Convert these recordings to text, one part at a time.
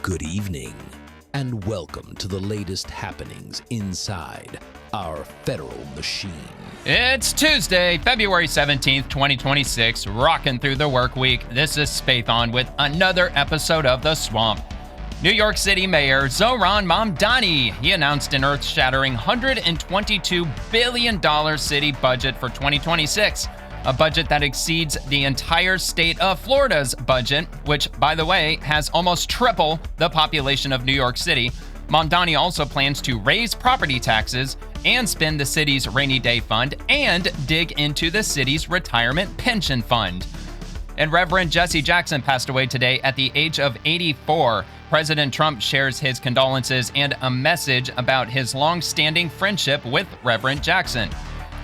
Good evening, and welcome to the latest happenings inside our federal machine. It's Tuesday, February 17th, 2026, rocking through the work week. This is Spathon with another episode of The Swamp. New York City Mayor Zohran Mamdani, he announced an earth-shattering $122 billion city budget for 2026. A budget that exceeds the entire state of Florida's budget, which, by the way, has almost triple the population of New York City. Mamdani also plans to raise property taxes and spend the city's rainy day fund and dig into the city's retirement pension fund. And Reverend Jesse Jackson passed away today at the age of 84. President Trump shares his condolences and a message about his long-standing friendship with Reverend Jackson.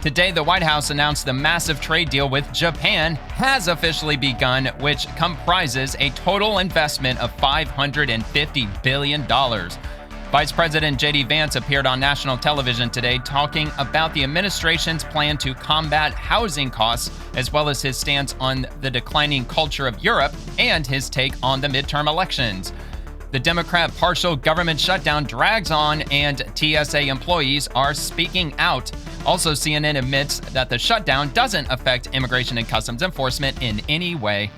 Today, the White House announced the massive trade deal with Japan has officially begun, which comprises a total investment of $550 billion. Vice President JD Vance appeared on national television today talking about the administration's plan to combat housing costs, as well as his stance on the declining culture of Europe and his take on the midterm elections. The Democrat partial government shutdown drags on, and TSA employees are speaking out. Also, CNN admits that the shutdown doesn't affect Immigration and Customs Enforcement in any way.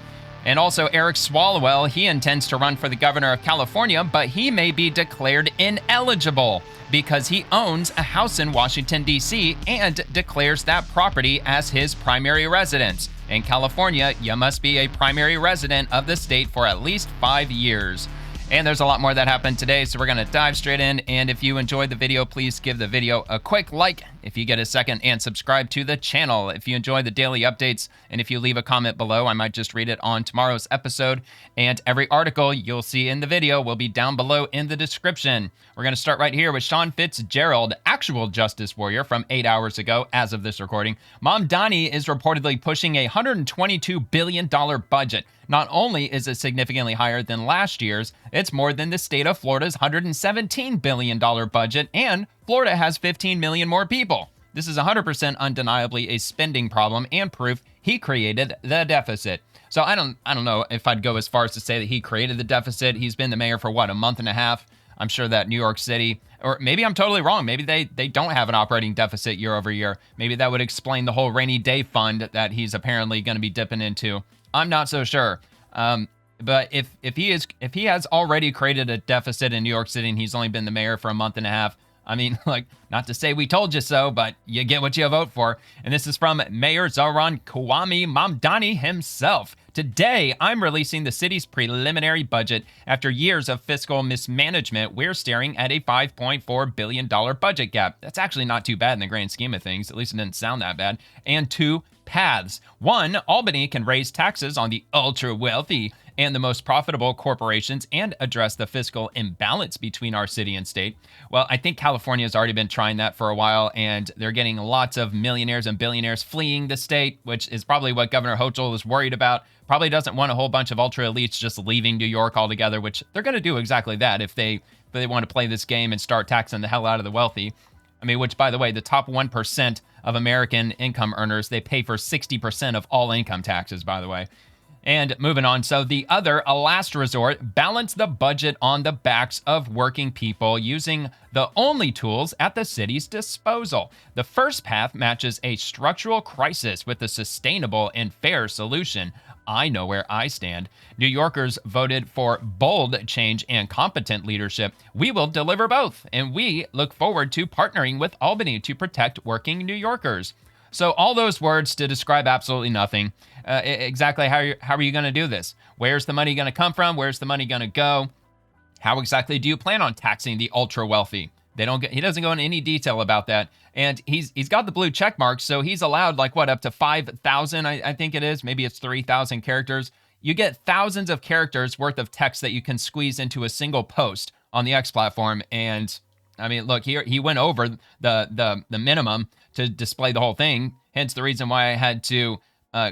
And also, Eric Swalwell, he intends to run for the governor of California, but he may be declared ineligible because he owns a house in Washington, D.C., and declares that property as his primary residence. In California, you must be a primary resident of the state for at least 5 years. And there's a lot more that happened today, so we're going to dive straight in. And if you enjoyed the video, please give the video a quick like if you get a second, and subscribe to the channel if you enjoy the daily updates. And if you leave a comment below, I might just read it on tomorrow's episode. And every article you'll see in the video will be down below in the description. We're going to start right here with Sean Fitzgerald, actual justice warrior from 8 hours ago as of this recording. Mamdani is reportedly pushing a $122 billion budget. Not only is it significantly higher than last year's, it's more than the state of Florida's $117 billion budget, and Florida has 15 million more people. This is 100% undeniably a spending problem and proof he created the deficit. So I don't know if I'd go as far as to say that he created the deficit. He's been the mayor for what, a month and a half? I'm sure that New York City, or maybe I'm totally wrong. Maybe they don't have an operating deficit year over year. Maybe that would explain the whole rainy day fund that he's apparently going to be dipping into. I'm not so sure. But if he has already created a deficit in New York City and he's only been the mayor for a month and a half, I mean, like, not to say we told you so, but you get what you vote for. And this is from Mayor Zohran Mamdani himself. Today, I'm releasing the city's preliminary budget. After years of fiscal mismanagement, we're staring at a $5.4 billion budget gap. That's actually not too bad in the grand scheme of things. At least it didn't sound that bad. And two paths. One, Albany can raise taxes on the ultra-wealthy and the most profitable corporations and address the fiscal imbalance between our city and state. Well, I think California has already been trying that for a while, and they're getting lots of millionaires and billionaires fleeing the state, which is probably what Governor Hochul is worried about. Probably doesn't want a whole bunch of ultra elites just leaving New York altogether, which they're going to do exactly that if they want to play this game and start taxing the hell out of the wealthy. I mean, which, by the way, the top 1% of American income earners, they pay for 60% of all income taxes, by the way. And moving on, so the other, a last resort, balance the budget on the backs of working people using the only tools at the city's disposal. The first path matches a structural crisis with a sustainable and fair solution. I know where I stand. New Yorkers voted for bold change and competent leadership. We will deliver both, and we look forward to partnering with Albany to protect working New Yorkers. So all those words to describe absolutely nothing. Exactly how are you going to do this? Where's the money going to come from? Where's the money going to go? How exactly do you plan on taxing the ultra wealthy? He doesn't go into any detail about that. And he's got the blue check mark, so he's allowed up to 5,000, I think it is. Maybe it's 3,000 characters. You get thousands of characters worth of text that you can squeeze into a single post on the X platform. And I mean, look, he went over the minimum to display the whole thing. Hence the reason why I had to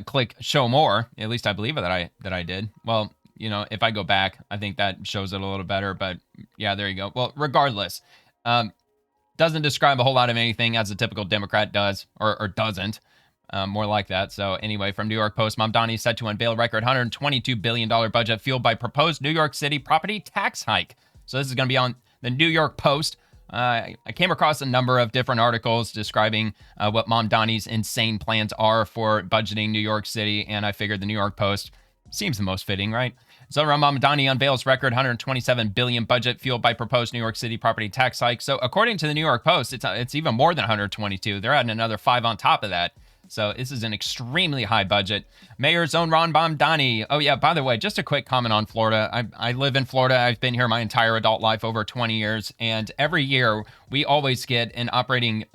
click show more. At least I believe that I did. Well, you know, if I go back, I think that shows it a little better. But yeah, there you go. Well, regardless, doesn't describe a whole lot of anything as a typical Democrat does or doesn't. More like that. So anyway, from New York Post, Mamdani set to unveil record $122 billion budget fueled by proposed New York City property tax hike. So this is going to be on the New York Post. I came across a number of different articles describing what Mamdani's insane plans are for budgeting New York City, and I figured the New York Post seems the most fitting, right? Zohran Mamdani unveils record $127 billion budget fueled by proposed New York City property tax hike. So according to the New York Post, it's even more than 122. They're adding another 5 on top of that. So this is an extremely high budget. Mayor Zohran Mamdani. Oh yeah, by the way, just a quick comment on Florida. I live in Florida. I've been here my entire adult life, over 20 years. And every year we always get an operating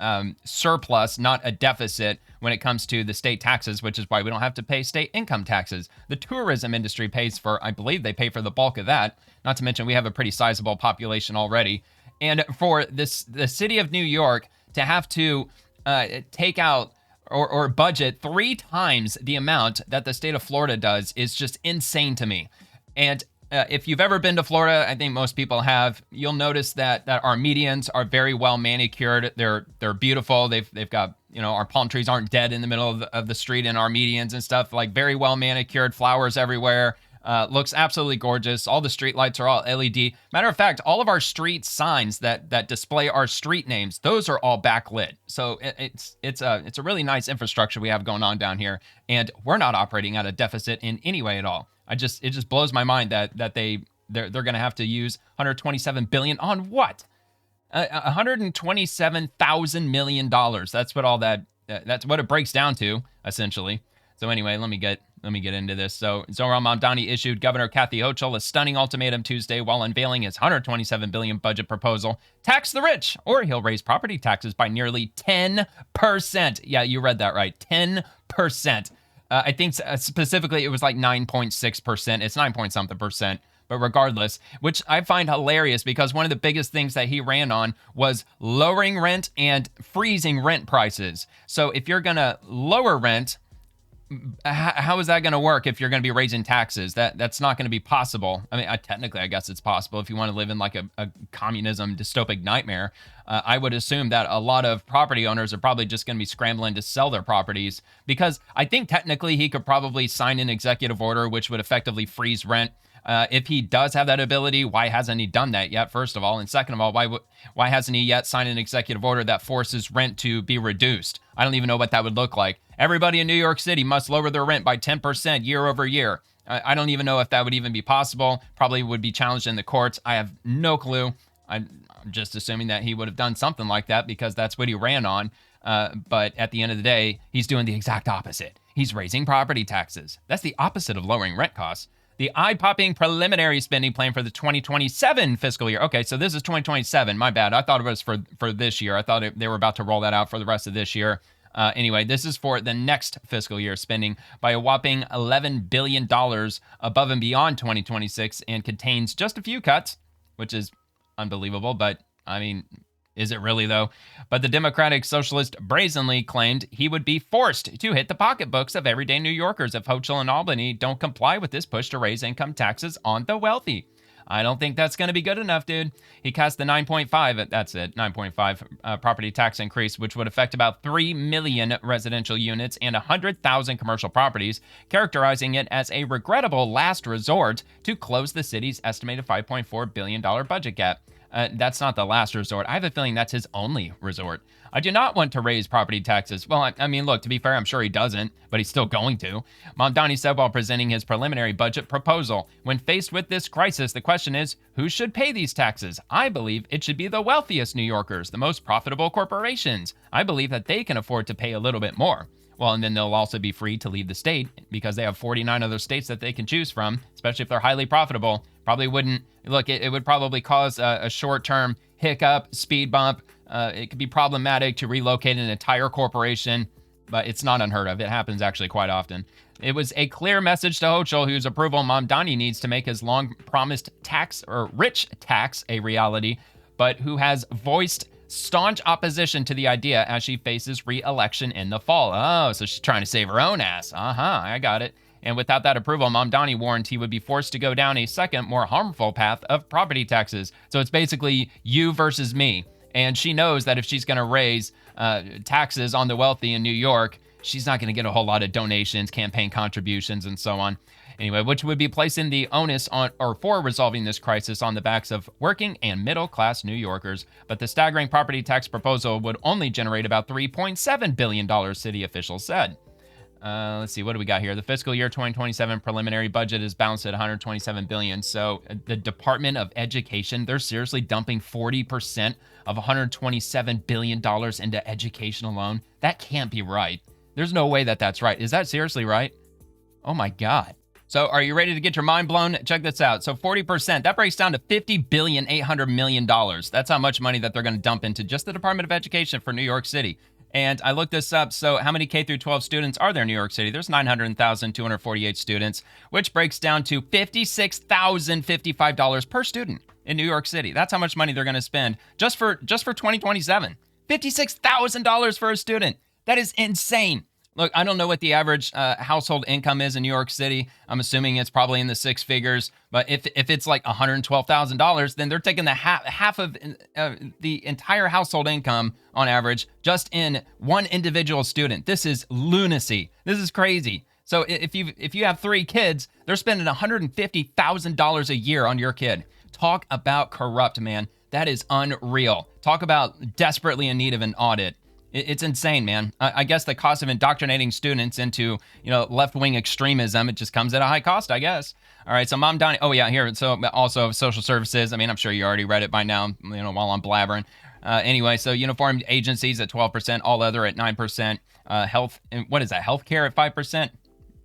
surplus, not a deficit, when it comes to the state taxes, which is why we don't have to pay state income taxes. The tourism industry pays for, I believe they pay for the bulk of that. Not to mention we have a pretty sizable population already. And for the city of New York to have to take out or budget 3 times the amount that the state of Florida does is just insane to me. And if you've ever been to Florida, I think most people have, you'll notice that our medians are very well manicured. They're beautiful. They've got, our palm trees aren't dead in the middle of the street in our medians and stuff, like very well manicured, flowers everywhere. Looks absolutely gorgeous. All the street lights are all LED. Matter of fact, all of our street signs that display our street names, those are all backlit. So it's a really nice infrastructure we have going on down here, and we're not operating at a deficit in any way at all. It just blows my mind that they're going to have to use $127 billion on what? $127,000 million. That's what it breaks down to, essentially. So anyway, let me get into this. So Zohran Mamdani issued Governor Kathy Hochul a stunning ultimatum Tuesday while unveiling his $127 billion budget proposal. Tax the rich, or he'll raise property taxes by nearly 10%. Yeah, you read that right. 10%. I think specifically it was like 9.6%. It's 9 point something percent. But regardless, which I find hilarious because one of the biggest things that he ran on was lowering rent and freezing rent prices. So if you're going to lower rent, how is that going to work if you're going to be raising taxes? That's not going to be possible. I mean, technically, I guess it's possible if you want to live in like a communism dystopic nightmare. I would assume that a lot of property owners are probably just going to be scrambling to sell their properties, because I think technically he could probably sign an executive order which would effectively freeze rent. If he does have that ability, why hasn't he done that yet, first of all? And second of all, why hasn't he yet signed an executive order that forces rent to be reduced? I don't even know what that would look like. Everybody in New York City must lower their rent by 10% year over year. I don't even know if that would even be possible. Probably would be challenged in the courts. I have no clue. I'm just assuming that he would have done something like that because that's what he ran on. But at the end of the day, he's doing the exact opposite. He's raising property taxes. That's the opposite of lowering rent costs. The eye-popping preliminary spending plan for the 2027 fiscal year. Okay, so this is 2027. My bad. I thought it was for this year. I thought they were about to roll that out for the rest of this year. Anyway, this is for the next fiscal year spending by a whopping $11 billion above and beyond 2026 and contains just a few cuts, which is unbelievable. But, I mean, is it really, though? But the Democratic Socialist brazenly claimed he would be forced to hit the pocketbooks of everyday New Yorkers if Hochul and Albany don't comply with this push to raise income taxes on the wealthy. I don't think that's going to be good enough, dude. He cast the 9.5 property tax increase, which would affect about 3 million residential units and 100,000 commercial properties, characterizing it as a regrettable last resort to close the city's estimated $5.4 billion budget gap. That's not the last resort. I have a feeling that's his only resort. I do not want to raise property taxes. Well, I mean, look, to be fair, I'm sure he doesn't, but he's still going to. Mamdani said while presenting his preliminary budget proposal, when faced with this crisis, the question is, who should pay these taxes? I believe it should be the wealthiest New Yorkers, the most profitable corporations. I believe that they can afford to pay a little bit more. Well, and then they'll also be free to leave the state because they have 49 other states that they can choose from, especially if they're highly profitable. Probably wouldn't, look, it would probably cause a short-term hiccup, speed bump. It could be problematic to relocate an entire corporation, but it's not unheard of. It happens actually quite often. It was a clear message to Hochul, whose approval Mamdani needs to make his long-promised rich tax a reality, but who has voiced staunch opposition to the idea as she faces re-election in the fall. Oh, so she's trying to save her own ass. I got it. And without that approval, Mamdani warned he would be forced to go down a second, more harmful path of property taxes. So it's basically you versus me. And she knows that if she's going to raise taxes on the wealthy in New York, she's not going to get a whole lot of donations, campaign contributions, and so on. Anyway, which would be placing the onus on or for resolving this crisis on the backs of working and middle-class New Yorkers. But the staggering property tax proposal would only generate about $3.7 billion, city officials said. Let's see, what do we got here? The fiscal year 2027 preliminary budget is balanced at $127 billion. So the Department of Education, they're seriously dumping 40% of $127 billion into education alone. That can't be right. There's no way that that's right. Is that seriously right? Oh my God. So are you ready to get your mind blown? Check this out. So 40%, that breaks down to $50.8 billion. That's how much money that they're going to dump into just the Department of Education for New York City. And I looked this up. So how many K through 12 students are there in New York City? There's 900,248 students, which breaks down to $56,055 per student in New York City. That's how much money they're going to spend just for 2027. $56,000 for a student. That is insane. Look, I don't know what the average household income is in New York City. I'm assuming it's probably in the six figures. But if it's like $112,000, then they're taking the half of the entire household income on average just in one individual student. This is lunacy. This is crazy. So if you have 3 kids, they're spending $150,000 a year on your kid. Talk about corrupt, man. That is unreal. Talk about desperately in need of an audit. It's insane, man. I guess the cost of indoctrinating students into, left-wing extremism, it just comes at a high cost, I guess. All right, so Mamdani, oh yeah, here, so also social services. I mean, I'm sure you already read it by now, while I'm blabbering. Anyway, so uniform agencies at 12%, all other at 9%, health, what is that, healthcare at 5%?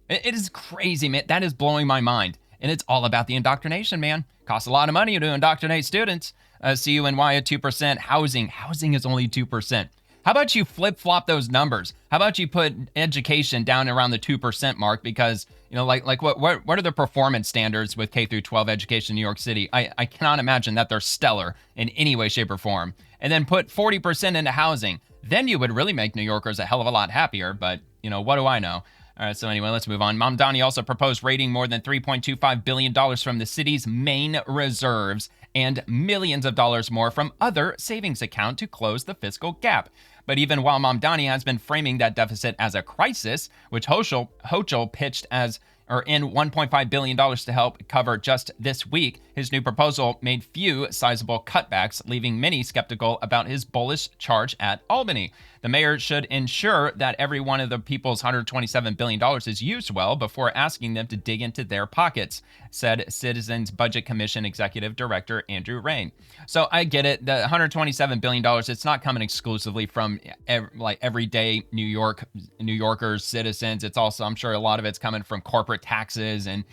It is crazy, man. That is blowing my mind. And it's all about the indoctrination, man. Costs a lot of money to indoctrinate students. CUNY at 2%, housing is only 2%. How about you flip-flop those numbers? How about you put education down around the 2% mark? Because, what are the performance standards with K through 12 education in New York City? I cannot imagine that they're stellar in any way, shape, or form. And then put 40% into housing. Then you would really make New Yorkers a hell of a lot happier. But, what do I know? All right, so anyway, let's move on. Mamdani also proposed raiding more than $3.25 billion from the city's main reserves and millions of dollars more from other savings account to close the fiscal gap. But even while Mamdani has been framing that deficit as a crisis, which Hochul pitched in $1.5 billion to help cover just this week, his new proposal made few sizable cutbacks, leaving many skeptical about his bullish charge at Albany. The mayor should ensure that every one of the people's $127 billion is used well before asking them to dig into their pockets, said Citizens Budget Commission Executive Director Andrew Rain. So I get it. The $127 billion, it's not coming exclusively from everyday New Yorkers, citizens. It's also, I'm sure a lot of it's coming from corporate taxes and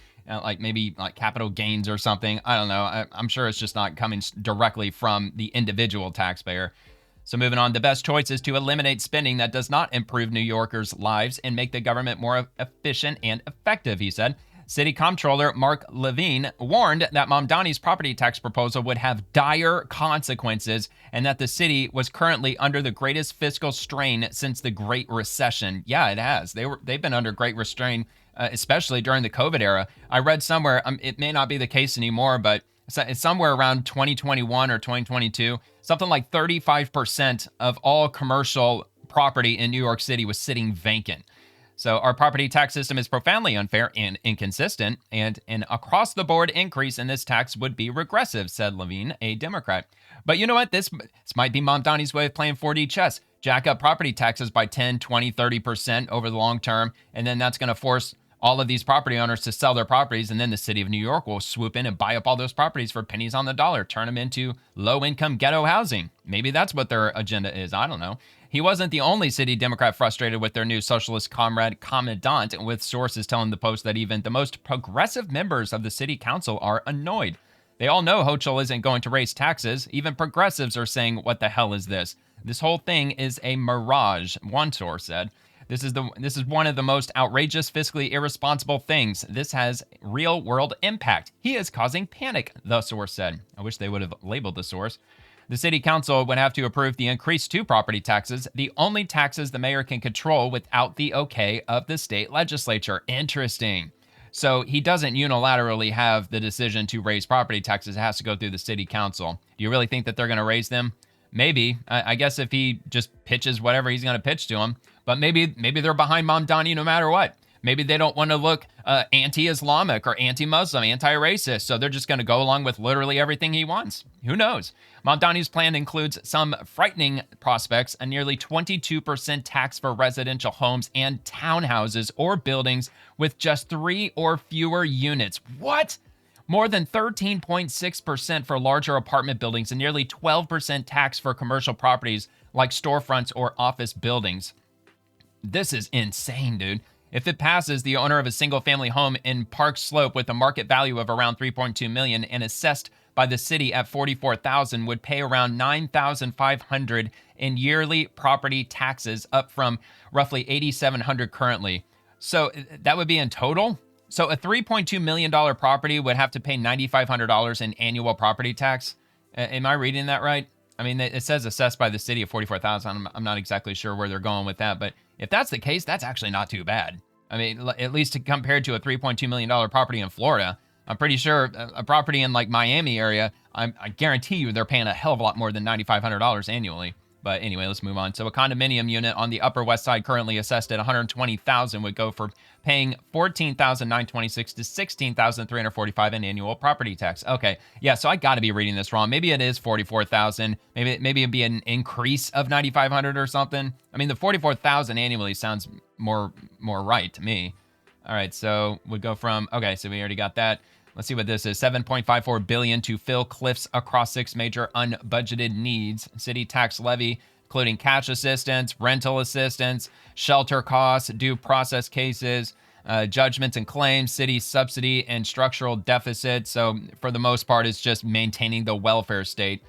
maybe capital gains or something. I don't know. I'm sure it's just not coming directly from the individual taxpayer. So moving on, the best choice is to eliminate spending that does not improve New Yorkers' lives and make the government more efficient and effective, he said. City Comptroller Mark Levine warned that Mamdani's property tax proposal would have dire consequences and that the city was currently under the greatest fiscal strain since the Great Recession. Yeah, it has. They've been under great restraint, especially during the COVID era. I read somewhere, it may not be the case anymore, but it's somewhere around 2021 or 2022, something like 35% of all commercial property in New York City was sitting vacant. So our property tax system is profoundly unfair and inconsistent, and an across-the-board increase in this tax would be regressive, said Levine, a Democrat. But you know what? This might be Mamdani's way of playing 4D chess. Jack up property taxes by 10, 20, 30% over the long term, and then that's going to force all of these property owners to sell their properties, and then the city of New York will swoop in and buy up all those properties for pennies on the dollar, turn them into low-income ghetto housing. Maybe that's what their agenda is. I don't know. He wasn't the only city Democrat frustrated with their new socialist comrade commandant, with sources telling the Post that even the most progressive members of the city council are annoyed. They all know Hochul isn't going to raise taxes. Even progressives are saying, what the hell is this? This whole thing is a mirage, one source said. This is one of the most outrageous, fiscally irresponsible things. This has real-world impact. He is causing panic, the source said. I wish they would have labeled the source. The city council would have to approve the increase to property taxes, the only taxes the mayor can control without the okay of the state legislature. Interesting. So he doesn't unilaterally have the decision to raise property taxes. It has to go through the city council. Do you really think that they're going to raise them? Maybe. I guess if he just pitches whatever he's going to pitch to them. But maybe they're behind Mamdani no matter what. Maybe they don't want to look anti-Islamic or anti-Muslim, anti-racist, so they're just going to go along with literally everything he wants. Who knows? Mamdani's plan includes some frightening prospects: a nearly 22% tax for residential homes and townhouses or buildings with just 3 or fewer units. What? More than 13.6% for larger apartment buildings and nearly 12% tax for commercial properties like storefronts or office buildings. This is insane, dude. If it passes, the owner of a single-family home in Park Slope with a market value of around $3.2 million and assessed by the city at $44,000 would pay around $9,500 in yearly property taxes, up from roughly $8,700 currently. So that would be in total. So a $3.2 million property would have to pay $9,500 in annual property tax. Am I reading that right? I mean, it says assessed by the city of $44,000. I'm not exactly sure where they're going with that, but if that's the case, that's actually not too bad. I mean, at least compared to a $3.2 million property in Florida. I'm pretty sure a property in like Miami area, I guarantee you they're paying a hell of a lot more than $9,500 annually. But anyway, let's move on. So a condominium unit on the Upper West Side currently assessed at $120,000 would go for paying $14,926 to $16,345 in annual property tax. Okay, yeah, so I got to be reading this wrong. Maybe it is $44,000. Maybe it'd be an increase of $9,500 or something. I mean, the $44,000 annually sounds more right to me. All right, so we go from, okay, so we already got that. Let's see what this is. $7.54 billion to fill cliffs across 6 major unbudgeted needs. City tax levy, including cash assistance, rental assistance, shelter costs, due process cases, judgments and claims, city subsidy, and structural deficit. So for the most part, it's just maintaining the welfare state.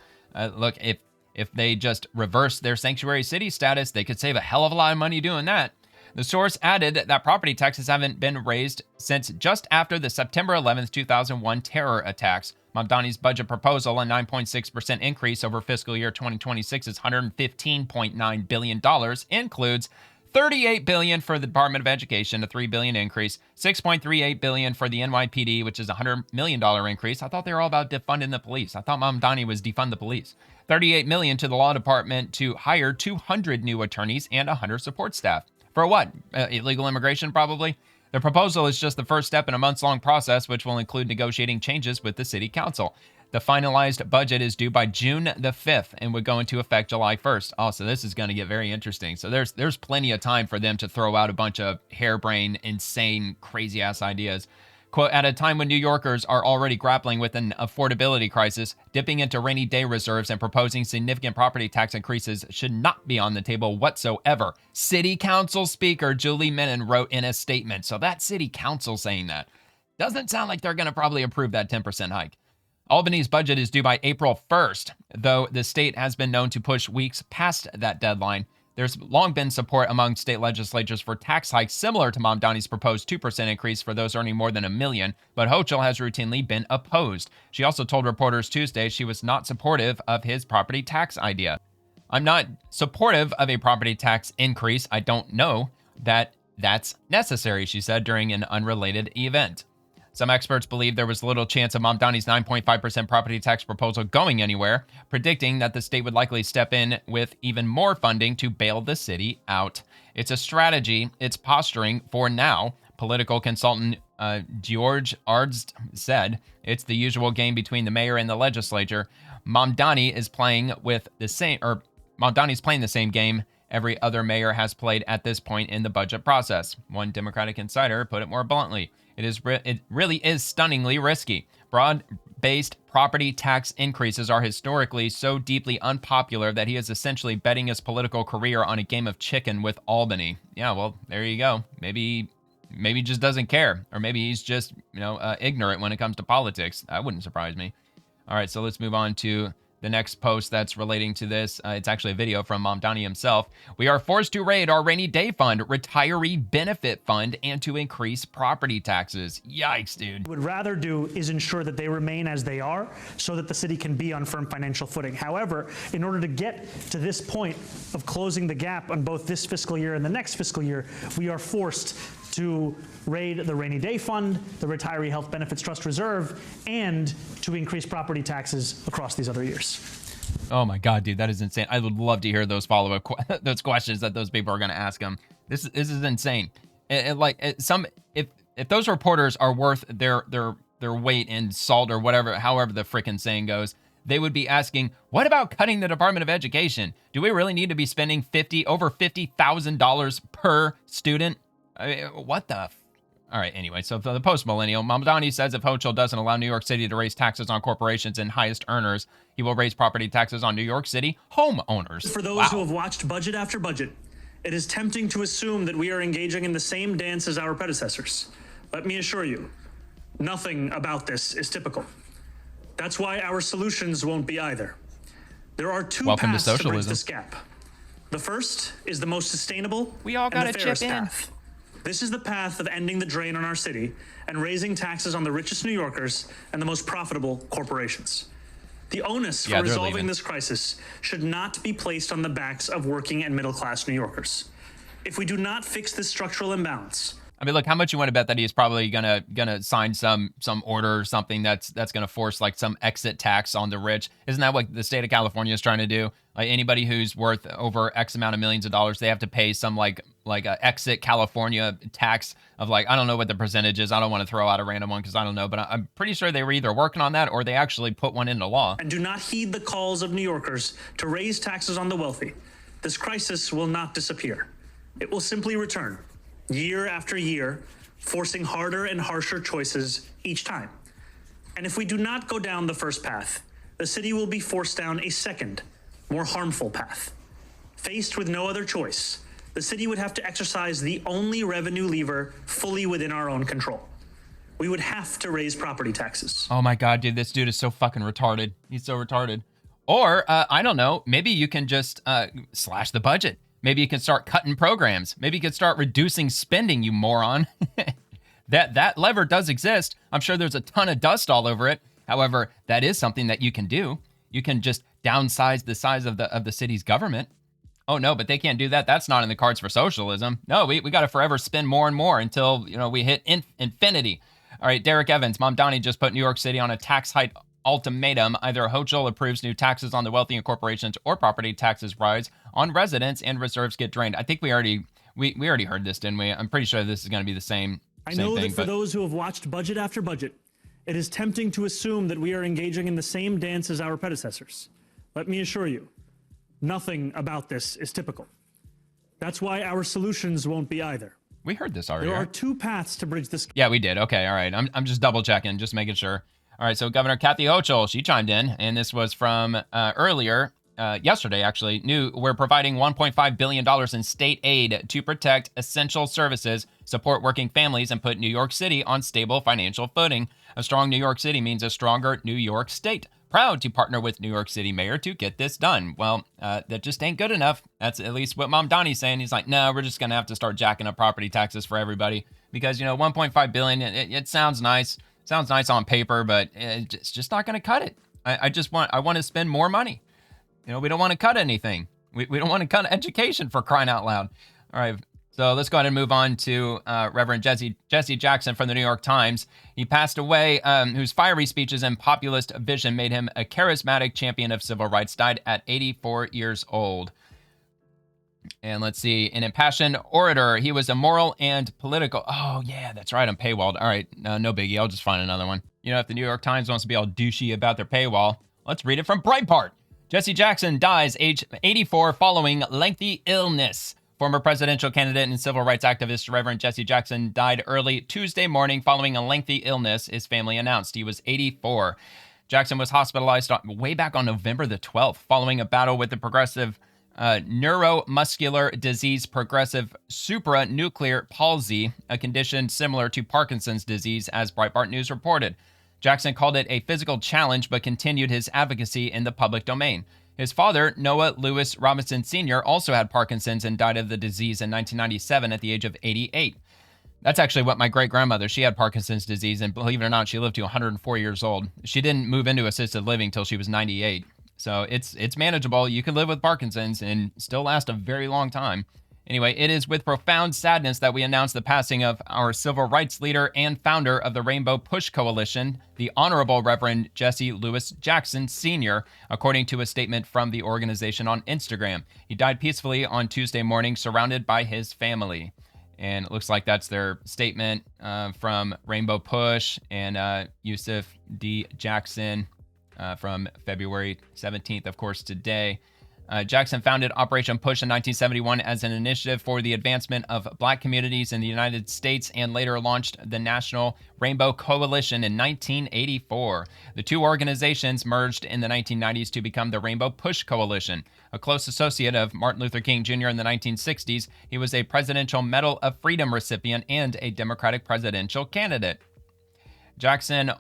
Look, if they just reverse their sanctuary city status, they could save a hell of a lot of money doing that. The source added that property taxes haven't been raised since just after the September 11th, 2001 terror attacks. Mamdani's budget proposal, a 9.6% increase over fiscal year 2026's $115.9 billion, includes $38 billion for the Department of Education, a $3 billion increase, $6.38 billion for the NYPD, which is a $100 million increase. I thought they were all about defunding the police. I thought Mamdani was defund the police. $38 million to the law department to hire 200 new attorneys and 100 support staff. For what? Illegal immigration, probably? The proposal is just the first step in a months-long process, which will include negotiating changes with the city council. The finalized budget is due by June the 5th and would go into effect July 1st. Oh, so this is going to get very interesting. So there's plenty of time for them to throw out a bunch of harebrained, insane, crazy-ass ideas. Quote, at a time when New Yorkers are already grappling with an affordability crisis, dipping into rainy day reserves and proposing significant property tax increases should not be on the table whatsoever. City Council Speaker Julie Menon wrote in a statement. So that City Council saying that doesn't sound like they're going to probably approve that 10% hike. Albany's budget is due by April 1st, though the state has been known to push weeks past that deadline. There's long been support among state legislatures for tax hikes similar to Mamdani's proposed 2% increase for those earning more than $1 million, but Hochul has routinely been opposed. She also told reporters Tuesday she was not supportive of his property tax idea. I'm not supportive of a property tax increase. I don't know that that's necessary, she said during an unrelated event. Some experts believe there was little chance of Mamdani's 9.5% property tax proposal going anywhere, predicting that the state would likely step in with even more funding to bail the city out. It's a strategy, it's posturing for now, political consultant George Ardst said. It's the usual game between the mayor and the legislature. Mamdani's playing the same game every other mayor has played at this point in the budget process. One Democratic insider put it more bluntly. It really is stunningly risky. Broad-based property tax increases are historically so deeply unpopular that he is essentially betting his political career on a game of chicken with Albany. Yeah, well, there you go. Maybe he just doesn't care, or maybe he's just ignorant when it comes to politics. That wouldn't surprise me. All right, so let's move on to the next post that's relating to this. It's actually a video from Mamdani himself. We are forced to raid our rainy day fund, retiree benefit fund, and to increase property taxes. Yikes, dude. What we'd rather do is ensure that they remain as they are so that the city can be on firm financial footing. However, in order to get to this point of closing the gap on both this fiscal year and the next fiscal year, we are forced to raid the rainy day fund, the retiree health benefits trust reserve, and to increase property taxes across these other years. Oh my God, dude, that is insane. I would love to hear those follow-up those questions that those people are going to ask him. This is insane. If those reporters are worth their weight in salt or whatever, however the frickin' saying goes, they would be asking, what about cutting the Department of Education? Do we really need to be spending over $50,000 per student? I mean, what the? All right, anyway, so for the post-millennial, Mamdani says if Hochul doesn't allow New York City to raise taxes on corporations and highest earners, he will raise property taxes on New York City homeowners. For those who have watched budget after budget, it is tempting to assume that we are engaging in the same dance as our predecessors. Let me assure you, nothing about this is typical. That's why our solutions won't be either. There are two paths to bridge this gap. The first is the most sustainable and the fairest path. This is the path of ending the drain on our city and raising taxes on the richest New Yorkers and the most profitable corporations. The onus for resolving this crisis should not be placed on the backs of working and middle-class New Yorkers. If we do not fix this structural imbalance, I mean, look, how much you want to bet that he's probably gonna sign some order or something that's gonna force like some exit tax on the rich? Isn't that what the state of California is trying to do? Like anybody who's worth over X amount of millions of dollars, they have to pay some like a exit California tax of like, I don't know what the percentage is. I don't want to throw out a random one because I don't know, but I'm pretty sure they were either working on that or they actually put one into law. And do not heed the calls of New Yorkers to raise taxes on the wealthy. This crisis will not disappear. It will simply return, year after year, forcing harder and harsher choices each time. And if we do not go down the first path, the city will be forced down a second, more harmful path. Faced with no other choice, the city would have to exercise the only revenue lever fully within our own control. We would have to raise property taxes. Oh my God, dude, this dude is so fucking retarded. He's so retarded. Or, I don't know, maybe you can just slash the budget. Maybe you can start cutting programs. Maybe you can start reducing spending, you moron. That lever does exist. I'm sure there's a ton of dust all over it. However, that is something that you can do. You can just downsize the size of the city's government. Oh no, but they can't do that. That's not in the cards for socialism. No, we got to forever spend more and more until we hit infinity. All right, Derek Evans, Mamdani just put New York City on a tax hike ultimatum. Either Hochul approves new taxes on the wealthy and corporations, or property taxes rise on residents and reserves get drained. I think we already heard this, didn't we? I'm pretty sure this is going to be the same. I know that for those who have watched budget after budget, it is tempting to assume that we are engaging in the same dance as our predecessors. Let me assure you, nothing about this is typical. That's why our solutions won't be either. We heard this already. There are two paths to bridge this. Yeah, we did. Okay, all right. I'm just double checking, just making sure. All right, so Governor Kathy Hochul, she chimed in, and this was from earlier, yesterday actually. We're providing $1.5 billion in state aid to protect essential services, support working families, and put New York City on stable financial footing. A strong New York City means a stronger New York State. Proud to partner with New York City Mayor to get this done. Well, that just ain't good enough. That's at least what Mamdani's saying. He's like, no, we're just going to have to start jacking up property taxes for everybody because, $1.5 billion, it sounds nice. Sounds nice on paper, but it's just not going to cut it. I want to spend more money. We don't want to cut anything. We don't want to cut education, for crying out loud. All right. So let's go ahead and move on to Reverend Jesse Jackson from the New York Times. He passed away, whose fiery speeches and populist vision made him a charismatic champion of civil rights, died at 84 years old. And let's see, an impassioned orator. He was a moral and political. Oh, yeah, that's right. I'm paywalled. All right, no biggie. I'll just find another one. If the New York Times wants to be all douchey about their paywall, let's read it from Breitbart. Jesse Jackson dies age 84 following lengthy illness. Former presidential candidate and civil rights activist Reverend Jesse Jackson died early Tuesday morning following a lengthy illness, his family announced. He was 84. Jackson was hospitalized way back on November the 12th following a battle with the progressive neuromuscular disease, progressive supranuclear palsy, a condition similar to Parkinson's disease, as Breitbart News reported. Jackson called it a physical challenge, but continued his advocacy in the public domain. His father, Noah Lewis Robinson Sr., also had Parkinson's and died of the disease in 1997 at the age of 88. That's actually what my great-grandmother, she had Parkinson's disease, and believe it or not, she lived to 104 years old. She didn't move into assisted living till she was 98. So it's manageable. You can live with Parkinson's and still last a very long time. Anyway, it is with profound sadness that we announce the passing of our civil rights leader and founder of the Rainbow Push Coalition, the Honorable Reverend Jesse Louis Jackson Sr., according to a statement from the organization on Instagram. He died peacefully on Tuesday morning, surrounded by his family. And it looks like that's their statement from Rainbow Push and Yusuf D. Jackson from February 17th, of course, today. Jackson founded Operation Push in 1971 as an initiative for the advancement of Black communities in the United States and later launched the National Rainbow Coalition in 1984. The two organizations merged in the 1990s to become the Rainbow Push Coalition. A close associate of Martin Luther King Jr. in the 1960s, he was a Presidential Medal of Freedom recipient and a Democratic presidential candidate. Jackson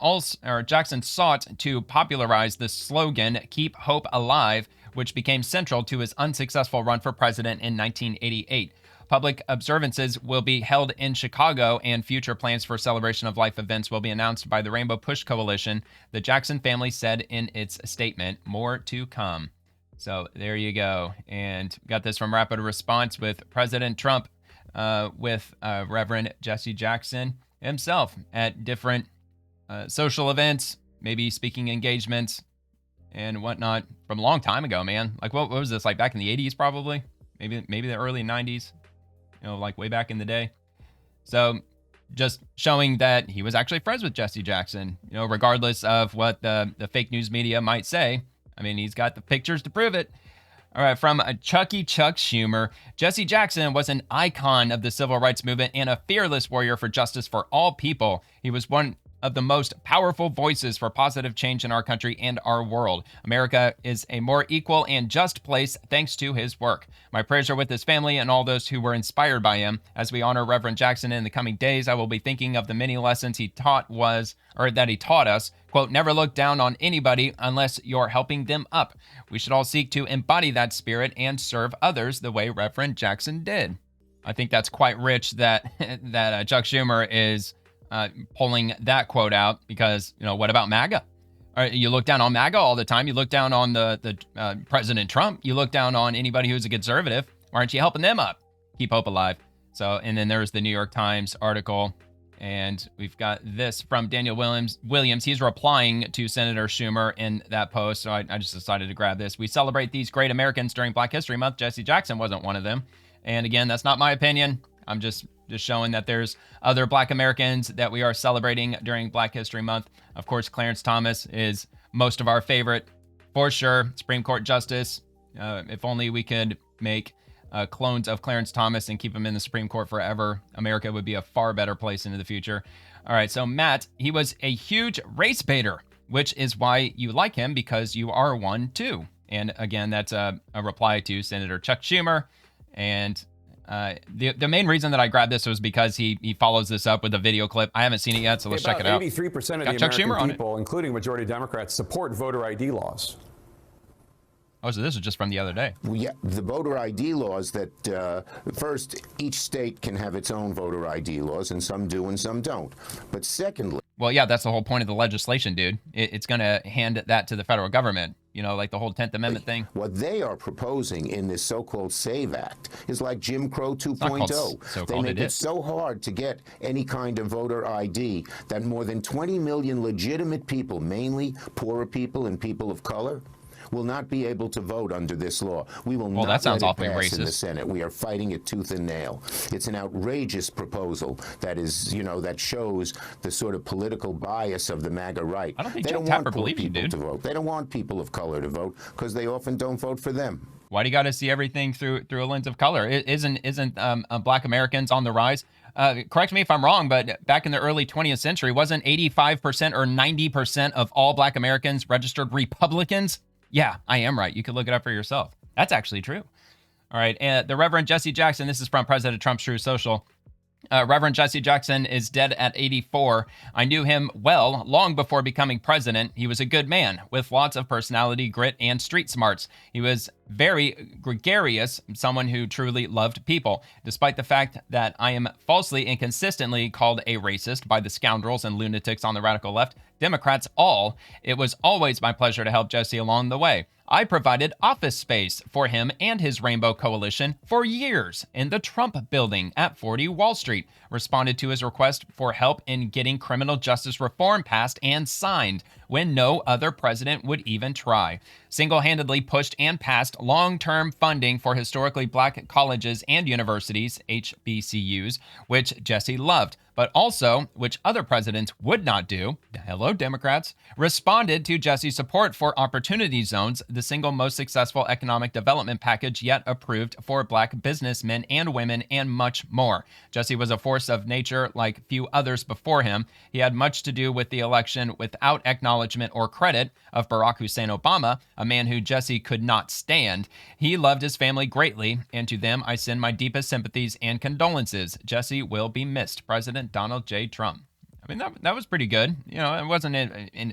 sought to popularize the slogan, "Keep Hope Alive," which became central to his unsuccessful run for president in 1988. Public observances will be held in Chicago, and future plans for celebration of life events will be announced by the Rainbow Push Coalition, the Jackson family said in its statement. More to come. So there you go. And got this from Rapid Response with President Trump, with Reverend Jesse Jackson himself at different social events, maybe speaking engagements and whatnot from a long time ago, man. Like, what was this, like back in the 80s probably? Maybe the early 90s, like way back in the day. So just showing that he was actually friends with Jesse Jackson, regardless of what the fake news media might say. I mean, he's got the pictures to prove it. All right, from Chuck Schumer, Jesse Jackson was an icon of the civil rights movement and a fearless warrior for justice for all people. He was one of the most powerful voices for positive change in our country and our world. America is a more equal and just place thanks to his work. My prayers are with his family and all those who were inspired by him. As we honor Reverend Jackson in the coming days, I will be thinking of the many lessons he taught us. Quote, never look down on anybody unless you're helping them up. We should all seek to embody that spirit and serve others the way Reverend Jackson did. I think that's quite rich that Chuck Schumer is pulling that quote out because, what about MAGA? You look down on MAGA all the time. You look down on the President Trump. You look down on anybody who's a conservative. Why aren't you helping them up? Keep hope alive. So, and then there's the New York Times article, and we've got this from Daniel Williams. He's replying to Senator Schumer in that post, so I just decided to grab this. We celebrate these great Americans during Black History Month. Jesse Jackson wasn't one of them. And again, that's not my opinion. I'm just showing that there's other Black Americans that we are celebrating during Black History Month. Of course, Clarence Thomas is most of our favorite, for sure. Supreme Court Justice. If only we could make clones of Clarence Thomas and keep him in the Supreme Court forever, America would be a far better place into the future. All right, so Matt, he was a huge race baiter, which is why you like him, because you are one too. And again, that's a reply to Senator Chuck Schumer. And the main reason that I grabbed this was because he follows this up with a video clip. I haven't seen it yet, so let's check it out. 83% of the American people, including majority Democrats, support voter ID laws. Oh, so this is just from the other day. Well, yeah, the voter ID laws that, first, each state can have its own voter ID laws, and some do and some don't. But secondly... Well, yeah, that's the whole point of the legislation, dude. It's going to hand that to the federal government, like the whole 10th Amendment thing. What they are proposing in this so-called SAVE Act is like Jim Crow 2.0. They make it so hard to get any kind of voter ID that more than 20 million legitimate people, mainly poorer people and people of color, will not be able to vote under this law. We will not that sounds let it awfully pass racist. in the Senate. We are fighting it tooth and nail. It's an outrageous proposal that is, that shows the sort of political bias of the MAGA right. I don't think they Jack don't Tapper want poor believes you, people dude. to vote. They don't want people of color to vote because they often don't vote for them. Why do you got to see everything through a lens of color? Isn't Black Americans on the rise? Correct me if I'm wrong, but back in the early 20th century, wasn't 85% or 90% of all Black Americans registered Republicans? Yeah, I am right. You can look it up for yourself. That's actually true. All right. The Reverend Jesse Jackson, this is from President Trump's Truth Social. Reverend Jesse Jackson is dead at 84. I knew him well long before becoming president. He was a good man with lots of personality, grit, and street smarts. He was very gregarious, someone who truly loved people. Despite the fact that I am falsely and consistently called a racist by the scoundrels and lunatics on the radical left, Democrats all, it was always my pleasure to help Jesse along the way. I provided office space for him and his Rainbow Coalition for years in the Trump building at 40 Wall Street, responded to his request for help in getting criminal justice reform passed and signed when no other president would even try. Single-handedly pushed and passed long-term funding for historically black colleges and universities, HBCUs, which Jesse loved, but also which other presidents would not do. Hello, Democrats. Responded to Jesse's support for Opportunity Zones, the single most successful economic development package yet approved for black businessmen and women, and much more. Jesse was a force of nature like few others before him. He had much to do with the election without acknowledgement or credit of Barack Hussein Obama, a man who Jesse could not stand. He loved his family greatly, and to them I send my deepest sympathies and condolences. Jesse will be missed. President Donald J. Trump. I mean, that was pretty good. You know, it wasn't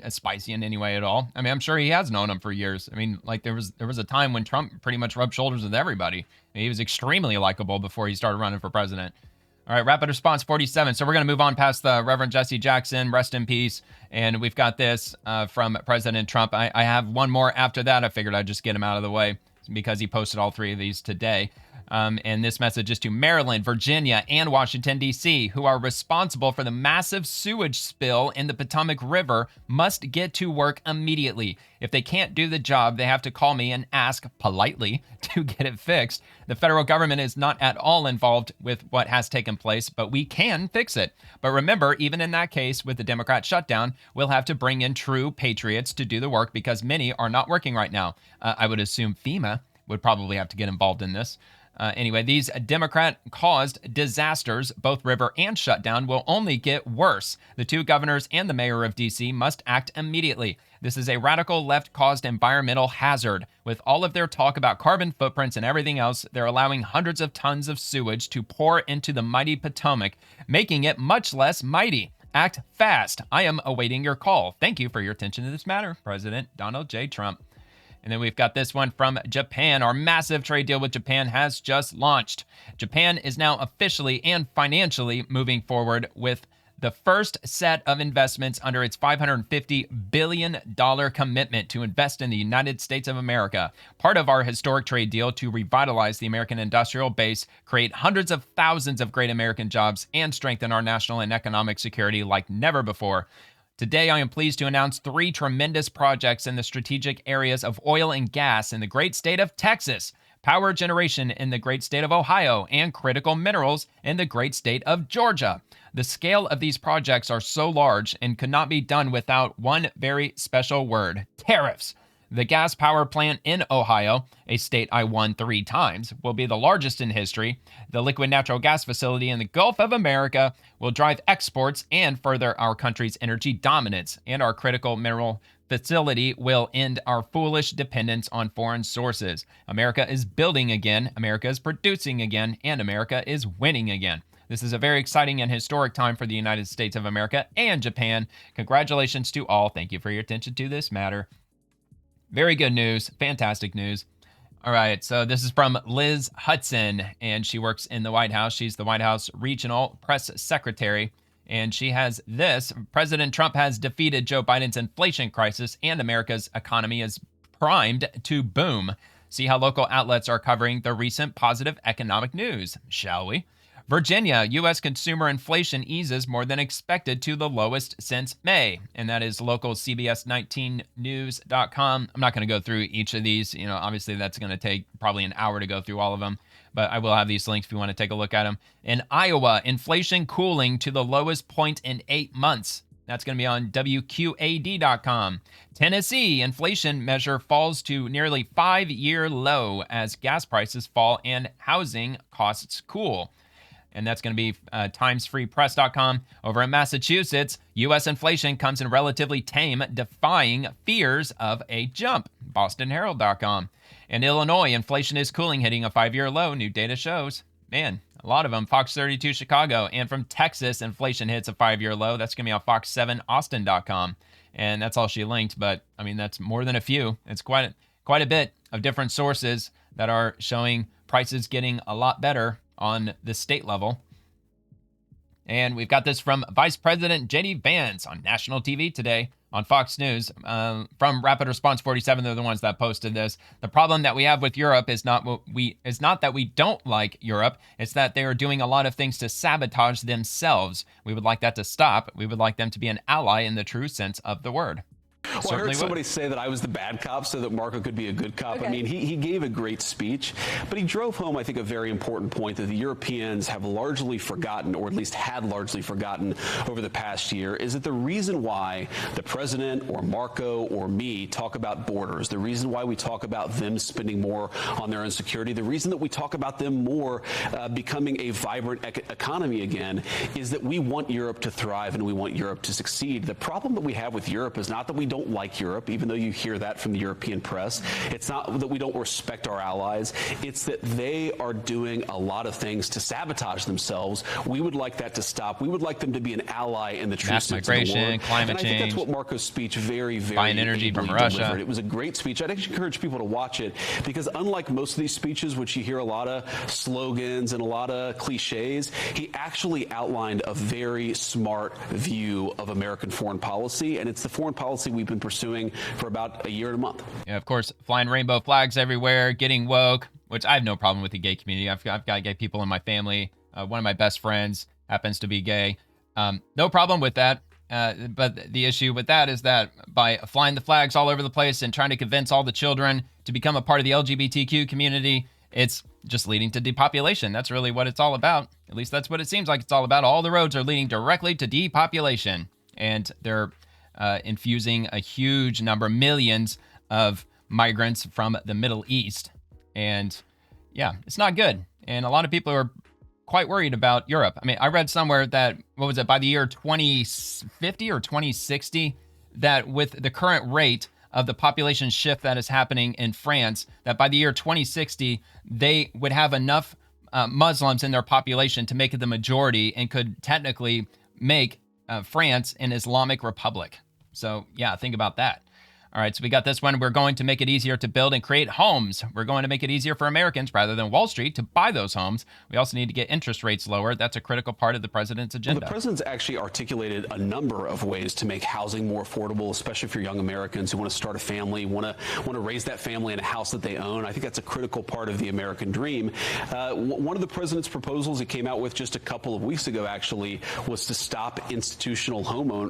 spicy in any way at all. I mean, I'm sure he has known him for years. I mean, like there was a time when Trump pretty much rubbed shoulders with everybody. He was extremely likable before he started running for president. All right, rapid response 47. So we're going to move on past the Reverend Jesse Jackson, rest in peace. And we've got this from President Trump. I have one more after that. I figured I'd just get him out of the way because he posted all three of these today. And this message is to Maryland, Virginia, and Washington, D.C., who are responsible for the massive sewage spill in the Potomac River, must get to work immediately. If they can't do the job, they have to call me and ask politely to get it fixed. The federal government is not at all involved with what has taken place, but we can fix it. But remember, even in that case, with the Democrat shutdown, we'll have to bring in true patriots to do the work because many are not working right now. I would assume FEMA would probably have to get involved in this. Anyway, these Democrat-caused disasters, both river and shutdown, will only get worse. The two governors and the mayor of D.C. must act immediately. This is a radical left-caused environmental hazard. With all of their talk about carbon footprints and everything else, they're allowing hundreds of tons of sewage to pour into the mighty Potomac, making it much less mighty. Act fast. I am awaiting your call. Thank you for your attention to this matter, President Donald J. Trump. And then we've got this one from Japan. Our massive trade deal with Japan has just launched. Japan is now officially and financially moving forward with the first set of investments under its $550 billion commitment to invest in the United States of America. Part of our historic trade deal to revitalize the American industrial base, create hundreds of thousands of great American jobs, and strengthen our national and economic security like never before. Today, I am pleased to announce 3 tremendous projects in the strategic areas of oil and gas in the great state of Texas, power generation in the great state of Ohio, and critical minerals in the great state of Georgia. The scale of these projects are so large and could not be done without one very special word: tariffs. The gas power plant in Ohio, a state I won 3 times, will be the largest in history. The liquid natural gas facility in the Gulf of America will drive exports and further our country's energy dominance. And our critical mineral facility will end our foolish dependence on foreign sources. America is building again, America is producing again, and America is winning again. This is a very exciting and historic time for the United States of America and Japan. Congratulations to all. Thank you for your attention to this matter. Very good news. Fantastic news. All right, so this is from Liz Hudson, and she works in the White House. She's the White House Regional Press Secretary, and she has this: President Trump has defeated Joe Biden's inflation crisis, and America's economy is primed to boom. See how local outlets are covering the recent positive economic news, shall we? Virginia, U.S. consumer inflation eases more than expected to the lowest since May. And that is local CBS19news.com. I'm not going to go through each of these. You know, obviously that's going to take probably an hour to go through all of them. But I will have these links if you want to take a look at them. In Iowa, inflation cooling to the lowest point in 8 months. That's going to be on WQAD.com. Tennessee, inflation measure falls to nearly 5-year low as gas prices fall and housing costs cool. And that's going to be timesfreepress.com. Over in Massachusetts, U.S. inflation comes in relatively tame, defying fears of a jump. BostonHerald.com. And Illinois, inflation is cooling, hitting a 5-year low, new data shows. Man, a lot of them. Fox 32 Chicago. And from Texas, inflation hits a 5-year low. That's going to be on Fox7Austin.com. And that's all she linked, but I mean, that's more than a few. It's quite quite a bit of different sources that are showing prices getting a lot better on the state level. And we've got this from Vice President JD Vance on national TV today on Fox News from Rapid Response 47. They're the ones that posted this. The problem that we have with Europe is not that we don't like Europe. It's that they are doing a lot of things to sabotage themselves. We would like that to stop. We would like them to be an ally in the true sense of the word. Well, I heard somebody say that I was the bad cop so that Marco could be a good cop. Okay. I mean, he gave a great speech, but he drove home, I think, a very important point that the Europeans have largely forgotten, or at least had largely forgotten over the past year, is that the reason why the president or Marco or me talk about borders, the reason why we talk about them spending more on their own security, the reason that we talk about them more becoming a vibrant economy again, is that we want Europe to thrive and we want Europe to succeed. The problem that we have with Europe is not that we don't like Europe, even though you hear that from the European press. It's not that we don't respect our allies. It's that they are doing a lot of things to sabotage themselves. We would like that to stop. We would like them to be an ally in the true sense of the word. Climate change. And I think that's what Marco's speech very buying energy from Russia delivered. It was a great speech. I'd actually encourage people to watch it because unlike most of these speeches, which you hear a lot of slogans and a lot of cliches, he actually outlined a very smart view of American foreign policy, and it's the foreign policy we've been pursuing for about a year and a month. Yeah, of course, flying rainbow flags everywhere, getting woke, which I have no problem with the gay community. I've got gay people in my family. One of my best friends happens to be gay. No problem with that. But the issue with that is that by flying the flags all over the place and trying to convince all the children to become a part of the LGBTQ community, it's just leading to depopulation. That's really what it's all about. At least that's what it seems like it's all about. All the roads are leading directly to depopulation. And they're infusing a huge number, millions of migrants from the Middle East. And yeah, it's not good. And a lot of people are quite worried about Europe. I mean, I read somewhere that, what was it, by the year 2050 or 2060, that with the current rate of the population shift that is happening in France, that by the year 2060, they would have enough Muslims in their population to make it the majority and could technically make France an Islamic republic. So yeah, think about that. All right, so we got this one. We're going to make it easier to build and create homes. We're going to make it easier for Americans rather than Wall Street to buy those homes. We also need to get interest rates lower. That's a critical part of the president's agenda. Well, the president's actually articulated a number of ways to make housing more affordable, especially for young Americans who want to start a family, want to raise that family in a house that they own. I think that's a critical part of the American dream. One of the president's proposals he came out with just a couple of weeks ago, actually, was to stop institutional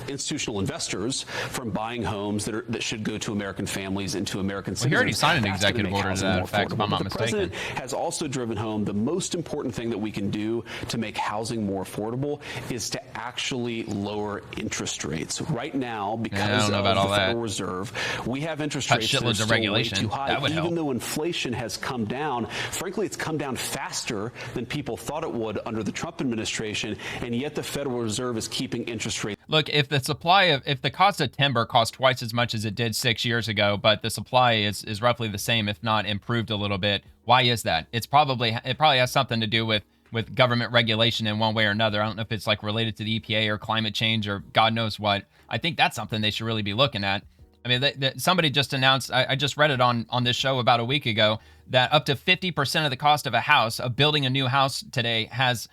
institutional investors from buying homes that should go to American families and to American citizens. He already signed an executive order to that effect, if I'm not mistaken. The president has also driven home the most important thing that we can do to make housing more affordable is to actually lower interest rates. Right now, because of the Federal Reserve, we have interest rates that are still way too high. Even though inflation has come down, frankly, it's come down faster than people thought it would under the Trump administration, and yet the Federal Reserve is keeping interest rates. Look, if the cost of timber costs twice as much as it did 6 years ago, but the supply is roughly the same, if not improved a little bit, why is that? It probably has something to do with government regulation in one way or another. I don't know if it's like related to the EPA or climate change or God knows what. I think that's something they should really be looking at. I mean, somebody just announced, I just read it on this show about a week ago, that up to 50% of the cost of a house, of building a new house today, has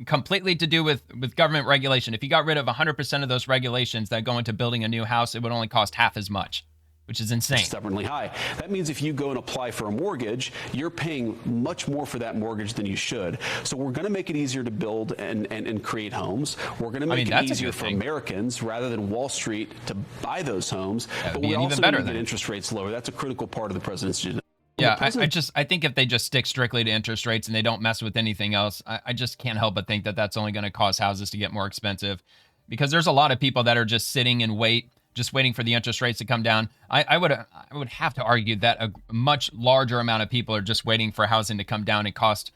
completely to do with government regulation. If you got rid of 100% of those regulations that go into building a new house, it would only cost half as much, which is insane. Stubbornly high. That means if you go and apply for a mortgage, you're paying much more for that mortgage than you should. So we're going to make it easier to build and create homes. We're going to make it easier for Americans rather than Wall Street to buy those homes. But we're also going to get interest rates lower. That's a critical part of the president's agenda. Yeah, I think if they just stick strictly to interest rates and they don't mess with anything else, I just can't help but think that that's only going to cause houses to get more expensive, because there's a lot of people that are just sitting and waiting for the interest rates to come down. I would have to argue that a much larger amount of people are just waiting for housing to come down in cost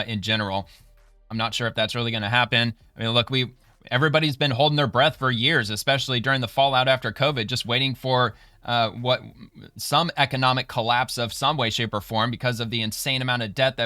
in general. I'm not sure if that's really going to happen. I mean, look, everybody's been holding their breath for years, especially during the fallout after COVID, just waiting for some economic collapse of some way, shape, or form because of the insane amount of debt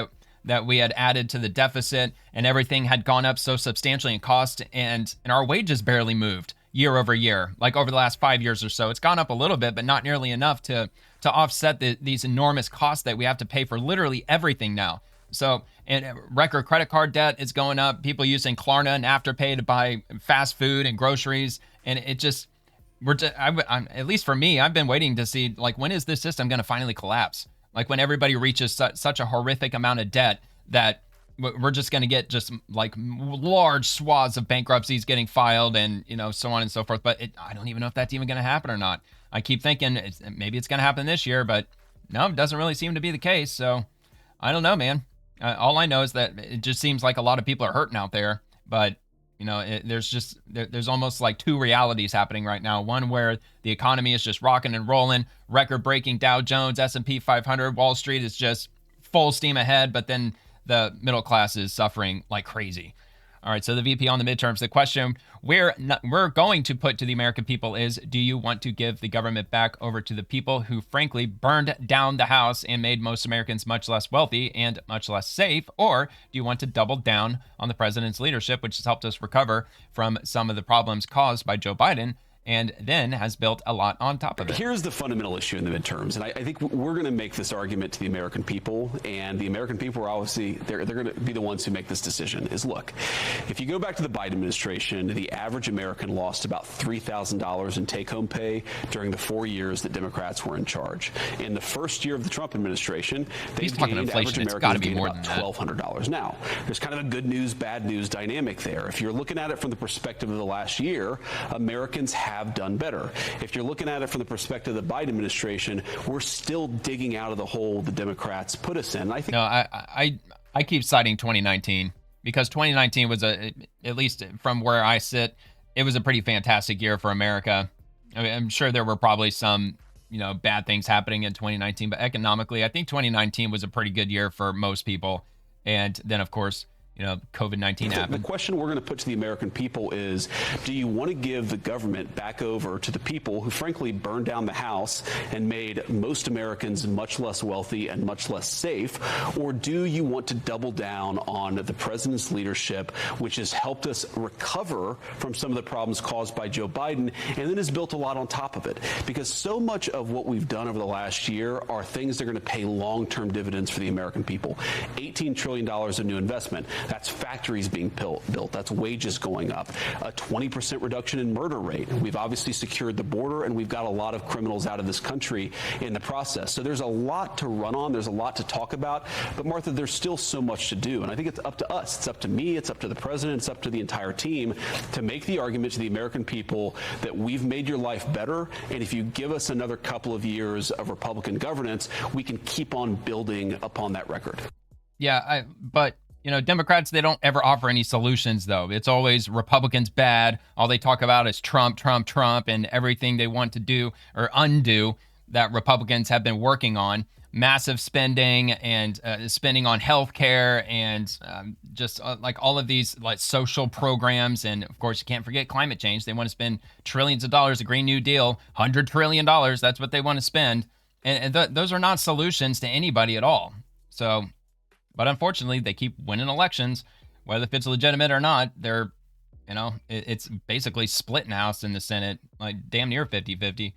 that we had added to the deficit, and everything had gone up so substantially in cost, and our wages barely moved. year over year, like over the last 5 years or so. It's gone up a little bit, but not nearly enough to offset these enormous costs that we have to pay for literally everything now. So, and record credit card debt is going up. People using Klarna and Afterpay to buy fast food and groceries, and it just, at least for me, I've been waiting to see, like, when is this system going to finally collapse? Like, when everybody reaches such a horrific amount of debt that we're just going to get just like large swaths of bankruptcies getting filed and, so on and so forth. But I don't even know if that's even going to happen or not. I keep thinking maybe it's going to happen this year, but no, it doesn't really seem to be the case. So I don't know, man. All I know is that it just seems like a lot of people are hurting out there, but there's almost like two realities happening right now. One where the economy is just rocking and rolling, record-breaking Dow Jones, S&P 500, Wall Street is just full steam ahead, but then the middle class is suffering like crazy. All right, so the VP on the midterms, the question we're going to put to the American people is, do you want to give the government back over to the people who frankly burned down the house and made most Americans much less wealthy and much less safe? Or do you want to double down on the president's leadership, which has helped us recover from some of the problems caused by Joe Biden and then has built a lot on top of it? Here's the fundamental issue in the midterms, and I think we're going to make this argument to the American people, and the American people are obviously, they're going to be the ones who make this decision, is look, if you go back to the Biden administration, the average American lost about $3,000 in take-home pay during the 4 years that Democrats were in charge. In the first year of the Trump administration, he's talking inflation. It's got to be more than that. $1,200. Now, there's kind of a good news, bad news dynamic there. If you're looking at it from the perspective of the last year, Americans have done better. If you're looking at it from the perspective of the Biden administration, we're still digging out of the hole the Democrats put us in. I think. No, I keep citing 2019 because 2019 was at least from where I sit, it was a pretty fantastic year for America. I mean, I'm sure there were probably some, bad things happening in 2019, but economically, I think 2019 was a pretty good year for most people. And then, of course, COVID-19 happened. The question we're going to put to the American people is, do you want to give the government back over to the people who frankly burned down the house and made most Americans much less wealthy and much less safe? Or do you want to double down on the president's leadership, which has helped us recover from some of the problems caused by Joe Biden, and then has built a lot on top of it? Because so much of what we've done over the last year are things that are going to pay long-term dividends for the American people. $18 trillion of new investment. That's factories being built. That's wages going up. A 20% reduction in murder rate. We've obviously secured the border, and we've got a lot of criminals out of this country in the process. So there's a lot to run on. There's a lot to talk about. But, Martha, there's still so much to do. And I think it's up to us. It's up to me. It's up to the president. It's up to the entire team to make the argument to the American people that we've made your life better. And if you give us another couple of years of Republican governance, we can keep on building upon that record. Yeah, but Democrats, they don't ever offer any solutions, though. It's always Republicans bad. All they talk about is Trump, Trump, Trump, and everything they want to do or undo that Republicans have been working on. Massive spending and spending on health care and just like all of these like social programs. And, of course, you can't forget climate change. They want to spend trillions of dollars, a Green New Deal, $100 trillion. That's what they want to spend. And those are not solutions to anybody at all. So... But unfortunately, they keep winning elections, whether if it's legitimate or not. They're, it's basically split in House and the Senate, like damn near 50-50.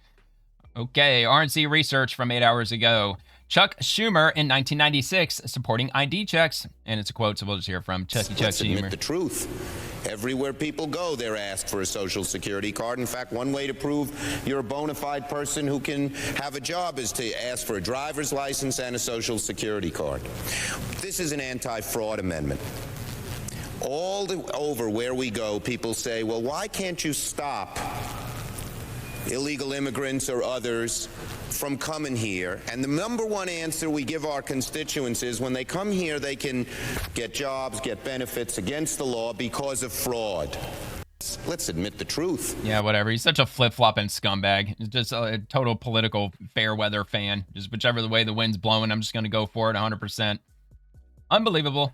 Okay, RNC research from 8 hours ago. Chuck Schumer in 1996 supporting ID checks. And it's a quote, so we'll just hear from Chuck Schumer. Let's admit the truth. Everywhere people go, they're asked for a Social Security card. In fact, one way to prove you're a bona fide person who can have a job is to ask for a driver's license and a Social Security card. This is an anti-fraud amendment. Over where we go, people say, well, why can't you stop illegal immigrants or others from coming here? And the number one answer we give our constituents is when they come here, they can get jobs, get benefits against the law because of fraud. Let's admit the truth. Yeah, whatever. He's such a flip-flopping scumbag. He's just a total political fair weather fan. Just whichever way the wind's blowing, I'm just going to go for it 100%. Unbelievable.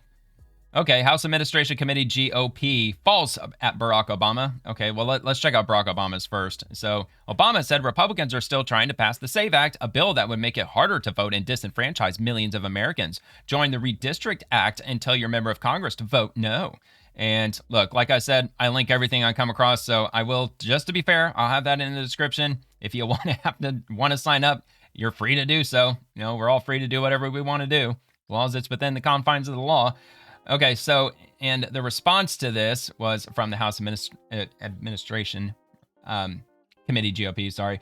Okay, House Administration Committee GOP false at Barack Obama. Okay, well, let's check out Barack Obama's first. So Obama said Republicans are still trying to pass the SAVE Act, a bill that would make it harder to vote and disenfranchise millions of Americans. Join the Redistrict Act and tell your member of Congress to vote no. And look, like I said, I link everything I come across, so I will, just to be fair, I'll have that in the description. If you want to sign up, you're free to do so. You know, we're all free to do whatever we want to do, as long as it's within the confines of the law. Okay, so, and the response to this was from the House Administration Committee, GOP, sorry.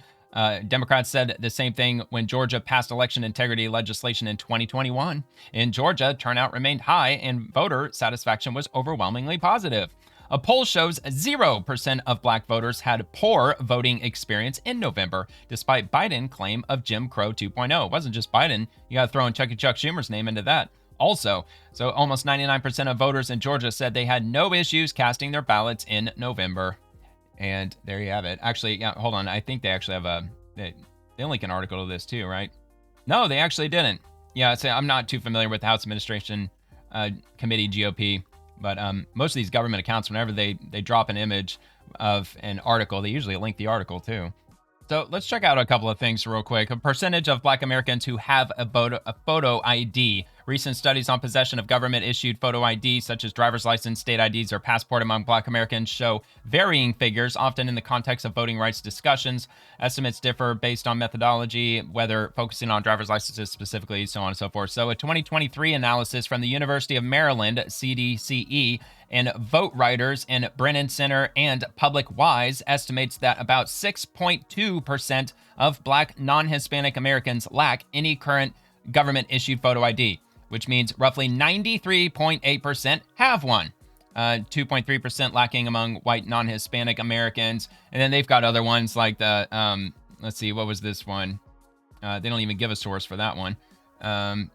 Democrats said the same thing when Georgia passed election integrity legislation in 2021. In Georgia, turnout remained high and voter satisfaction was overwhelmingly positive. A poll shows 0% of black voters had poor voting experience in November, despite Biden's claim of Jim Crow 2.0. It wasn't just Biden. You got to throw in Chuck Schumer's name into that also. So almost 99% of voters in Georgia said they had no issues casting their ballots in November. And there you have it. Actually, yeah, hold on. I think they actually have they link an article to this too, right? No, they actually didn't. Yeah, so I'm not too familiar with the House Administration Committee, GOP, but most of these government accounts, whenever they drop an image of an article, they usually link the article too. So let's check out a couple of things real quick. A percentage of black Americans who have a photo ID. Recent studies on possession of government-issued photo ID, such as driver's license, state IDs, or passport among black Americans, show varying figures, often in the context of voting rights discussions. Estimates differ based on methodology, whether focusing on driver's licenses specifically, so on and so forth. So a 2023 analysis from the University of Maryland, CDCE, and Vote Writers and Brennan Center and Public Wise estimates that about 6.2% of black non-Hispanic Americans lack any current government-issued photo ID, which means roughly 93.8% have one. 2.3% lacking among white non-Hispanic Americans. And then they've got other ones like the, let's see, what was this one? They don't even give a source for that one.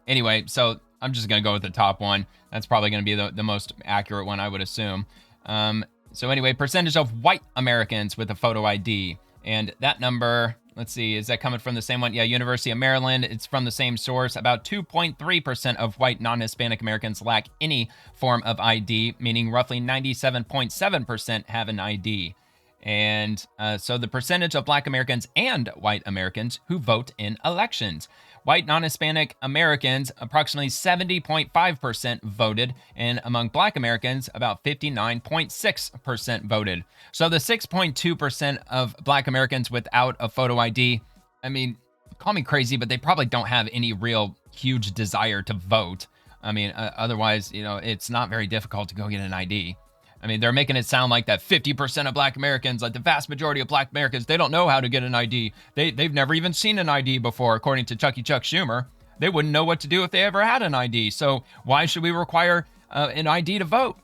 Anyway, so I'm just going to go with the top one. That's probably going to be the most accurate one, I would assume. So anyway, percentage of white Americans with a photo ID. And that number, let's see, is that coming from the same one? Yeah, University of Maryland. It's from the same source. About 2.3% of white non-Hispanic Americans lack any form of ID, meaning roughly 97.7% have an ID. And so the percentage of black Americans and white Americans who vote in elections. White non-Hispanic Americans, approximately 70.5% voted, and among black Americans, about 59.6% voted. So the 6.2% of black Americans without a photo ID, I mean, call me crazy, but they probably don't have any real huge desire to vote. I mean, otherwise, you know, it's not very difficult to go get an ID. I mean, they're making it sound like that 50% of black Americans, like the vast majority of black Americans, they don't know how to get an ID. They've never even seen an ID before, according to Chuck Schumer. They wouldn't know what to do if they ever had an ID. So why should we require an ID to vote?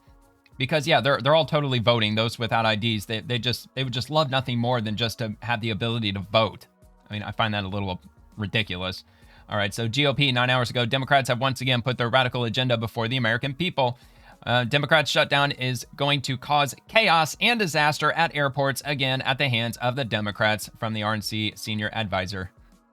Because, yeah, they're all totally voting. Those without IDs, they would just love nothing more than just to have the ability to vote. I mean, I find that a little ridiculous. All right, so GOP, 9 hours ago, Democrats have once again put their radical agenda before the American people. Democrats' shutdown is going to cause chaos and disaster at airports again at the hands of the Democrats, from the RNC senior advisor.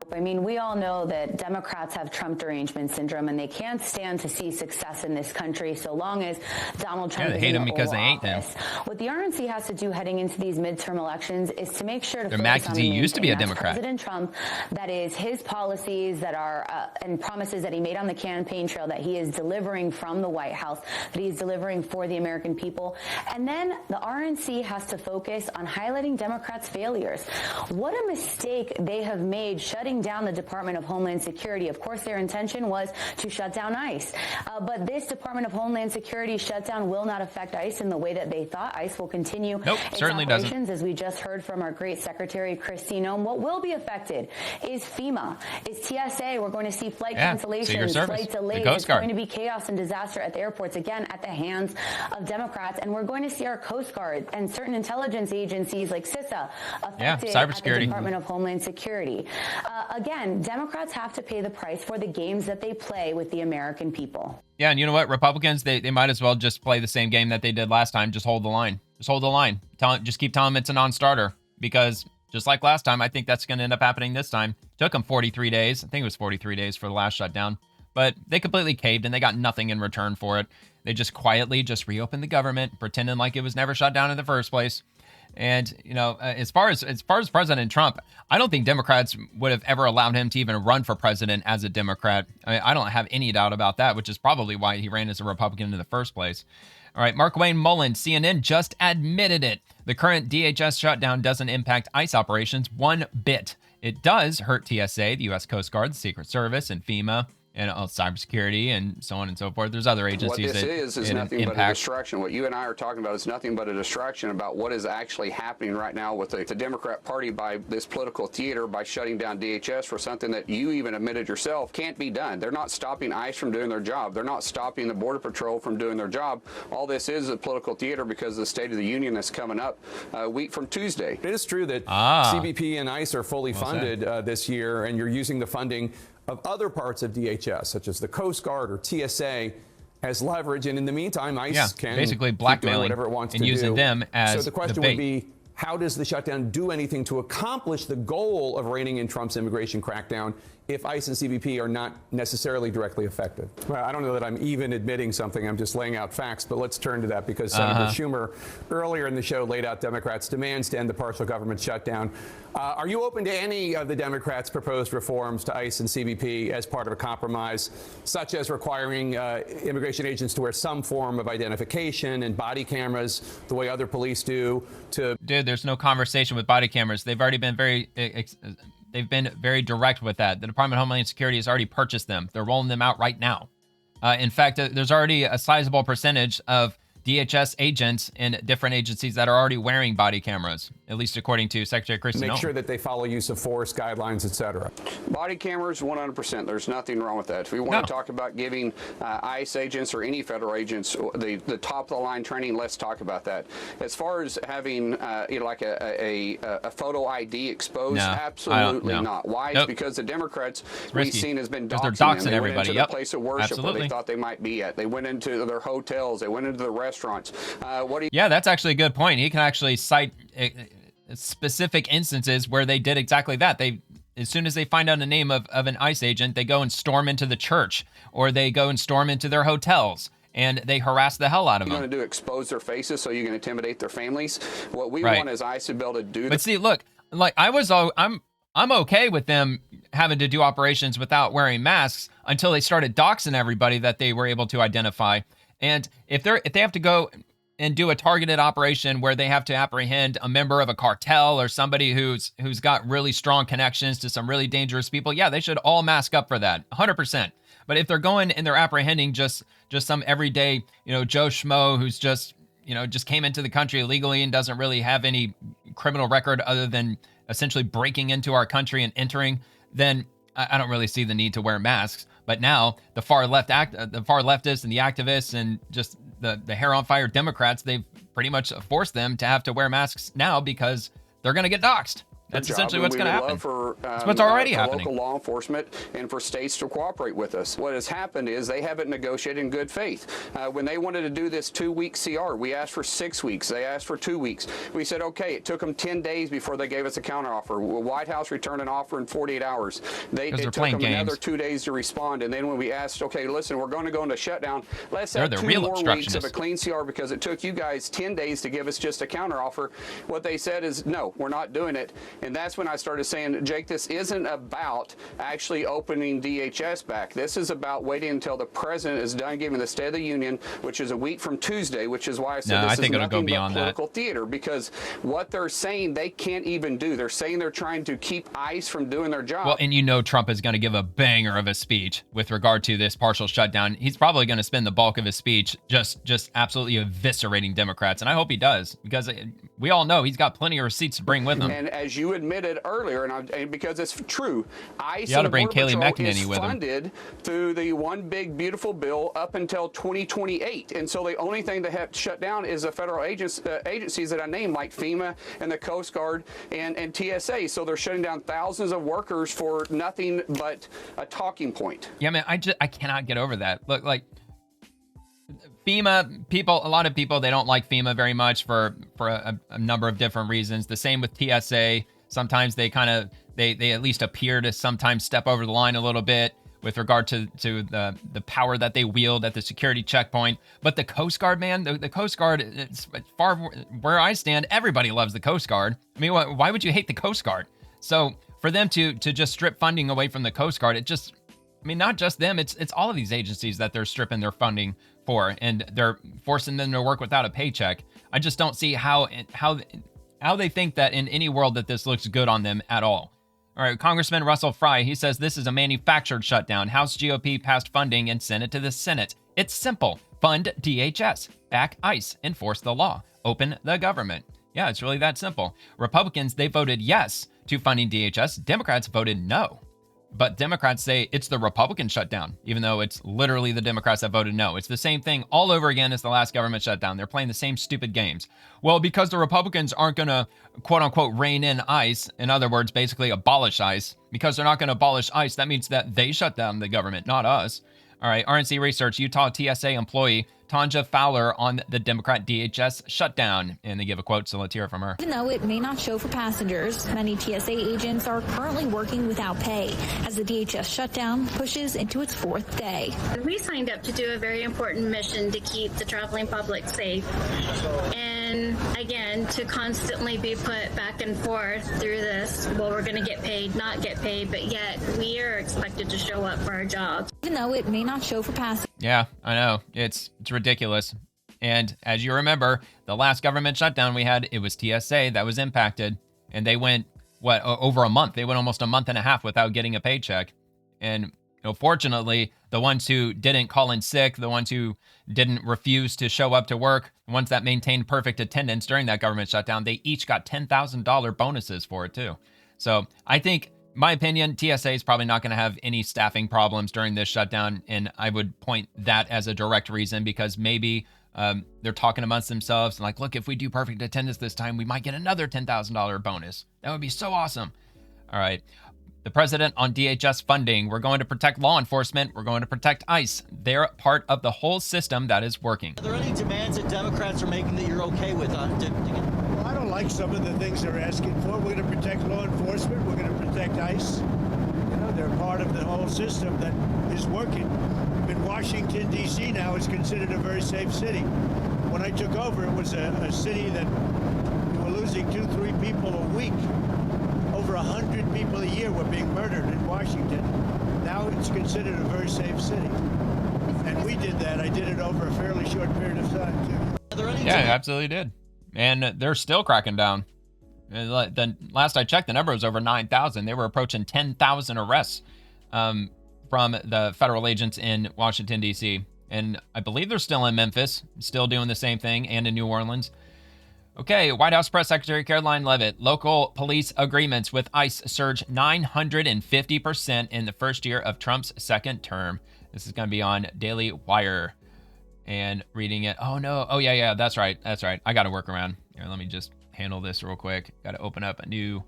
I mean, we all know that Democrats have Trump derangement syndrome, and they can't stand to see success in this country so long as Donald Trump is in the Oval Office. What the RNC has to do heading into these midterm elections is to make sure to focus on he used to be a Democrat. President Trump, that is his policies that are and promises that he made on the campaign trail that he is delivering from the White House, that he is delivering for the American people. And then the RNC has to focus on highlighting Democrats' failures. What a mistake they have made shutting down the Department of Homeland Security. Of course, their intention was to shut down ICE. But this Department of Homeland Security shutdown will not affect ICE in the way that they thought. ICE will continue its operations, as we just heard from our great Secretary Christine Noem. What will be affected is FEMA, is TSA. We're going to see flight cancellations, flight delays. There's going to be chaos and disaster at the airports, again, at the hands of Democrats. And we're going to see our Coast Guard and certain intelligence agencies like CISA affected at the Department of Homeland Security. Again, Democrats have to pay the price for the games that they play with the American people. Yeah, and you know what? Republicans, they might as well just play the same game that they did last time. Just hold the line. Just hold the line. Just keep telling them it's a non-starter. Because just like last time, I think that's going to end up happening this time. Took them 43 days. I think it was 43 days for the last shutdown. But they completely caved, and they got nothing in return for it. They just quietly just reopened the government, pretending like it was never shut down in the first place. And, you know, as far as President Trump, I don't think Democrats would have ever allowed him to even run for president as a Democrat. I mean, I don't have any doubt about that, which is probably why he ran as a Republican in the first place. All right, Mark Wayne Mullen, CNN just admitted it. The current DHS shutdown doesn't impact ICE operations one bit. It does hurt TSA, the U.S. Coast Guard, the Secret Service, and FEMA, and cybersecurity, and so on and so forth. There's other agencies what this that is nothing impact. but a distraction. What you and I are talking about is nothing but a distraction about what is actually happening right now with the Democrat Party by this political theater, by shutting down DHS for something that you even admitted yourself can't be done. They're not stopping ICE from doing their job. They're not stopping the Border Patrol from doing their job. All this is a political theater because the State of the Union is coming up a week from Tuesday. It is true that CBP and ICE are fully funded this year, and you're using the funding of other parts of DHS, such as the Coast Guard or TSA, as leverage. And in the meantime, ICE can basically keep blackmailing doing whatever it wants and to using do. them as So the question bait. would be, how does the shutdown do anything to accomplish the goal of reining in Trump's immigration crackdown if ICE and CBP are not necessarily directly affected? Well, I don't know that I'm even admitting something. I'm just laying out facts. But let's turn to that because Senator Schumer earlier in the show laid out Democrats' demands to end the partial government shutdown. Are you open to any of the Democrats' proposed reforms to ICE and CBP as part of a compromise, such as requiring immigration agents to wear some form of identification and body cameras the way other police do? Dude, there's no conversation with body cameras. They've already been They've been very direct with that. The Department of Homeland Security has already purchased them. They're rolling them out right now. In fact, there's already a sizable percentage of DHS agents in different agencies that are already wearing body cameras, at least according to Secretary Christie. Make sure that they follow use of force guidelines, et cetera. Body cameras, 100%. There's nothing wrong with that. If we want to talk about giving ICE agents or any federal agents the top of the line training, let's talk about that. As far as having like a photo ID exposed, absolutely not. Why? It's because the Democrats we've seen has been doxing them. They went into the place of worship where they thought they might be at. They went into their hotels. They went into the restaurants. Yeah, that's actually a good point. He can actually cite specific instances where they did exactly that. As soon as they find out the name of an ICE agent, they go and storm into the church, or they go and storm into their hotels, and they harass the hell out of them. You're going to do expose their faces so you can intimidate their families. What we want is ICE to be able to do. But see, look, like I'm okay with them having to do operations without wearing masks until they started doxing everybody that they were able to identify. And if they have to go and do a targeted operation where they have to apprehend a member of a cartel or somebody who's got really strong connections to some really dangerous people, yeah, they should all mask up for that, 100%. But if they're going and they're apprehending just some everyday, Joe Schmo who's just came into the country illegally and doesn't really have any criminal record other than essentially breaking into our country and entering, then I don't really see the need to wear masks. But now the far leftists and the activists and just the hair on fire Democrats, they've pretty much forced them to have to wear masks now because they're going to get doxxed. That's essentially what's going to happen. That's what's already happening. Local law enforcement and for states to cooperate with us. What has happened is they haven't negotiated in good faith. When they wanted to do this 2-week CR, we asked for 6 weeks. They asked for 2 weeks. We said, okay, it took them 10 days before they gave us a counteroffer. The White House returned an offer in 48 hours. It took them another 2 days to respond. And then when we asked, okay, listen, we're going to go into shutdown. Let's have 2 more weeks of a clean CR because it took you guys 10 days to give us just a counteroffer. What they said is, no, we're not doing it. And that's when I started saying, Jake, this isn't about actually opening DHS back. This is about waiting until the president is done giving the State of the Union, which is a week from Tuesday, which is why I said this is nothing but political theater, because what they're saying they can't even do. They're saying they're trying to keep ICE from doing their job. Well, and Trump is going to give a banger of a speech with regard to this partial shutdown. He's probably going to spend the bulk of his speech just absolutely eviscerating Democrats, and I hope he does, because we all know he's got plenty of receipts to bring with him. And as you admitted earlier, and because it's true, ICE and the Border Patrol is funded through the one big beautiful bill up until 2028, and so the only thing they have to shut down is the federal agencies that I named, like FEMA and the Coast Guard and TSA. So they're shutting down thousands of workers for nothing but a talking point. Yeah, man, I cannot get over that. Look, like FEMA people, a lot of people, they don't like FEMA very much for a number of different reasons. The same with TSA. Sometimes they at least appear to sometimes step over the line a little bit. with regard to the power that they wield at the security checkpoint. But the Coast Guard, man, the Coast Guard, it's far where I stand, everybody loves the Coast Guard. I mean, why would you hate the Coast Guard? So for them to just strip funding away from the Coast Guard, not just them, it's all of these agencies that they're stripping their funding for, and they're forcing them to work without a paycheck. I just don't see how they think that in any world that this looks good on them at all. All right, Congressman Russell Fry, he says this is a manufactured shutdown. House GOP passed funding and sent it to the Senate. It's simple. Fund DHS, back ICE, enforce the law, open the government. Yeah, it's really that simple. Republicans, they voted yes to funding DHS. Democrats voted no. But Democrats say it's the Republican shutdown, even though it's literally the Democrats that voted no. It's the same thing all over again as the last government shutdown. They're playing the same stupid games. Well, because the Republicans aren't going to, quote unquote, rein in ICE, in other words, basically abolish ICE, because they're not going to abolish ICE, that means that they shut down the government, not us. All right, RNC Research, Utah TSA employee Tanja Fowler on the Democrat DHS shutdown. And they give a quote, so let's hear it from her. Even though it may not show for passengers, many TSA agents are currently working without pay as the DHS shutdown pushes into its 4th day. We signed up to do a very important mission to keep the traveling public safe. And again, to constantly be put back and forth through this, well, we're going to get paid, not get paid, but yet we are expected to show up for our jobs. Even though it may not show for passengers. Yeah, I know. It's ridiculous. And as you remember, the last government shutdown we had, it was TSA that was impacted. And they went, over a month? They went almost a month and a half without getting a paycheck. And fortunately, the ones who didn't call in sick, the ones who didn't refuse to show up to work, the ones that maintained perfect attendance during that government shutdown, they each got $10,000 bonuses for it too. So I think, my opinion, TSA is probably not going to have any staffing problems during this shutdown, and I would point that as a direct reason, because maybe they're talking amongst themselves and like, look, if we do perfect attendance this time, we might get another $10,000 bonus. That would be so awesome. All right. The president on DHS funding. We're going to protect law enforcement. We're going to protect ICE. They're part of the whole system that is working. Are there any demands that Democrats are making that you're okay with? I don't like some of the things they're asking for. We're going to protect law enforcement. We're going to protect ICE. They're part of the whole system that is working. In Washington, D.C. now is considered a very safe city. When I took over, it was a city that we were losing 2-3 people a week. Over 100 people a year were being murdered in Washington. Now it's considered a very safe city. And we did that. I did it over a fairly short period of time, too. Yeah, absolutely did. And they're still cracking down. The last I checked, the number was over 9,000. They were approaching 10,000 arrests from the federal agents in Washington, D.C. And I believe they're still in Memphis, still doing the same thing, and in New Orleans. Okay, White House Press Secretary Caroline Leavitt. Local police agreements with ICE surge 950% in the first year of Trump's second term. This is going to be on Daily Wire. And reading it. Oh, no. Oh, yeah. That's right. I got to work around. Here, let me just handle this real quick. Got to open up a new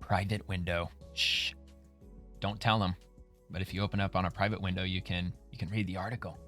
private window. Shh. Don't tell them. But if you open up on a private window, you can read the article.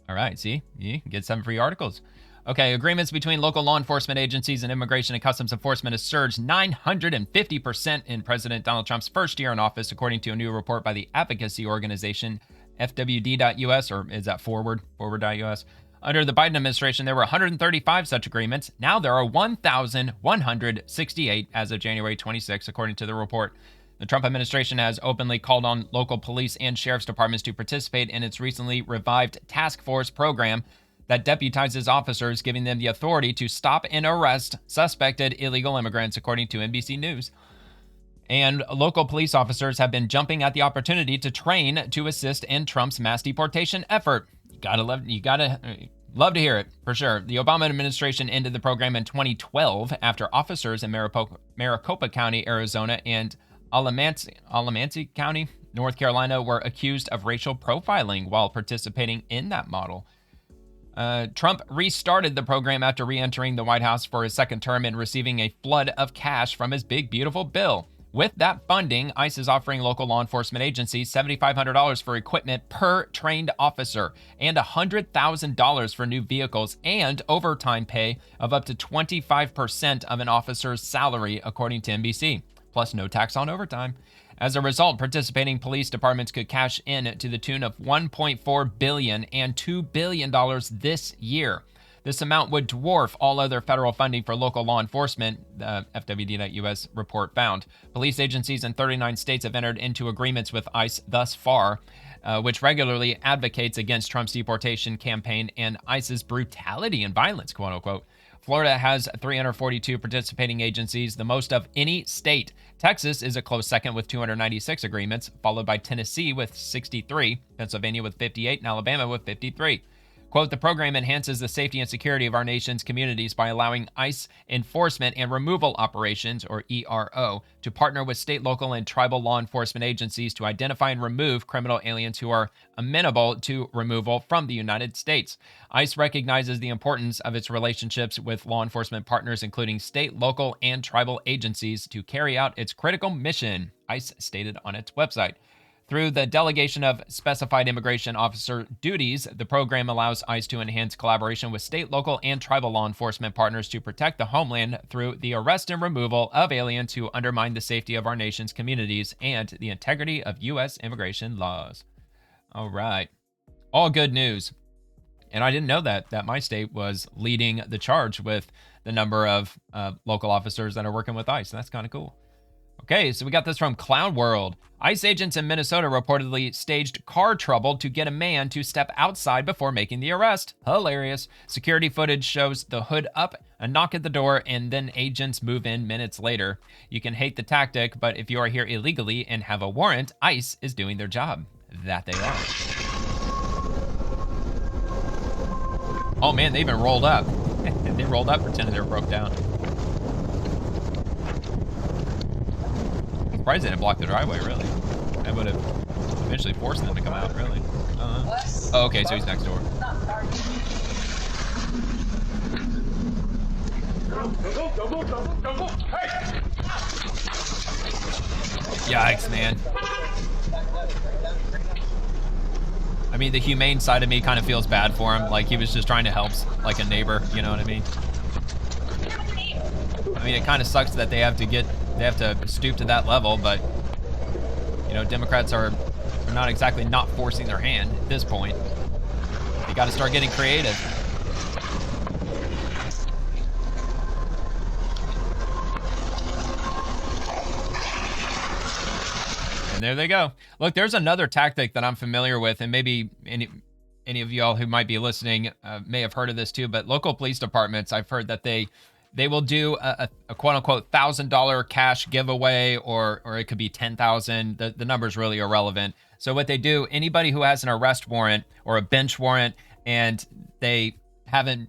All right. See? You can get some free articles. Okay. Agreements between local law enforcement agencies and Immigration and Customs Enforcement has surged 950% in President Donald Trump's first year in office, according to a new report by the advocacy organization FWD.US, or is that forward.us? Under the Biden administration, there were 135 such agreements. Now there are 1,168 as of January 26, according to the report. The Trump administration has openly called on local police and sheriff's departments to participate in its recently revived task force program that deputizes officers, giving them the authority to stop and arrest suspected illegal immigrants, according to NBC News. And local police officers have been jumping at the opportunity to train to assist in Trump's mass deportation effort. You gotta love to hear it, for sure. The Obama administration ended the program in 2012 after officers in Maricopa County, Arizona, and Alamance County, North Carolina, were accused of racial profiling while participating in that model. Trump restarted the program after re-entering the White House for his second term and receiving a flood of cash from his big, beautiful bill. With that funding, ICE is offering local law enforcement agencies $7,500 for equipment per trained officer and $100,000 for new vehicles and overtime pay of up to 25% of an officer's salary, according to NBC, plus no tax on overtime. As a result, participating police departments could cash in to the tune of $1.4 billion and $2 billion this year. This amount would dwarf all other federal funding for local law enforcement, the FWD.US report found. Police agencies in 39 states have entered into agreements with ICE thus far, which regularly advocates against Trump's deportation campaign and ICE's brutality and violence, quote unquote. Florida has 342 participating agencies, the most of any state. Texas is a close second with 296 agreements, followed by Tennessee with 63, Pennsylvania with 58, and Alabama with 53. Quote, the program enhances the safety and security of our nation's communities by allowing ICE enforcement and removal operations, or ERO, to partner with state, local, and tribal law enforcement agencies to identify and remove criminal aliens who are amenable to removal from the United States. ICE recognizes the importance of its relationships with law enforcement partners, including state, local, and tribal agencies, to carry out its critical mission, ICE stated on its website. Through the delegation of specified immigration officer duties, the program allows ICE to enhance collaboration with state, local, and tribal law enforcement partners to protect the homeland through the arrest and removal of aliens who undermine the safety of our nation's communities and the integrity of U.S. immigration laws. All right. All good news. And I didn't know that my state was leading the charge with the number of local officers that are working with ICE. That's kind of cool. Okay, so we got this from Cloud World. ICE agents in Minnesota reportedly staged car trouble to get a man to step outside before making the arrest. Hilarious. Security footage shows the hood up, a knock at the door, and then agents move in minutes later. You can hate the tactic, but if you are here illegally and have a warrant, ICE is doing their job. That they are. Oh man, they even rolled up. They rolled up pretending they were broke down. Surprised they didn't block the driveway, really. That would have eventually forced them to come out, really. Oh, okay, so he's next door. Yikes, man. I mean, the humane side of me kind of feels bad for him. Like, he was just trying to help, like, a neighbor, you know what I mean? I mean, it kind of sucks that they have to stoop to that level, but, you know, Democrats are not exactly not forcing their hand at this point. They got to start getting creative. And there they go. Look, there's another tactic that I'm familiar with, and maybe any of y'all who might be listening may have heard of this too, but local police departments, I've heard that they will do a quote-unquote $1,000 cash giveaway, or it could be $10,000. The number's really irrelevant. So what they do, anybody who has an arrest warrant or a bench warrant and they haven't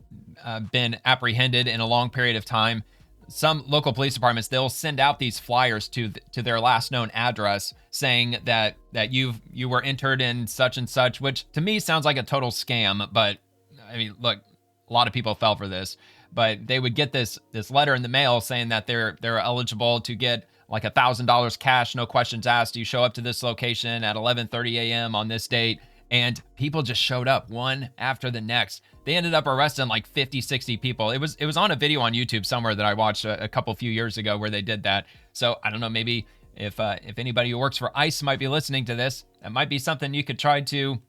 been apprehended in a long period of time, some local police departments, they'll send out these flyers to their last known address saying that you were entered in such and such, which to me sounds like a total scam. But I mean, look, a lot of people fell for this. But they would get this letter in the mail saying that they're eligible to get like $1,000 cash, no questions asked. You show up to this location at 11:30 a.m. on this date, and people just showed up one after the next. They ended up arresting like 50, 60 people. It was on a video on YouTube somewhere that I watched a few years ago where they did that. So I don't know, maybe if anybody who works for ICE might be listening to this, that might be something you could try to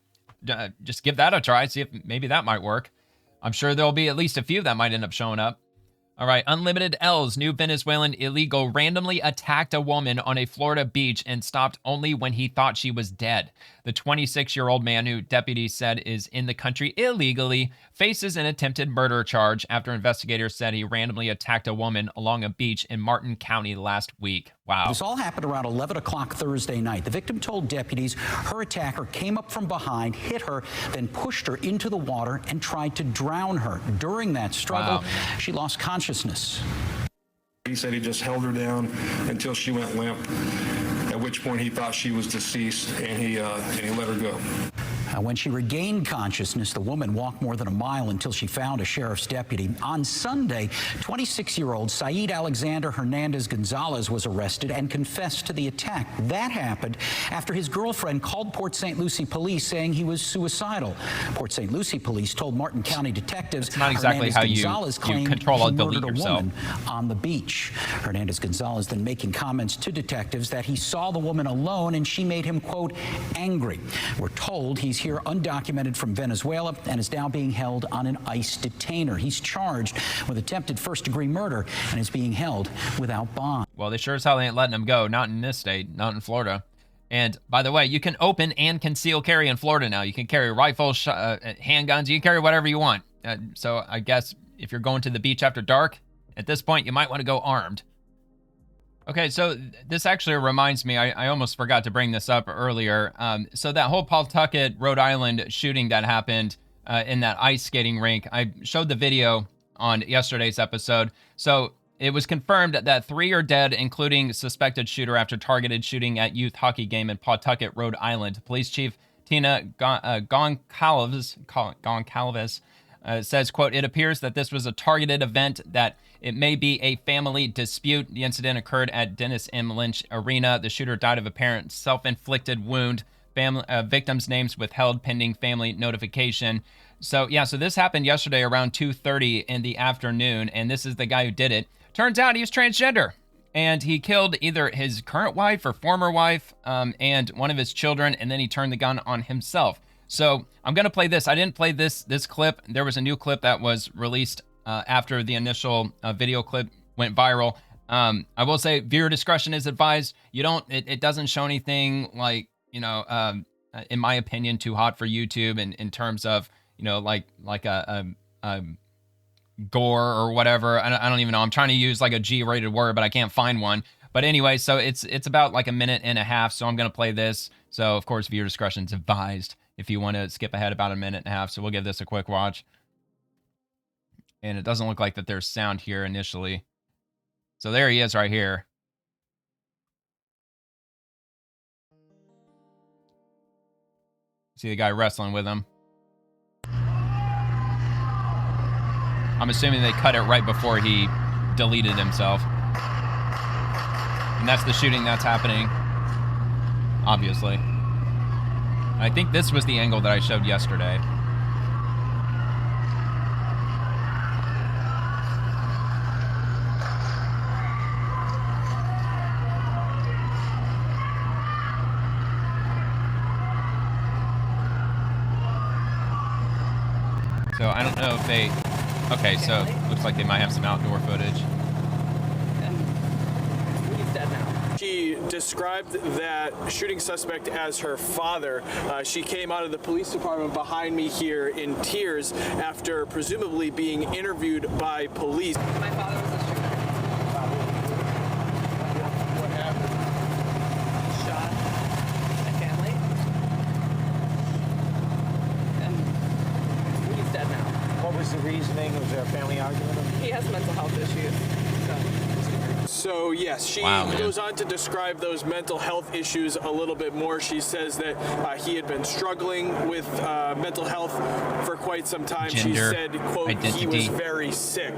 just give that a try, see if maybe that might work. I'm sure there'll be at least a few that might end up showing up. All right, Unlimited L's new Venezuelan illegal randomly attacked a woman on a Florida beach and stopped only when he thought she was dead. The 26-year-old man, who deputies said is in the country illegally, faces an attempted murder charge after investigators said he randomly attacked a woman along a beach in Martin County last week. Wow. This all happened around 11 o'clock Thursday night. The victim told deputies her attacker came up from behind, hit her, then pushed her into the water and tried to drown her. During that struggle, she lost consciousness. He said he just held her down until she went limp, at which point he thought she was deceased, and he let her go. When she regained consciousness, the woman walked more than a mile until she found a sheriff's deputy. On Sunday, 26-year-old Saeed Alexander Hernandez Gonzalez was arrested and confessed to the attack. That happened after his girlfriend called Port St. Lucie police saying he was suicidal. Port St. Lucie police told Martin County detectives it's not exactly how you control or delete yourself. Woman on the beach. Hernandez Gonzalez then making comments to detectives that he saw the woman alone and she made him, quote, angry. We're told he's here undocumented from Venezuela and is now being held on an ICE detainer. He's charged with attempted first-degree murder and is being held without bond. Well, they sure as hell ain't letting him go. Not in this state, not in Florida. And by the way, you can open and conceal carry in Florida now. You can carry rifles, handguns. You can carry whatever you want. So I guess if you're going to the beach after dark, at this point, you might want to go armed. Okay, so this actually reminds me, I almost forgot to bring this up earlier. So that whole Pawtucket, Rhode Island shooting that happened in that ice skating rink, I showed the video on yesterday's episode. So it was confirmed that 3 are dead, including suspected shooter after targeted shooting at youth hockey game in Pawtucket, Rhode Island. Police Chief Tina Goncalves says, quote, it appears that this was a targeted event, that it may be a family dispute. The incident occurred at Dennis M. Lynch Arena. The shooter died of apparent self-inflicted wound. Victims' names withheld pending family notification. So, yeah, so this happened yesterday around 2:30 in the afternoon, and this is the guy who did it. Turns out he was transgender, and he killed either his current wife or former wife and one of his children, and then he turned the gun on himself. So I'm going to play this. I didn't play this clip. There was a new clip that was released after the initial video clip went viral. I will say viewer discretion is advised. It doesn't show anything like, in my opinion, too hot for YouTube in terms of, like a gore or whatever. I don't even know. I'm trying to use like a G-rated word, but I can't find one. But anyway, so it's about like a minute and a half. So I'm going to play this. So of course, viewer discretion is advised if you want to skip ahead about a minute and a half. So we'll give this a quick watch. And it doesn't look like that there's sound here initially. So there he is right here. See the guy wrestling with him. I'm assuming they cut it right before he deleted himself. And that's the shooting that's happening, obviously. I think this was the angle that I showed yesterday. So I don't know if they... Okay, so looks like they might have some outdoor footage. She described that shooting suspect as her father. She came out of the police department behind me here in tears after presumably being interviewed by police. My father was a shooter. What happened? Shot my family. And he's dead now. What was the reasoning? Was there a family argument? He has mental health issues. So yes, she goes on to describe those mental health issues a little bit more. She says that he had been struggling with mental health for quite some time. She said, quote, identity. He was very sick.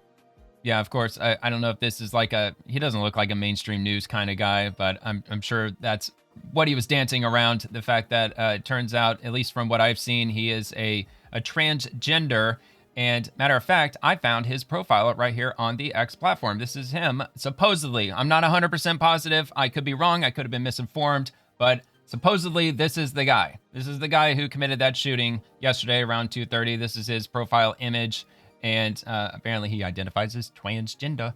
Yeah, of course. I don't know if this is like he doesn't look like a mainstream news kind of guy, but I'm sure that's what he was dancing around. The fact that it turns out, at least from what I've seen, he is a transgender. And matter of fact, I found his profile right here on the X platform. This is him, supposedly. I'm not 100% positive. I could be wrong. I could have been misinformed. But supposedly, this is the guy. This is the guy who committed that shooting yesterday around 2:30. This is his profile image. And apparently, he identifies as transgender.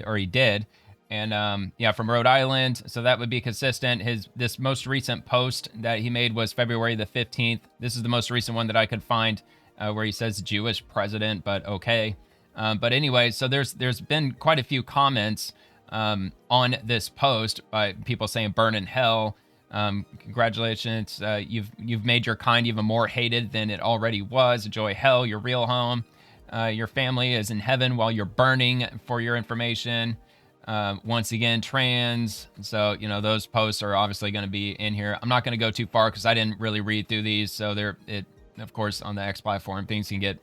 Or he did. And yeah, from Rhode Island. So that would be consistent. This most recent post that he made was February the 15th. This is the most recent one that I could find. Where he says Jewish president, but okay. But anyway, so there's been quite a few comments on this post by people saying burn in hell. Congratulations, you've made your kind even more hated than it already was. Enjoy hell, your real home. Your family is in heaven while you're burning, for your information. Once again, trans. So, you know, those posts are obviously going to be in here. I'm not going to go too far because I didn't really read through these. So of course, on the X platform, things can get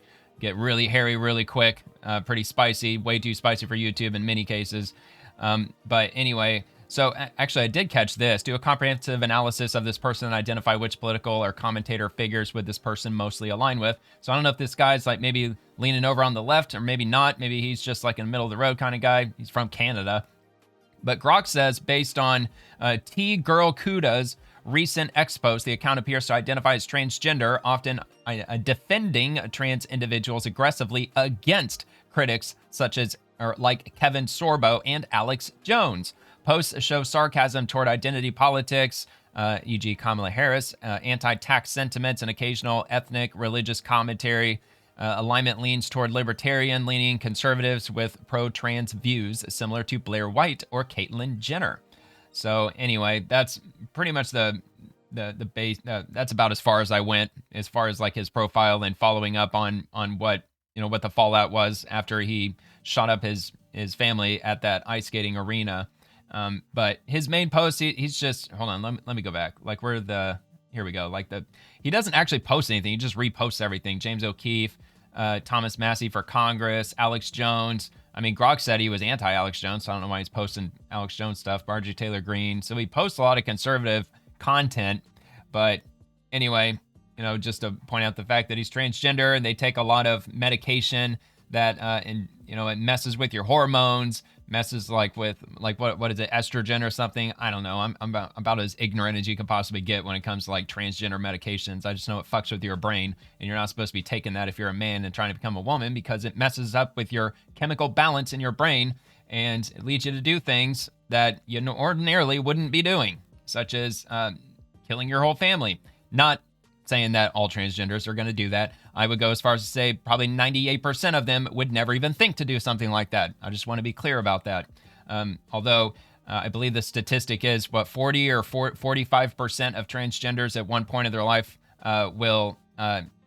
really hairy really quick, pretty spicy, way too spicy for YouTube in many cases. But anyway, so actually I did catch this. Do a comprehensive analysis of this person and identify which political or commentator figures would this person mostly align with. So I don't know if this guy's like maybe leaning over on the left or maybe not. Maybe he's just like in the middle of the road kind of guy. He's from Canada. But Grok says, based on T. Girl Kuda's recent X post, the account appears to identify as transgender, often defending trans individuals aggressively against critics such as like Kevin Sorbo and Alex Jones. Posts show sarcasm toward identity politics, e.g. Kamala Harris, anti-tax sentiments, and occasional ethnic, religious commentary. Alignment leans toward libertarian-leaning conservatives with pro-trans views, similar to Blair White or Caitlyn Jenner. So anyway, that's pretty much the base. That's about as far as I went, as far as like his profile and following up on what, you know, what the fallout was after he shot up his family at that ice skating arena. But his main post, he's just, hold on, let me go back. Like here we go. Like he doesn't actually post anything. He just reposts everything. James O'Keefe, Thomas Massey for Congress, Alex Jones. I mean, Grok said he was anti-Alex Jones, so I don't know why he's posting Alex Jones stuff. Marjorie Taylor Greene. So he posts a lot of conservative content. But anyway, you know, just to point out the fact that he's transgender and they take a lot of medication that, and you know, it messes with your hormones, messes like with like what is it, estrogen or something? I don't know. I'm about as ignorant as you can possibly get when it comes to like transgender medications. I just know it fucks with your brain, and you're not supposed to be taking that if you're a man and trying to become a woman, because it messes up with your chemical balance in your brain and it leads you to do things that you ordinarily wouldn't be doing, such as killing your whole family. Not saying that all transgenders are going to do that. I would go as far as to say probably 98% of them would never even think to do something like that. I just want to be clear about that. Although I believe the statistic is 40 or 45% of transgenders at one point in their life will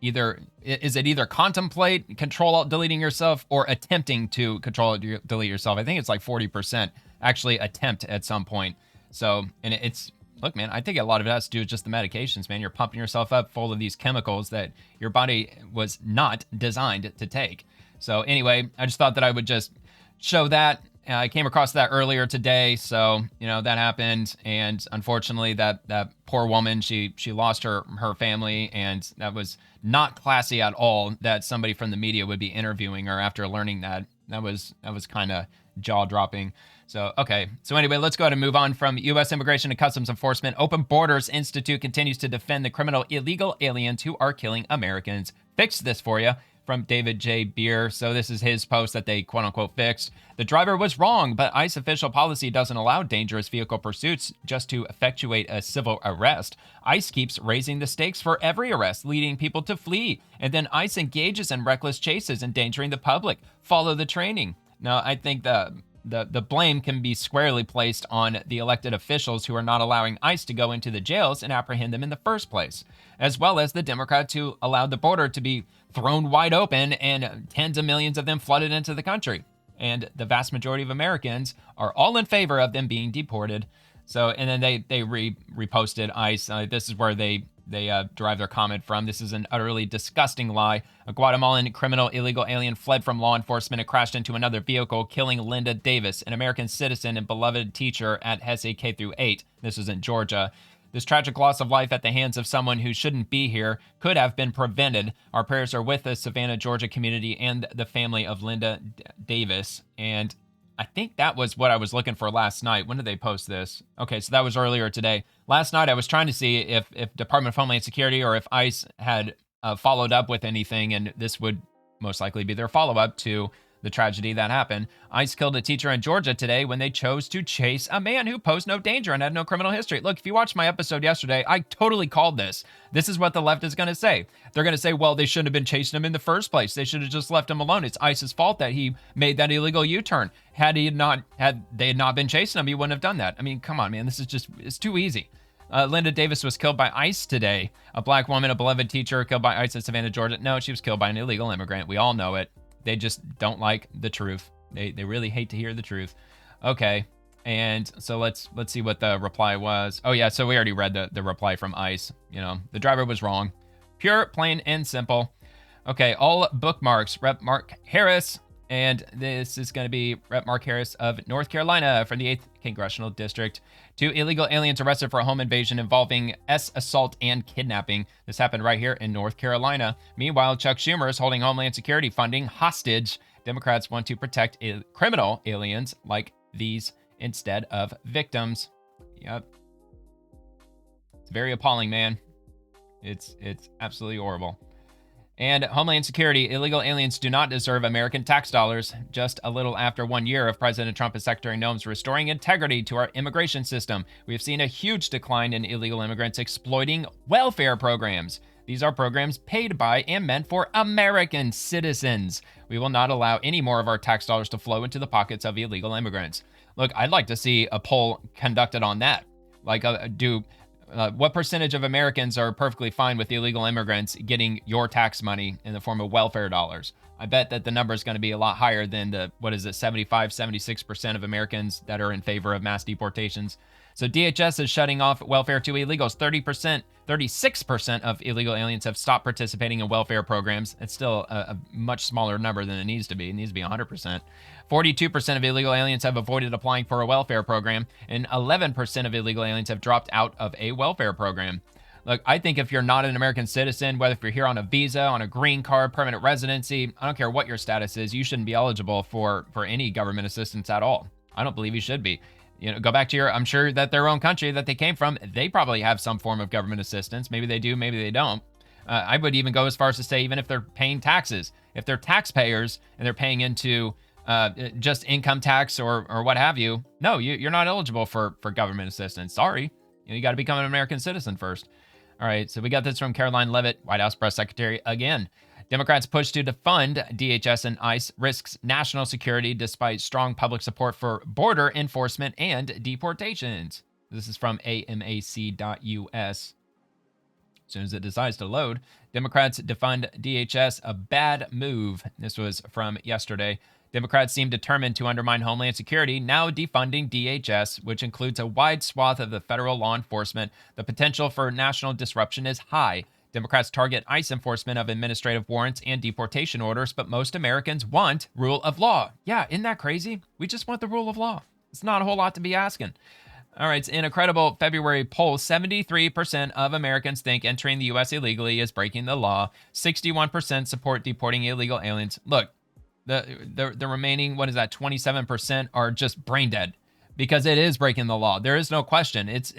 either contemplate deleting yourself or attempting to delete yourself. I think it's like 40% actually attempt at some point. So, and it's, look, man, I think a lot of it has to do with just the medications, man. You're pumping yourself up full of these chemicals that your body was not designed to take. So anyway, I just thought that I would just show that. I came across that earlier today. So, you know, that happened. And unfortunately, that poor woman, she lost her family. And that was not classy at all that somebody from the media would be interviewing her after learning that. That was kind of jaw-dropping. So, okay. So anyway, let's go ahead and move on from U.S. Immigration and Customs Enforcement. Open Borders Institute continues to defend the criminal illegal aliens who are killing Americans. Fixed this for you from David J. Beer. So this is his post that they quote-unquote fixed. The driver was wrong, but ICE official policy doesn't allow dangerous vehicle pursuits just to effectuate a civil arrest. ICE keeps raising the stakes for every arrest, leading people to flee. And then ICE engages in reckless chases, endangering the public. Follow the training. Now, I think the blame can be squarely placed on the elected officials who are not allowing ICE to go into the jails and apprehend them in the first place, as well as the Democrats who allowed the border to be thrown wide open and tens of millions of them flooded into the country. And the vast majority of Americans are all in favor of them being deported. So, and then they reposted ICE. This is where they derive their comment from. This is an utterly disgusting lie. A Guatemalan criminal illegal alien fled from law enforcement and crashed into another vehicle, killing Linda Davis, an American citizen and beloved teacher at Hesse K-8. This was in Georgia. This tragic loss of life at the hands of someone who shouldn't be here could have been prevented. Our prayers are with the Savannah, Georgia community and the family of Linda Davis. And I think that was what I was looking for last night. When did they post this? Okay, so that was earlier today. Last night I was trying to see if Department of Homeland Security or if ICE had followed up with anything, and this would most likely be their follow-up to the tragedy that happened. ICE killed a teacher in Georgia today when they chose to chase a man who posed no danger and had no criminal history. Look, if you watched my episode yesterday, I totally called this. This is what the left is going to say. They're going to say, well, they shouldn't have been chasing him in the first place. They should have just left him alone. It's ICE's fault that he made that illegal U-turn. Had they not been chasing him, he wouldn't have done that. I mean, come on, man. It's too easy. Linda Davis was killed by ICE today. A black woman, a beloved teacher, killed by ICE at Savannah, Georgia. No, she was killed by an illegal immigrant. We all know it. They just don't like the truth. They really hate to hear the truth. Okay. And so let's see what the reply was. Oh yeah, so we already read the reply from ICE. You know, the driver was wrong. Pure, plain, and simple. Okay, all bookmarks. Rep. Mark Harris, and this is going to be Rep. Mark Harris of North Carolina from the 8th Congressional District. 2 illegal aliens arrested for a home invasion involving assault and kidnapping. This happened right here in North Carolina. Meanwhile, Chuck Schumer is holding Homeland Security funding hostage. Democrats want to protect criminal aliens like these instead of victims. Yep. It's very appalling, man. It's absolutely horrible. And Homeland Security, illegal aliens do not deserve American tax dollars. Just a little after 1 year of President Trump and Secretary Noem's restoring integrity to our immigration system, we have seen a huge decline in illegal immigrants exploiting welfare programs. These are programs paid by and meant for American citizens. We will not allow any more of our tax dollars to flow into the pockets of illegal immigrants. Look, I'd like to see a poll conducted on that. Like, what percentage of Americans are perfectly fine with illegal immigrants getting your tax money in the form of welfare dollars? I bet that the number is going to be a lot higher than the, 76% of Americans that are in favor of mass deportations. So DHS is shutting off welfare to illegals. 36% of illegal aliens have stopped participating in welfare programs. It's still a much smaller number than it needs to be. It needs to be 100%. 42% of illegal aliens have avoided applying for a welfare program, and 11% of illegal aliens have dropped out of a welfare program. Look, I think if you're not an American citizen, whether if you're here on a visa, on a green card, permanent residency, I don't care what your status is, you shouldn't be eligible for any government assistance at all. I don't believe you should be. You know, go back to I'm sure that their own country that they came from, they probably have some form of government assistance. Maybe they do, maybe they don't. I would even go as far as to say, even if they're paying taxes, if they're taxpayers and they're paying into just income tax or what have you, no, you're not eligible for government assistance. Sorry. You got to become an American citizen first. All right, so we got this from Caroline Leavitt, White House press secretary again. Democrats' push to defund DHS and ICE risks national security despite strong public support for border enforcement and deportations. This is from amac.us. As soon as it decides to load, Democrats defund DHS, a bad move. This was from yesterday. Democrats seem determined to undermine Homeland Security, now defunding DHS, which includes a wide swath of the federal law enforcement. The potential for national disruption is high. Democrats target ICE enforcement of administrative warrants and deportation orders, but most Americans want rule of law. Yeah, isn't that crazy? We just want the rule of law. It's not a whole lot to be asking. All right, in a credible February poll, 73% of Americans think entering the U.S. illegally is breaking the law. 61% support deporting illegal aliens. Look, the remaining, 27% are just brain dead. Because it is breaking the law. There is no question. It's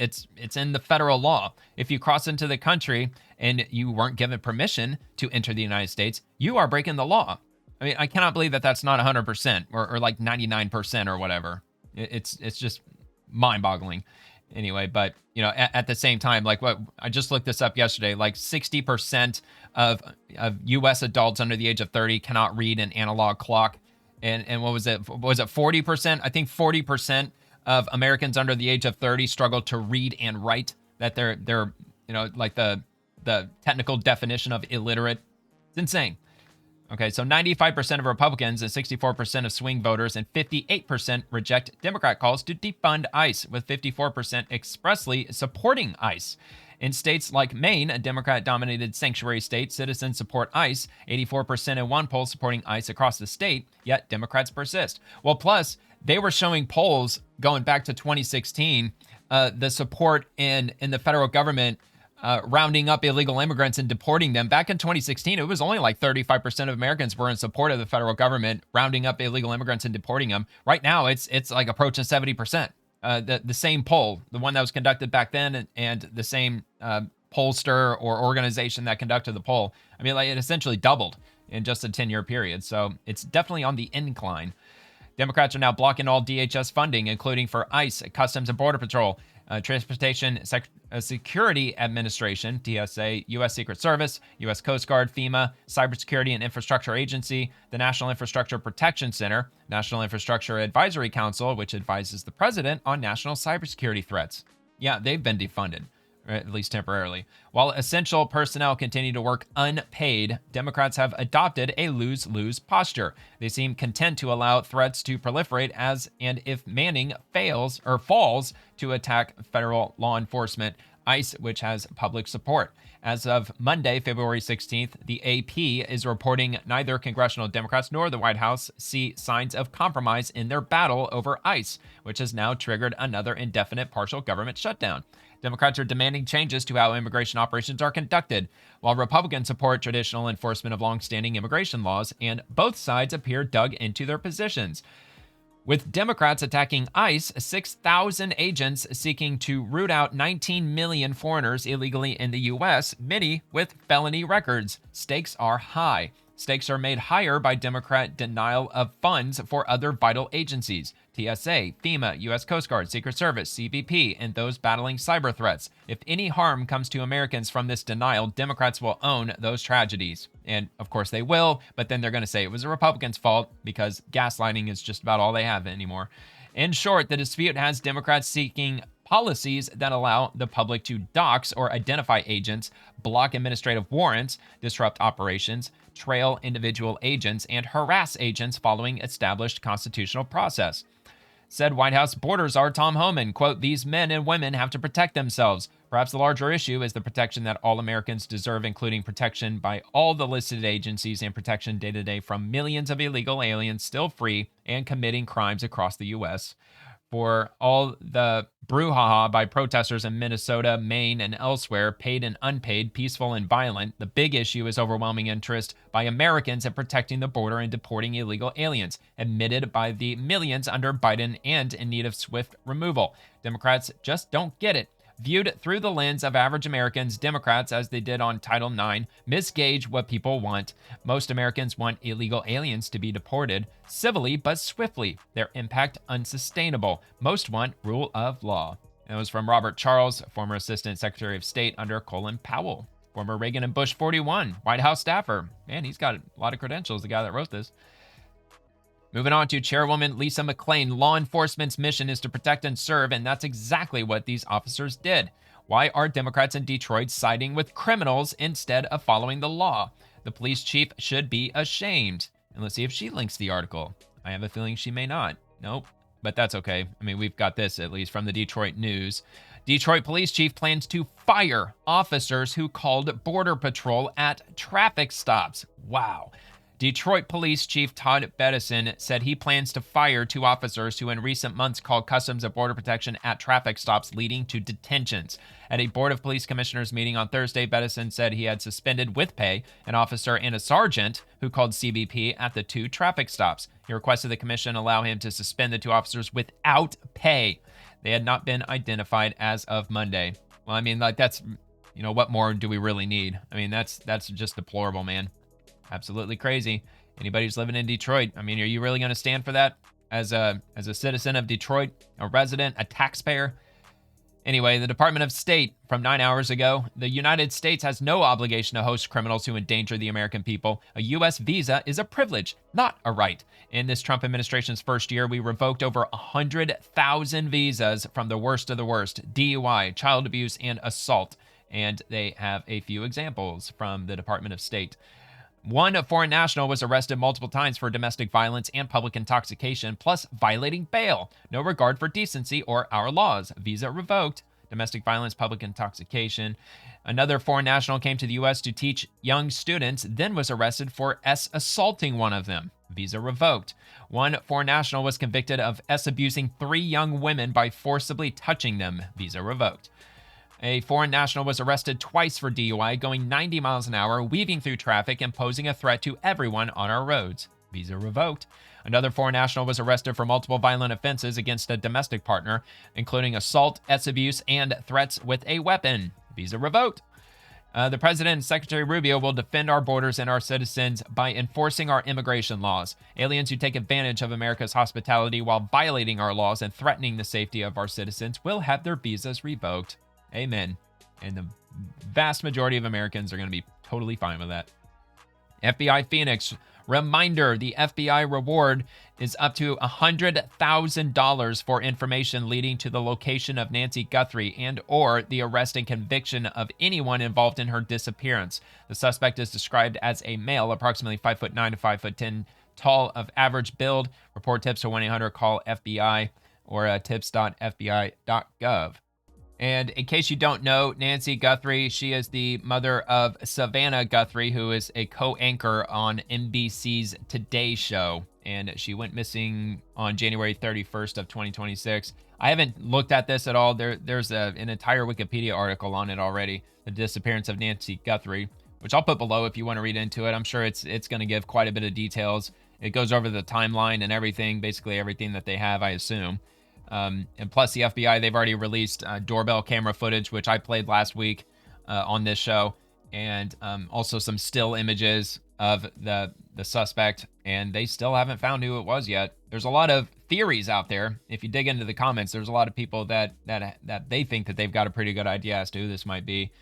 in the federal law. If you cross into the country and you weren't given permission to enter the United States, you are breaking the law. I mean, I cannot believe that that's not 100% or like 99% or whatever. It's just mind-boggling. Anyway, but at the same time, like what I just looked this up yesterday, like 60% of U.S. adults under the age of 30 cannot read an analog clock. And what was it? Was it 40%? I think 40% of Americans under the age of 30 struggle to read and write. That they're like the technical definition of illiterate. It's insane. Okay, so 95% of Republicans and 64% of swing voters and 58% reject Democrat calls to defund ICE, with 54% expressly supporting ICE. In states like Maine, a Democrat-dominated sanctuary state, citizens support ICE, 84% in one poll supporting ICE across the state, yet Democrats persist. Well, plus, they were showing polls going back to 2016, the support in the federal government rounding up illegal immigrants and deporting them. Back in 2016, it was only like 35% of Americans were in support of the federal government rounding up illegal immigrants and deporting them. Right now, it's like approaching 70%. The same poll, the one that was conducted back then, and the same pollster or organization that conducted the poll, I mean, like, it essentially doubled in just a 10-year period. So it's definitely on the incline. Democrats are now blocking all DHS funding, including for ICE, Customs and Border Patrol, Transportation Security Administration, TSA, U.S. Secret Service, U.S. Coast Guard, FEMA, Cybersecurity and Infrastructure Agency, the National Infrastructure Protection Center, National Infrastructure Advisory Council, which advises the president on national cybersecurity threats. Yeah, they've been defunded. or at least temporarily. While essential personnel continue to work unpaid, Democrats have adopted a lose-lose posture. They seem content to allow threats to proliferate and if Manning falls to attack federal law enforcement, ICE, which has public support. As of Monday, February 16th, the AP is reporting neither congressional Democrats nor the White House see signs of compromise in their battle over ICE, which has now triggered another indefinite partial government shutdown. Democrats are demanding changes to how immigration operations are conducted, while Republicans support traditional enforcement of longstanding immigration laws, and both sides appear dug into their positions. With Democrats attacking ICE, 6,000 agents seeking to root out 19 million foreigners illegally in the U.S., many with felony records. Stakes are high. Stakes are made higher by Democrat denial of funds for other vital agencies: TSA, FEMA, U.S. Coast Guard, Secret Service, CBP, and those battling cyber threats. If any harm comes to Americans from this denial, Democrats will own those tragedies. And of course they will, but then they're going to say it was the Republicans' fault because gaslighting is just about all they have anymore. In short, the dispute has Democrats seeking policies that allow the public to dox or identify agents, block administrative warrants, disrupt operations, trail individual agents, and harass agents following established constitutional process. Said White House border czar Tom Homan, quote, "These men and women have to protect themselves. Perhaps the larger issue is the protection that all Americans deserve, including protection by all the listed agencies and protection day to day from millions of illegal aliens still free and committing crimes across the U.S. For all the brouhaha by protesters in Minnesota, Maine, and elsewhere, paid and unpaid, peaceful and violent, the big issue is overwhelming interest by Americans in protecting the border and deporting illegal aliens, admitted by the millions under Biden and in need of swift removal. Democrats just don't get it. Viewed through the lens of average Americans, Democrats, as they did on Title IX, misgauge what people want. Most Americans want illegal aliens to be deported civilly but swiftly. Their impact unsustainable. Most want rule of law. That was from Robert Charles, former Assistant Secretary of State under Colin Powell, former Reagan and Bush 41 White House staffer. Man, he's got a lot of credentials, the guy that wrote this. Moving on to Chairwoman Lisa McClain, law enforcement's mission is to protect and serve, and that's exactly what these officers did. Why are Democrats in Detroit siding with criminals instead of following the law? The police chief should be ashamed. And let's see if she links the article. I have a feeling she may not. Nope, but that's okay. I mean, we've got this at least from the Detroit News. Detroit police chief plans to fire officers who called Border Patrol at traffic stops. Wow. Detroit Police Chief Todd Bettison said he plans to fire 2 officers who in recent months called Customs and Border Protection at traffic stops, leading to detentions. At a Board of Police Commissioners meeting on Thursday, Bettison said he had suspended with pay an officer and a sergeant who called CBP at the 2 traffic stops. He requested the commission allow him to suspend the 2 officers without pay. They had not been identified as of Monday. Well, I mean, like, that's, you know, what more do we really need? I mean, that's just deplorable, man. Absolutely crazy. Anybody who's living in Detroit, I mean, are you really going to stand for that as a citizen of Detroit, a resident, a taxpayer? Anyway, the Department of State from 9 hours ago, the United States has no obligation to host criminals who endanger the American people. A U.S. visa is a privilege, not a right. In this Trump administration's first year, we revoked over 100,000 visas from the worst of the worst: DUI, child abuse, and assault. And they have a few examples from the Department of State. One foreign national was arrested multiple times for domestic violence and public intoxication, plus violating bail. No regard for decency or our laws. Visa revoked. Domestic violence, public intoxication. Another foreign national came to the U.S. to teach young students, then was arrested for assaulting one of them. Visa revoked. One foreign national was convicted of abusing 3 young women by forcibly touching them. Visa revoked. A foreign national was arrested twice for DUI, going 90 miles an hour, weaving through traffic, and posing a threat to everyone on our roads. Visa revoked. Another foreign national was arrested for multiple violent offenses against a domestic partner, including assault, abuse, and threats with a weapon. Visa revoked. The President and Secretary Rubio will defend our borders and our citizens by enforcing our immigration laws. Aliens who take advantage of America's hospitality while violating our laws and threatening the safety of our citizens will have their visas revoked. Amen. And the vast majority of Americans are going to be totally fine with that. FBI Phoenix Reminder, the FBI reward is up to $100,000 for information leading to the location of Nancy Guthrie and or the arrest and conviction of anyone involved in her disappearance. The suspect is described as a male, approximately 5'9" to 5'10" tall, of average build. Report tips to 1-800-CALL-FBI or tips.fbi.gov. And in case you don't know, Nancy Guthrie, she is the mother of Savannah Guthrie, who is a co-anchor on NBC's Today Show. And she went missing on January 31st of 2026. I haven't looked at this at all. There's an entire Wikipedia article on it already, the disappearance of Nancy Guthrie, which I'll put below if you want to read into it. I'm sure it's going to give quite a bit of details. It goes over the timeline and everything, basically everything that they have, I assume. And plus the FBI, they've already released doorbell camera footage, which I played last week on this show, and also some still images of the suspect, and they still haven't found who it was yet. There's a lot of theories out there. If you dig into the comments, there's a lot of people that they think that they've got a pretty good idea as to who this might be.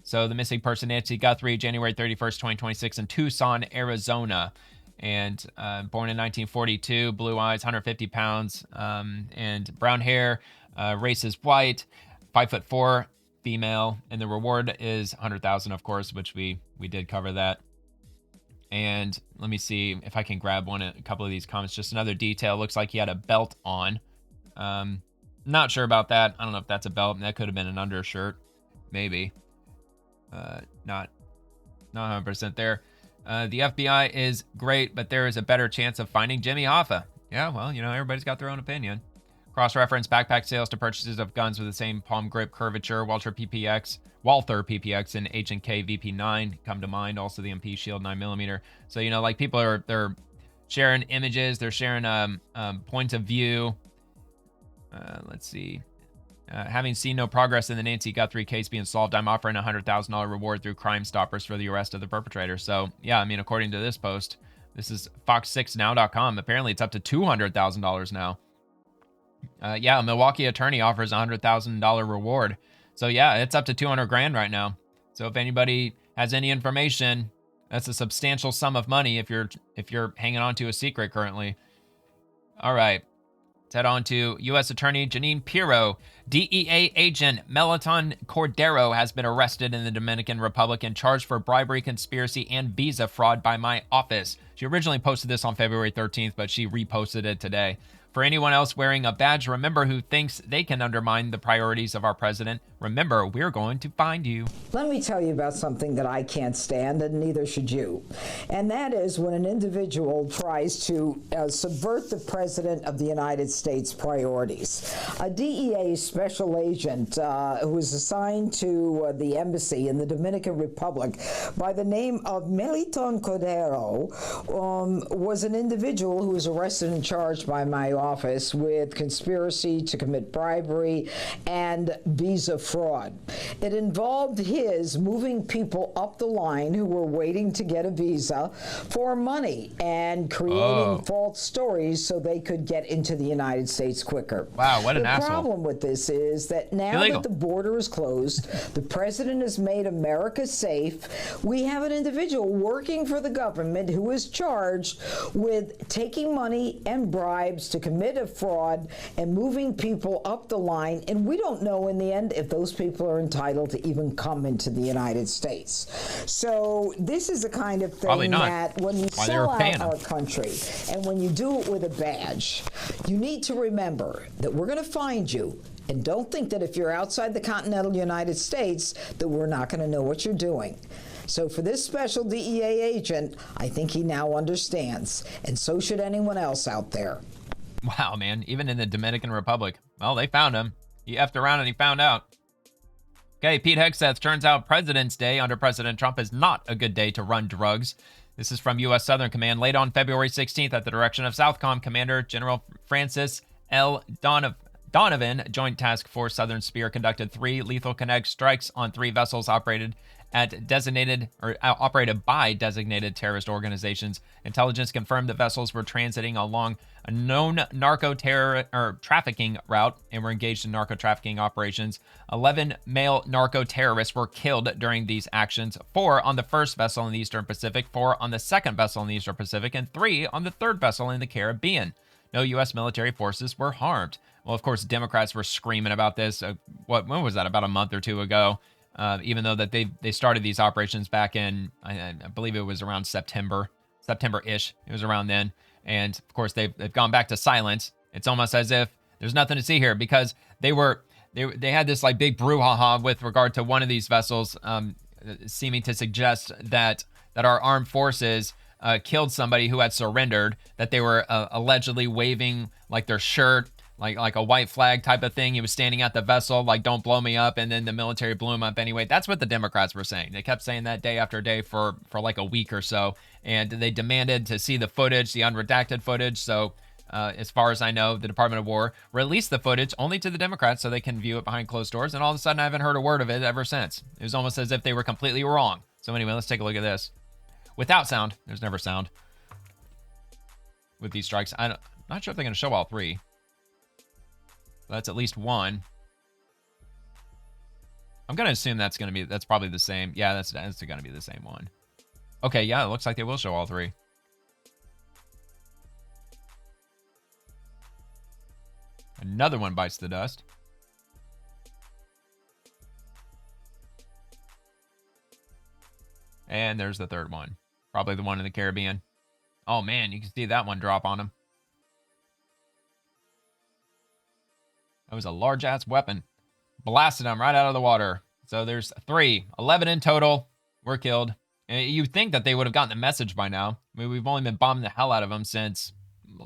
So the missing person, Nancy Guthrie, January 31st, 2026, in Tucson, Arizona. And born in 1942, blue eyes, 150 pounds, and brown hair, race is white, 5'4", female, and the reward is $100,000, of course, which we did cover that. And let me see if I can grab a couple of these comments. Just another detail. Looks like he had a belt on. Not sure about that. I don't know if that's a belt. That could have been an undershirt, maybe. Not 100% there. The FBI is great, but there is a better chance of finding Jimmy Hoffa. Yeah, well, everybody's got their own opinion. Cross-reference backpack sales to purchases of guns with the same palm grip curvature. Walther PPX and H&K VP9 come to mind. Also the MP Shield 9mm. So, people they're sharing images. They're sharing points of view. Let's see. Having seen no progress in the Nancy Guthrie case being solved, I'm offering a $100,000 reward through Crime Stoppers for the arrest of the perpetrator. So, yeah, according to this post, this is fox6now.com. Apparently, it's up to $200,000 now. A Milwaukee attorney offers a $100,000 reward. So, yeah, it's up to $200,000 right now. So, if anybody has any information, that's a substantial sum of money if you're hanging on to a secret currently. All right. Let's head on to U.S. Attorney Janine Pirro. DEA agent Melaton Cordero has been arrested in the Dominican Republic and charged for bribery, conspiracy, and visa fraud by my office. She originally posted this on February 13th, but she reposted it today. For anyone else wearing a badge, remember, who thinks they can undermine the priorities of our president, remember, we're going to find you. Let me tell you about something that I can't stand, and neither should you. And that is when an individual tries to subvert the president of the United States' priorities. A DEA special agent who was assigned to the embassy in the Dominican Republic by the name of Melaton Cordero was an individual who was arrested and charged by my office with conspiracy to commit bribery and visa fraud. It involved his moving people up the line who were waiting to get a visa for money and creating false stories so they could get into the United States quicker. Wow, what an asshole. The problem with this is that now that the border is closed, the president has made America safe, we have an individual working for the government who is charged with taking money and bribes to commit a fraud and moving people up the line, and we don't know in the end if those people are entitled to even come into the United States. So this is the kind of thing that when you sell out our country and when you do it with a badge, you need to remember that we're going to find you. And don't think that if you're outside the continental United States that we're not going to know what you're doing. So for this special DEA agent, I think he now understands, and so should anyone else out there. Wow, man. Even in the Dominican Republic. Well, they found him. He effed around and he found out. Okay, Pete Hegseth. Turns out President's Day under President Trump is not a good day to run drugs. This is from U.S. Southern Command. Late on February 16th, at the direction of SOUTHCOM Commander General Francis L. Donovan, Joint Task Force Southern Spear, conducted 3 lethal kinetic strikes on 3 vessels operated by designated terrorist organizations. Intelligence confirmed the vessels were transiting along a known trafficking route and were engaged in narco trafficking operations. 11 male narco terrorists were killed during these actions, 4 on the first vessel in the Eastern Pacific, 4 on the second vessel in the Eastern Pacific, and 3 on the third vessel in the Caribbean. No U.S. military forces were harmed. Well, of course, Democrats were screaming about this. When was that? About a month or 2 ago. Even though that they started these operations back in, I believe it was around September-ish. It was around then. And of course, they've gone back to silence. It's almost as if there's nothing to see here, because they had this like big brouhaha with regard to one of these vessels, seeming to suggest that our armed forces killed somebody who had surrendered, that they were allegedly waving like their shirt, like a white flag type of thing. He was standing at the vessel like, don't blow me up, and then the military blew him up anyway. That's what the Democrats were saying. They kept saying that day after day for like a week or so, and they demanded to see the footage, the unredacted footage. So as far as I know, the Department of War released the footage only to the Democrats so they can view it behind closed doors, and all of a sudden I haven't heard a word of it ever since. It was almost as if they were completely wrong. So anyway, let's take a look at this. Without sound, there's never sound with these strikes. I'm not sure if they're going to show all 3. That's at least 1. I'm going to assume that's probably the same. Yeah, that's going to be the same one. Okay, yeah, it looks like they will show all 3. Another one bites the dust. And there's the third one. Probably the one in the Caribbean. Oh man, you can see that one drop on him. That was a large-ass weapon. Blasted him right out of the water. So there's 3. 11 in total were killed. And you'd think that they would have gotten the message by now. I mean, we've only been bombing the hell out of them since,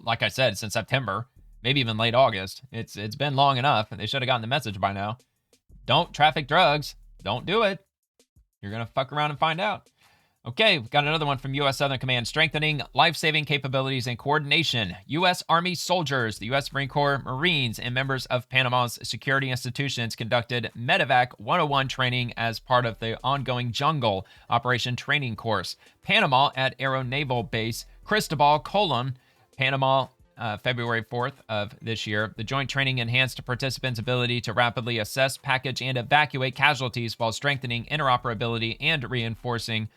like I said, since September. Maybe even late August. It's been long enough. They should have gotten the message by now. Don't traffic drugs. Don't do it. You're going to fuck around and find out. Okay, we've got another one from U.S. Southern Command. Strengthening life-saving capabilities and coordination. U.S. Army soldiers, the U.S. Marine Corps, Marines, and members of Panama's security institutions conducted Medevac 101 training as part of the ongoing Jungle Operation Training Course. Panama at Aero Naval Base Cristobal Colon, Panama, February 4th of this year. The joint training enhanced participants' ability to rapidly assess, package, and evacuate casualties while strengthening interoperability and reinforcing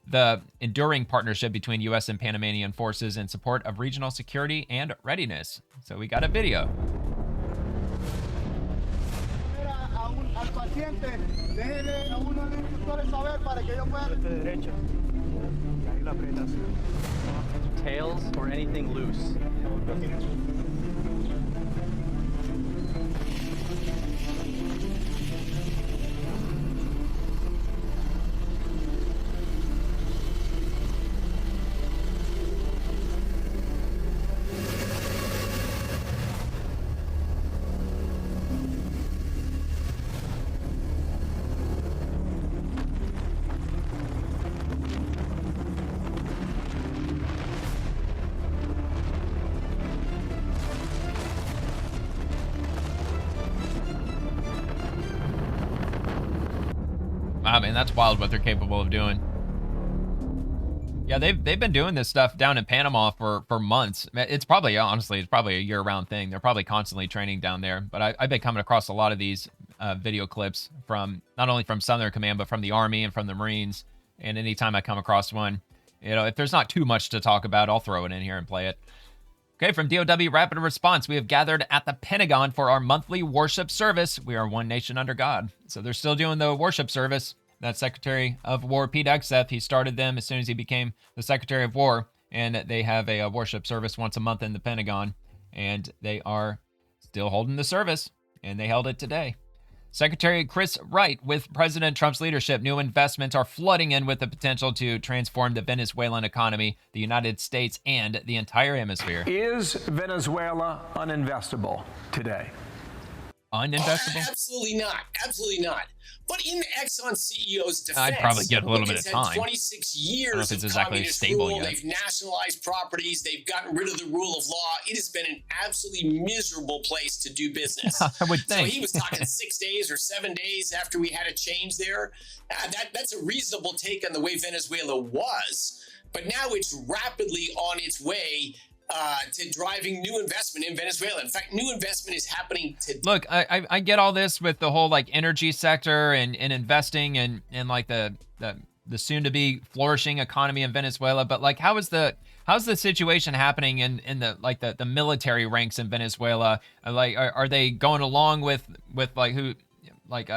the enduring partnership between U.S. and Panamanian forces in support of regional security and readiness. So we got a video. Tails or anything loose. Wow, man, that's wild what they're capable of doing. Yeah, they've been doing this stuff down in Panama for months. It's probably, honestly, it's probably a year-round thing. They're probably constantly training down there. But I've been coming across a lot of these video clips from, not only from Southern Command, but from the Army and from the Marines. And anytime I come across one, you know, if there's not too much to talk about, I'll throw it in here and play it. Okay, from DOW Rapid Response, we have gathered at the Pentagon for our monthly worship service. We are one nation under God. So they're still doing the worship service. That's Secretary of War Pete Hegseth. He started them as soon as he became the Secretary of War. And they have a worship service once a month in the Pentagon. And they are still holding the service. And they held it today. Secretary Chris Wright, with President Trump's leadership, new investments are flooding in with the potential to transform the Venezuelan economy, the United States, and the entire hemisphere. Is Venezuela uninvestable today? uninvestable? Absolutely not. Absolutely not. But in the Exxon CEO's defense, I'd probably get a little bit of time. 26 years I don't know if it's of exactly communist stable rule. yet. They've nationalized properties. They've gotten rid of the rule of law. It has been an absolutely miserable place to do business. I would think. So he was talking 6 days or 7 days after we had a change there. That's a reasonable take on the way Venezuela was. But now it's rapidly on its way to driving new investment in Venezuela. In fact, new investment is happening today. Look, I get all this with the whole like energy sector and investing and like the soon to be flourishing economy in Venezuela, but like how's the situation happening in the like the military ranks in Venezuela? Like are they going along with like who like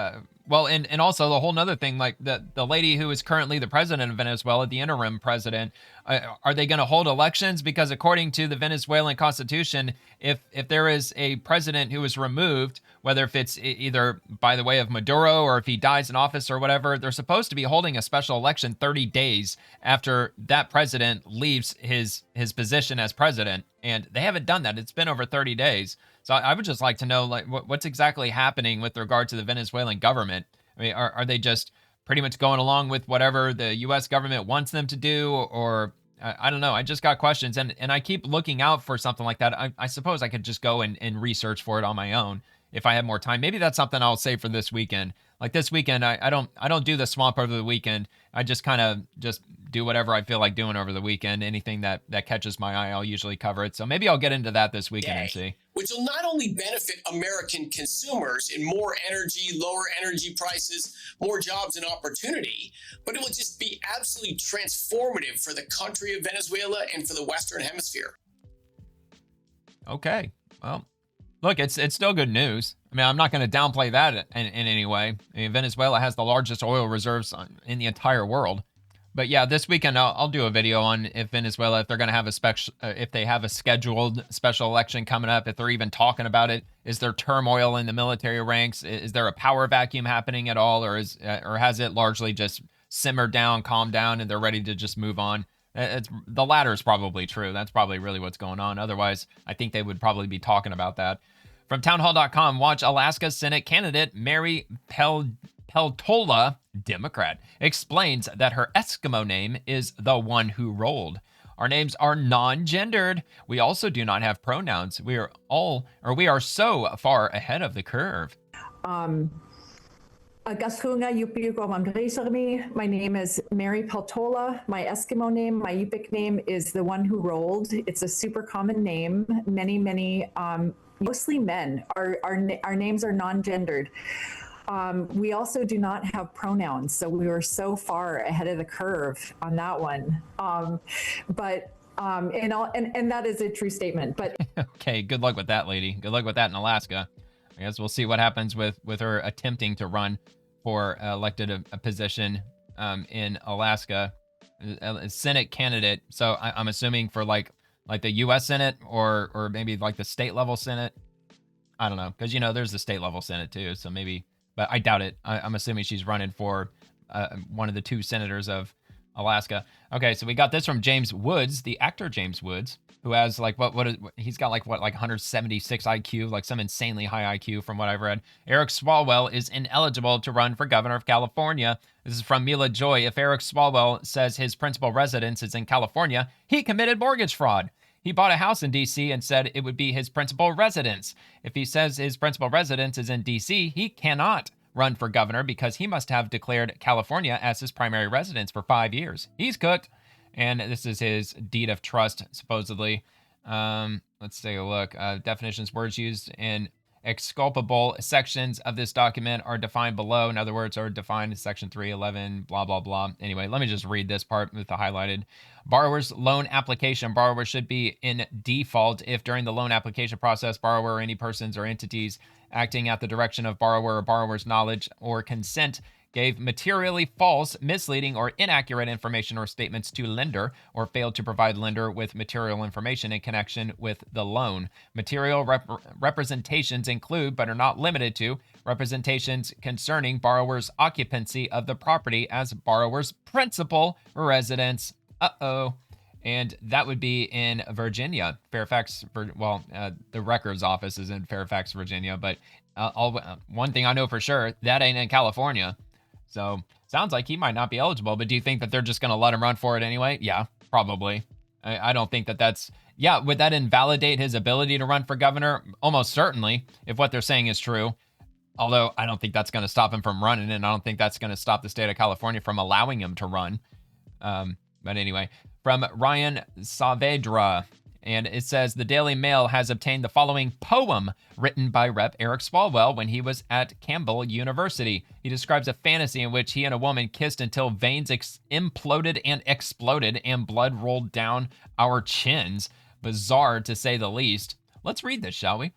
well, and also the whole nother thing, like the lady who is currently the president of Venezuela, the interim president, are they going to hold elections? Because according to the Venezuelan constitution, if there is a president who is removed, whether if it's either by the way of Maduro or if he dies in office or whatever, they're supposed to be holding a special election 30 days after that president leaves his position as president. And they haven't done that. It's been over 30 days. So I would just like to know, like, what's exactly happening with regard to the Venezuelan government. I mean, are they just pretty much going along with whatever the U.S. government wants them to do? Or I don't know. I just got questions. And I keep looking out for something like that. I suppose I could just go and research for it on my own if I had more time. Maybe that's something I'll save for this weekend. Like this weekend, I don't do the swamp over the weekend. I just kind of just do whatever I feel like doing over the weekend. Anything that catches my eye, I'll usually cover it. So maybe I'll get into that this weekend and see. Which will not only benefit American consumers in more energy, lower energy prices, more jobs and opportunity, but it will just be absolutely transformative for the country of Venezuela and for the Western Hemisphere. Okay. Well, look, it's still good news. I mean, I'm not going to downplay that in any way. I mean, Venezuela has the largest oil reserves in the entire world. But yeah, this weekend I'll do a video on if Venezuela, if they're going to have if they have a scheduled special election coming up, if they're even talking about it. Is there turmoil in the military ranks? Is there a power vacuum happening at all, or has it largely just simmered down, calmed down, and they're ready to just move on? The latter is probably true. That's probably really what's going on. Otherwise, I think they would probably be talking about that. From townhall.com, watch Alaska Senate candidate Mary Peltola, Democrat, explains that her Eskimo name is the one who rolled. Our names are non-gendered. We also do not have pronouns. We are so far ahead of the curve. My name is Mary Peltola. My Eskimo name, my Yupik name is the one who rolled. It's a super common name. Many, mostly men. Our names are non-gendered. We also do not have pronouns, so we were so far ahead of the curve on that one. And that is a true statement. But okay, good luck with that, lady. Good luck with that in Alaska. I guess we'll see what happens with her attempting to run for elected a position in Alaska, a Senate candidate. So I'm assuming for like the U.S. Senate or maybe like the state level Senate. I don't know, because there's the state level Senate too. So maybe. But I doubt it. I'm assuming she's running for one of the two senators of Alaska. Okay, so we got this from James Woods, the actor James Woods, who has like he's got like 176 IQ, like some insanely high IQ from what I've read. Eric Swalwell is ineligible to run for governor of California. This is from Mila Joy. If Eric Swalwell says his principal residence is in California, he committed mortgage fraud. He bought a house in D.C. and said it would be his principal residence. If he says his principal residence is in D.C., he cannot run for governor because he must have declared California as his primary residence for 5 years. He's cooked. And this is his deed of trust, supposedly. Let's take a look. Definitions, words used in exculpable sections of this document are defined below. In other words, are defined in section 311, blah, blah, blah. Anyway, let me just read this part with the highlighted. Borrower's loan application. Borrower should be in default if during the loan application process, borrower or any persons or entities acting at the direction of borrower or borrower's knowledge or consent gave materially false, misleading, or inaccurate information or statements to lender, or failed to provide lender with material information in connection with the loan. Material representations include, but are not limited to, representations concerning borrower's occupancy of the property as borrower's principal residence. And that would be in Virginia, Fairfax. The records office is in Fairfax, Virginia, but one thing I know for sure, that ain't in California. So sounds like he might not be eligible, but do you think that they're just going to let him run for it anyway? Yeah, probably. I don't think that's, yeah, would that invalidate his ability to run for governor? Almost certainly, if what they're saying is true. Although I don't think that's going to stop him from running, and I don't think that's going to stop the state of California from allowing him to run. But anyway, from Ryan Saavedra, and it says, the Daily Mail has obtained the following poem written by Rep. Eric Swalwell when he was at Campbell University. He describes a fantasy in which he and a woman kissed until veins imploded and exploded and blood rolled down our chins. Bizarre, to say the least. Let's read this, shall we?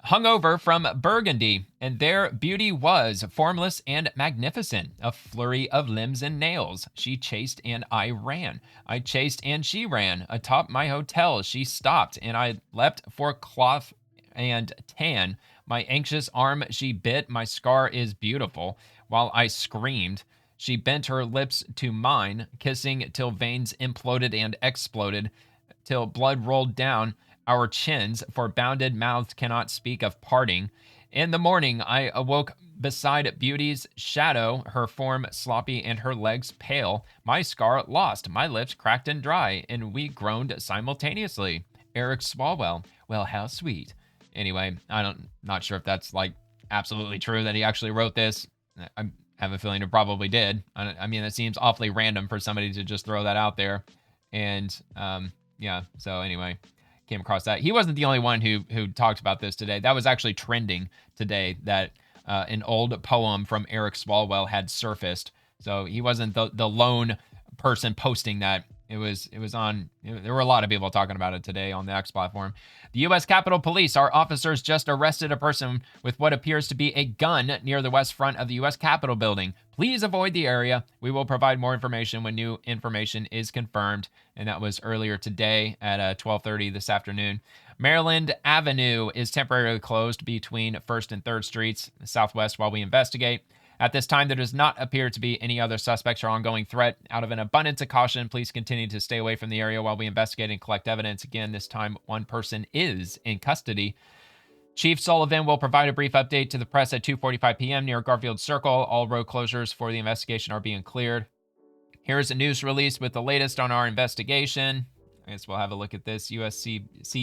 Hungover from Burgundy, and there beauty was, formless and magnificent, a flurry of limbs and nails. She chased and I ran. I chased and she ran. Atop my hotel she stopped, and I leapt for cloth and tan. My anxious arm she bit, my scar is beautiful. While I screamed, she bent her lips to mine, kissing till veins imploded and exploded, till blood rolled down our chins, for bounded mouths cannot speak of parting. In the morning I awoke beside beauty's shadow, her form sloppy and her legs pale, my scar lost, my lips cracked and dry, and we groaned simultaneously. Eric Swalwell, well, how sweet. Anyway, not sure if that's like absolutely true that he actually wrote this. I have a feeling it probably did. I mean, it seems awfully random for somebody to just throw that out there. And yeah, so anyway, came across that. He wasn't the only one who talked about this today. That was actually trending today, that an old poem from Eric Swalwell had surfaced. So he wasn't the lone person posting that. It was on, there were a lot of people talking about it today on the X platform. The U.S. Capitol Police, our officers just arrested a person with what appears to be a gun near the west front of the U.S. Capitol building. Please avoid the area. We will provide more information when new information is confirmed. And that was earlier today at 12:30 this afternoon. Maryland Avenue is temporarily closed between 1st and 3rd Streets, southwest, while we investigate. At this time, there does not appear to be any other suspects or ongoing threat. Out of an abundance of caution, please continue to stay away from the area while we investigate and collect evidence. Again, this time, one person is in custody. Chief Sullivan will provide a brief update to the press at 2:45 p.m. near Garfield Circle. All road closures for the investigation are being cleared. Here's a news release with the latest on our investigation. I guess we'll have a look at this, uscp.gov.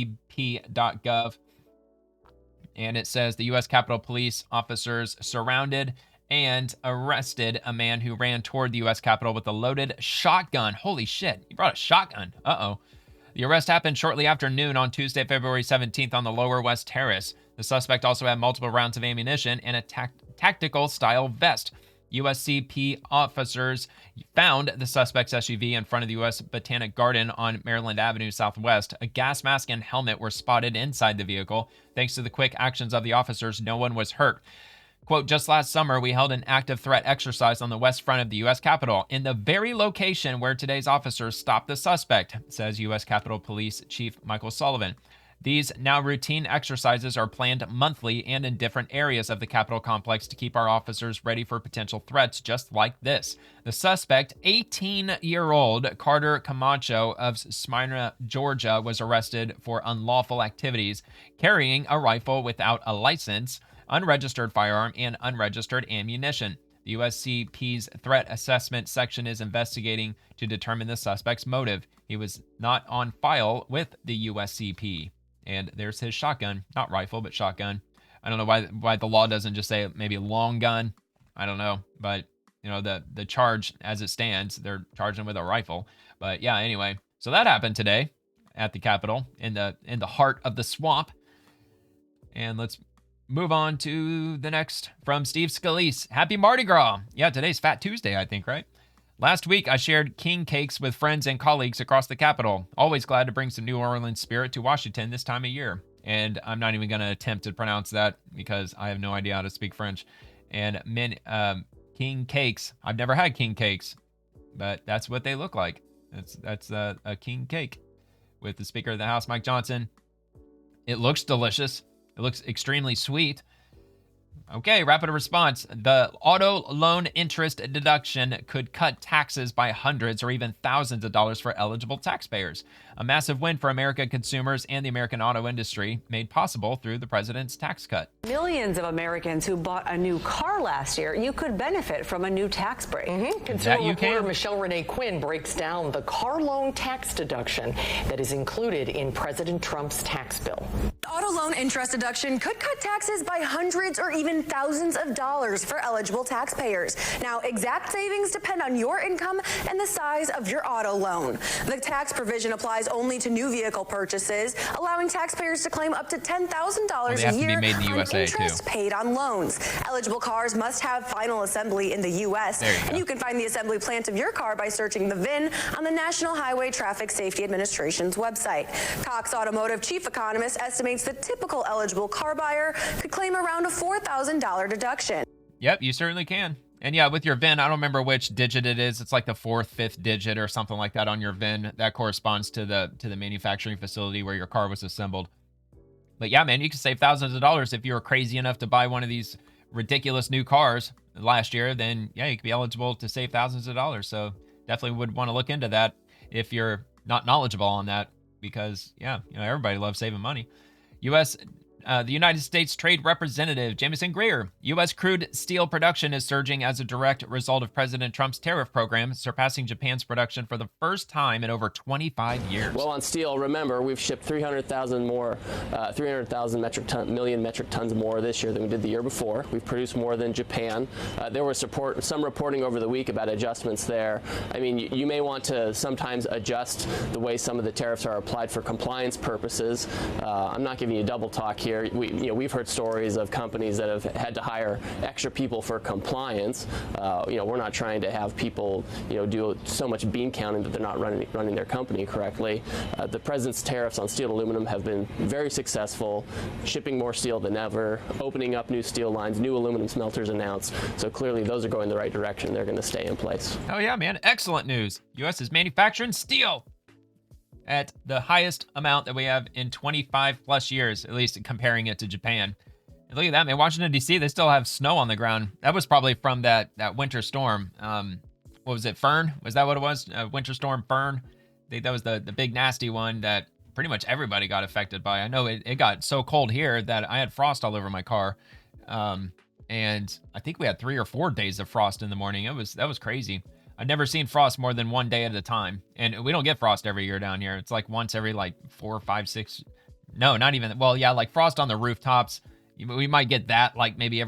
And it says the U.S. Capitol Police officers surrounded and arrested a man who ran toward the U.S. Capitol with a loaded shotgun. Holy shit, he brought a shotgun. Uh-oh. The arrest happened shortly after noon on Tuesday, February 17th on the Lower West Terrace. The suspect also had multiple rounds of ammunition and a tactical-style vest. USCP officers found the suspect's SUV in front of the U.S. Botanic Garden on Maryland Avenue Southwest. A gas mask and helmet were spotted inside the vehicle. Thanks to the quick actions of the officers, no one was hurt. Quote, just last summer, we held an active threat exercise on the west front of the U.S. Capitol, in the very location where today's officers stopped the suspect, says U.S. Capitol Police Chief Michael Sullivan. These now routine exercises are planned monthly and in different areas of the Capitol complex to keep our officers ready for potential threats just like this. The suspect, 18-year-old Carter Camacho of Smyrna, Georgia, was arrested for unlawful activities, carrying a rifle without a license, unregistered firearm, and unregistered ammunition. The USCP's threat assessment section is investigating to determine the suspect's motive. He was not on file with the USCP. And there's his shotgun. Not rifle, but shotgun. I don't know why the law doesn't just say maybe long gun. I don't know. But, you know, the charge as it stands, they're charging with a rifle. But yeah, anyway. So that happened today at the Capitol in the heart of the swamp. And let's move on to the next from Steve Scalise. Happy Mardi Gras. Yeah, today's Fat Tuesday, I think, right? Last week, I shared king cakes with friends and colleagues across the Capitol. Always glad to bring some New Orleans spirit to Washington this time of year. And I'm not even going to attempt to pronounce that because I have no idea how to speak French. And king cakes. I've never had king cakes, but that's what they look like. That's a king cake with the Speaker of the House, Mike Johnson. It looks delicious. It looks extremely sweet. Okay, rapid response. The auto loan interest deduction could cut taxes by hundreds or even thousands of dollars for eligible taxpayers. A massive win for American consumers and the American auto industry, made possible through the president's tax cut. Millions of Americans who bought a new car last year, you could benefit from a new tax break. Consumer reporter Michelle Renee Quinn breaks down the car loan tax deduction that is included in President Trump's tax bill. The auto loan interest deduction could cut taxes by hundreds or even thousands of dollars for eligible taxpayers. Now, exact savings depend on your income and the size of your auto loan. The tax provision applies only to new vehicle purchases, allowing taxpayers to claim up to $10,000 a year on interest paid on loans. Eligible cars must have final assembly in the U.S. And you can find the assembly plant of your car by searching the VIN on the National Highway Traffic Safety Administration's website. Cox Automotive chief economist estimates the typical eligible car buyer could claim around a $4,000 deduction. Yep, you certainly can. And yeah, with your VIN, I don't remember which digit it is. It's like the 4th, 5th digit or something like that on your VIN. That corresponds to the manufacturing facility where your car was assembled. But yeah, man, you can save thousands of dollars if you were crazy enough to buy one of these ridiculous new cars last year. Then yeah, you could be eligible to save thousands of dollars. So definitely would want to look into that if you're not knowledgeable on that, because yeah, you know, everybody loves saving money. The United States Trade Representative Jamieson Greer. U.S. crude steel production is surging as a direct result of President Trump's tariff program, surpassing Japan's production for the first time in over 25 years. Well, on steel, remember, we've shipped 300,000 million metric tons more this year than we did the year before. We've produced more than Japan. There was some reporting over the week about adjustments there. I mean, you may want to sometimes adjust the way some of the tariffs are applied for compliance purposes. I'm not giving you double talk here. We've heard stories of companies that have had to hire extra people for compliance. We're not trying to have people, do so much bean counting that they're not running their company correctly. The president's tariffs on steel and aluminum have been very successful, shipping more steel than ever, opening up new steel lines, new aluminum smelters announced. So clearly those are going the right direction. They're going to stay in place. Oh yeah, man. Excellent news. U.S. is manufacturing steel at the highest amount that we have in 25 plus years, at least comparing it to Japan. And look at that, man. Washington, D.C., they still have snow on the ground. That was probably from that winter storm. What was it, Fern? Was that what it was? Winter storm Fern? I think that was the big nasty one that pretty much everybody got affected by. I know it got so cold here that I had frost all over my car. And I think we had 3 or 4 days of frost in the morning. That was crazy. I've never seen frost more than 1 day at a time. And we don't get frost every year down here. It's like once every 4, 5, 6. No, not even. Well, yeah, like frost on the rooftops. We might get that like maybe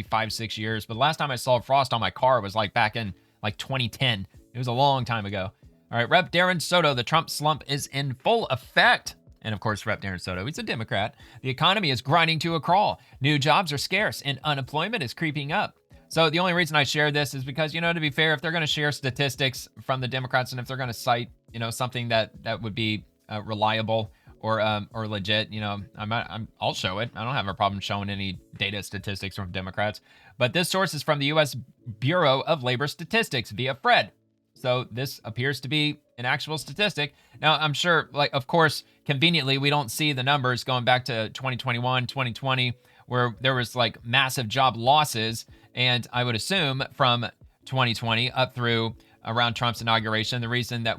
5, 6 years. But last time I saw frost on my car was like back in like 2010. It was a long time ago. All right, Rep. Darren Soto, the Trump slump is in full effect. And of course, Rep. Darren Soto, he's a Democrat. The economy is grinding to a crawl. New jobs are scarce and unemployment is creeping up. So the only reason I share this is because, to be fair, if they're going to share statistics from the Democrats and if they're going to cite, something that would be reliable or legit, I'll show it. I don't have a problem showing any data statistics from Democrats. But this source is from the U.S. Bureau of Labor Statistics via Fred. So this appears to be an actual statistic. Now, I'm sure, of course, conveniently, we don't see the numbers going back to 2021, 2020, where there was massive job losses. And I would assume from 2020 up through around Trump's inauguration, the reason that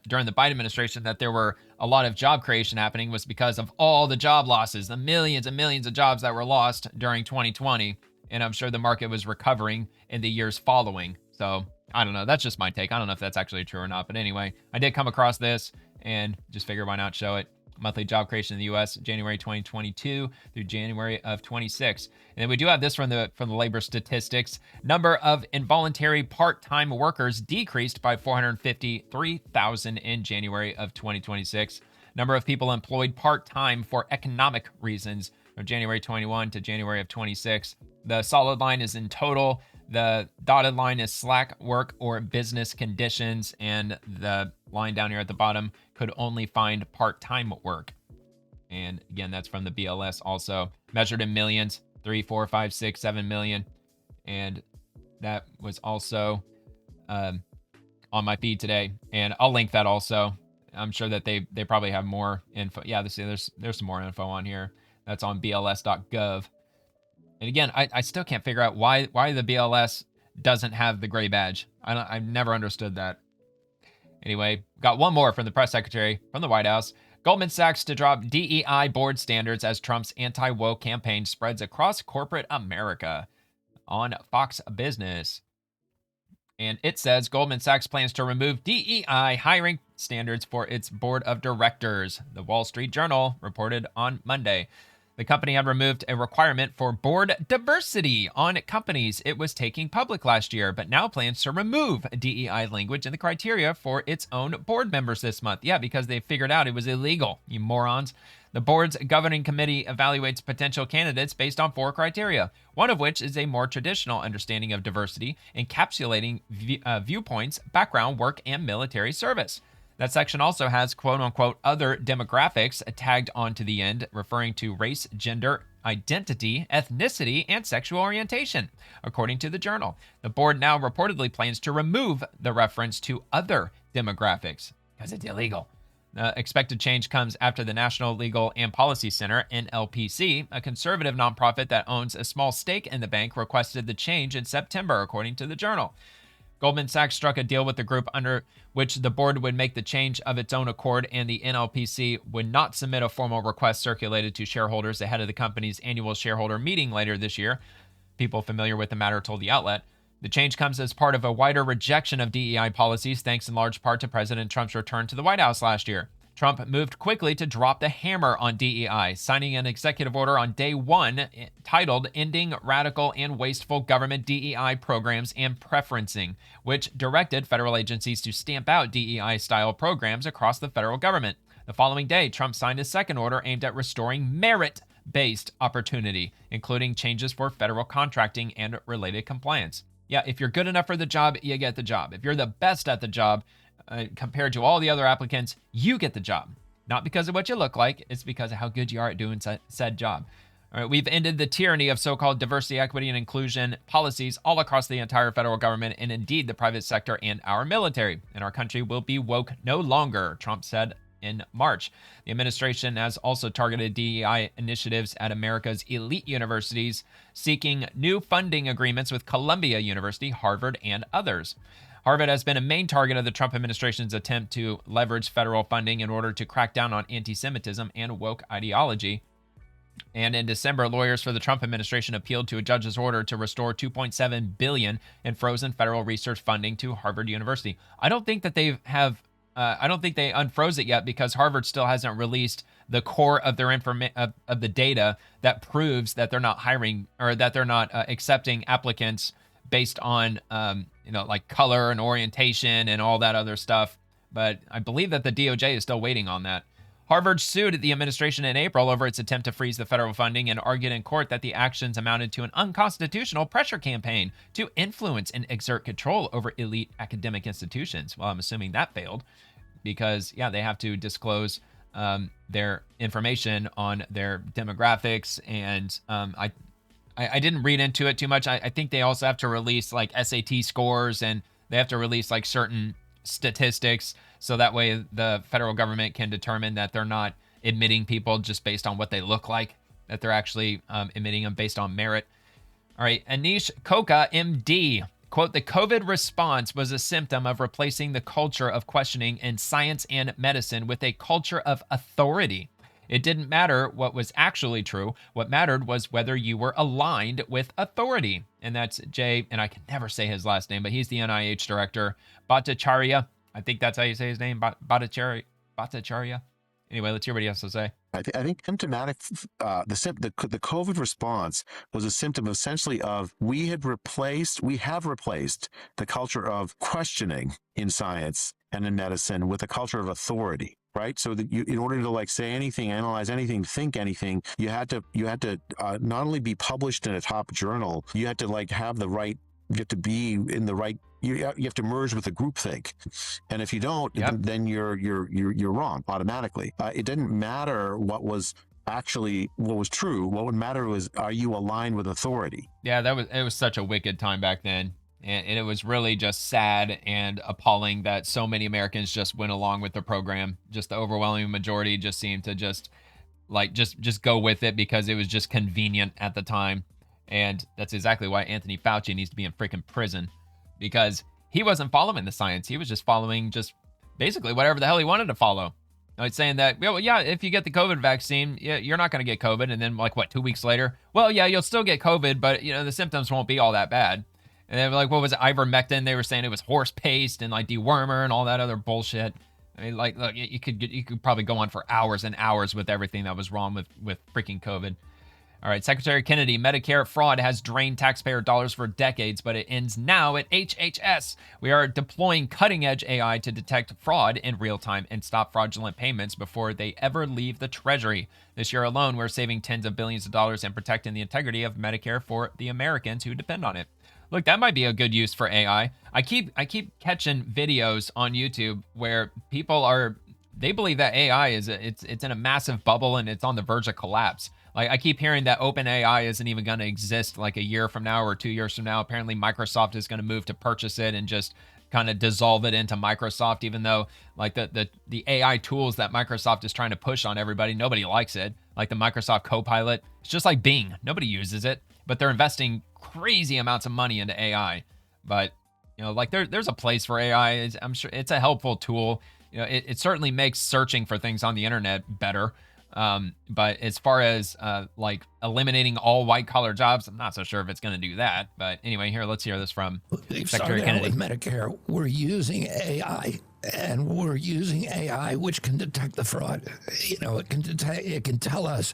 during the Biden administration that there were a lot of job creation happening was because of all the job losses, the millions and millions of jobs that were lost during 2020. And I'm sure the market was recovering in the years following. So I don't know. That's just my take. I don't know if that's actually true or not. But anyway, I did come across this and just figured why not show it. Monthly job creation in the U.S. January 2022 through January of 26. And then we do have this from the labor statistics. Number of involuntary part-time workers decreased by 453,000 in January of 2026. Number of people employed part-time for economic reasons from January 21 to January of 26. The solid line is in total. The dotted line is slack work or business conditions, and the line down here at the bottom could only find part-time work. And again, that's from the BLS also. Measured in millions, 3, 4, 5, 6, 7 million. And that was also on my feed today. And I'll link that also. I'm sure that they probably have more info. Yeah, there's some more info on here. That's on bls.gov. And again, I still can't figure out why the BLS doesn't have the gray badge. I've never understood that. Anyway, got one more from the press secretary from the White House. Goldman Sachs to drop DEI board standards as Trump's anti-woke campaign spreads across corporate America, on Fox Business. And it says Goldman Sachs plans to remove DEI hiring standards for its board of directors. The Wall Street Journal reported on Monday. The company had removed a requirement for board diversity on companies it was taking public last year, but now plans to remove DEI language in the criteria for its own board members this month. Yeah, because they figured out it was illegal, you morons. The board's governing committee evaluates potential candidates based on 4 criteria, one of which is a more traditional understanding of diversity, encapsulating viewpoints, background, work, and military service. That section also has quote-unquote other demographics tagged onto the end, referring to race, gender, identity, ethnicity, and sexual orientation, according to the Journal. The board now reportedly plans to remove the reference to other demographics because it's illegal. Expected change comes after the National Legal and Policy Center, NLPC, a conservative nonprofit that owns a small stake in the bank, requested the change in September, according to the Journal. Goldman Sachs struck a deal with the group under which the board would make the change of its own accord, and the NLPC would not submit a formal request circulated to shareholders ahead of the company's annual shareholder meeting later this year. People familiar with the matter told the outlet. The change comes as part of a wider rejection of DEI policies, thanks in large part to President Trump's return to the White House last year. Trump moved quickly to drop the hammer on DEI, signing an executive order on day 1 titled Ending Radical and Wasteful Government DEI Programs and Preferencing, which directed federal agencies to stamp out DEI-style programs across the federal government. The following day, Trump signed a second order aimed at restoring merit-based opportunity, including changes for federal contracting and related compliance. Yeah, if you're good enough for the job, you get the job. If you're the best at the job, compared to all the other applicants, you get the job. Not because of what you look like, it's because of how good you are at doing said job. All right, we've ended the tyranny of so-called diversity, equity, and inclusion policies all across the entire federal government and indeed the private sector and our military. And our country will be woke no longer, Trump said in March. The administration has also targeted DEI initiatives at America's elite universities, seeking new funding agreements with Columbia University, Harvard, and others. Harvard has been a main target of the Trump administration's attempt to leverage federal funding in order to crack down on anti-Semitism and woke ideology. And in December, lawyers for the Trump administration appealed to a judge's order to restore $2.7 billion in frozen federal research funding to Harvard University. I don't think that they unfroze it yet because Harvard still hasn't released the core of their of the data that proves that they're not hiring or that they're not accepting applicants based on like color and orientation and all that other stuff. But I believe that the DOJ is still waiting on that. Harvard sued the administration in April over its attempt to freeze the federal funding and argued in court that the actions amounted to an unconstitutional pressure campaign to influence and exert control over elite academic institutions. Well, I'm assuming that failed because, yeah, they have to disclose their information on their demographics. And I didn't read into it too much. I think they also have to release like SAT scores and they have to release like certain statistics so that way the federal government can determine that they're not admitting people just based on what they look like, that they're actually admitting them based on merit. All right, Anish Koka, MD, quote, the COVID response was a symptom of replacing the culture of questioning in science and medicine with a culture of authority. It didn't matter what was actually true. What mattered was whether you were aligned with authority. And that's Jay, and I can never say his last name, but he's the NIH director, Bhattacharya. I think that's how you say his name, Bhattacharya. Anyway, let's hear what he has to say. I think symptomatic, the COVID response was a symptom essentially of we have replaced the culture of questioning in science and in medicine with a culture of authority. Right, so that you, in order to like say anything, analyze anything, think anything, you had to not only be published in a top journal, you had to like have the right, you have to be in the right, you have to merge with the groupthink, and if you don't, then you're wrong automatically. It didn't matter what was true. What would matter was, are you aligned with authority? Yeah, it was such a wicked time back then. And it was really just sad and appalling that so many Americans just went along with the program. Just the overwhelming majority just seemed to just go with it because it was just convenient at the time. And that's exactly why Anthony Fauci needs to be in freaking prison, because he wasn't following the science. He was just following just basically whatever the hell he wanted to follow. It's saying that, well, yeah, if you get the COVID vaccine, you're not going to get COVID. And then like, what, 2 weeks later? Well, yeah, you'll still get COVID, but, you know, the symptoms won't be all that bad. And then like, what was it? Ivermectin. They were saying it was horse paste and like dewormer and all that other bullshit. I mean, like, look, you could probably go on for hours and hours with everything that was wrong with freaking COVID. All right, Secretary Kennedy, Medicare fraud has drained taxpayer dollars for decades, but it ends now at HHS. We are deploying cutting-edge AI to detect fraud in real time and stop fraudulent payments before they ever leave the Treasury. This year alone, we're saving tens of billions of dollars and protecting the integrity of Medicare for the Americans who depend on it. Look, that might be a good use for AI. I keep catching videos on YouTube where people they believe that AI it's in a massive bubble and it's on the verge of collapse. Like, I keep hearing that OpenAI isn't even going to exist like a year from now or 2 years from now. Apparently, Microsoft is going to move to purchase it and just kind of dissolve it into Microsoft, even though like the AI tools that Microsoft is trying to push on everybody, nobody likes it. Like the Microsoft Copilot, it's just like Bing. Nobody uses it, but they're investing crazy amounts of money into AI. But, you know, like there's a place for AI. I'm sure it's a helpful tool. You know, it certainly makes searching for things on the internet better. But as far as like eliminating all white collar jobs, I'm not so sure if it's going to do that. But anyway, here, let's hear this from Secretary Kennedy. With Medicare, we're using AI, and we're using AI which can detect the fraud. You know, it can tell us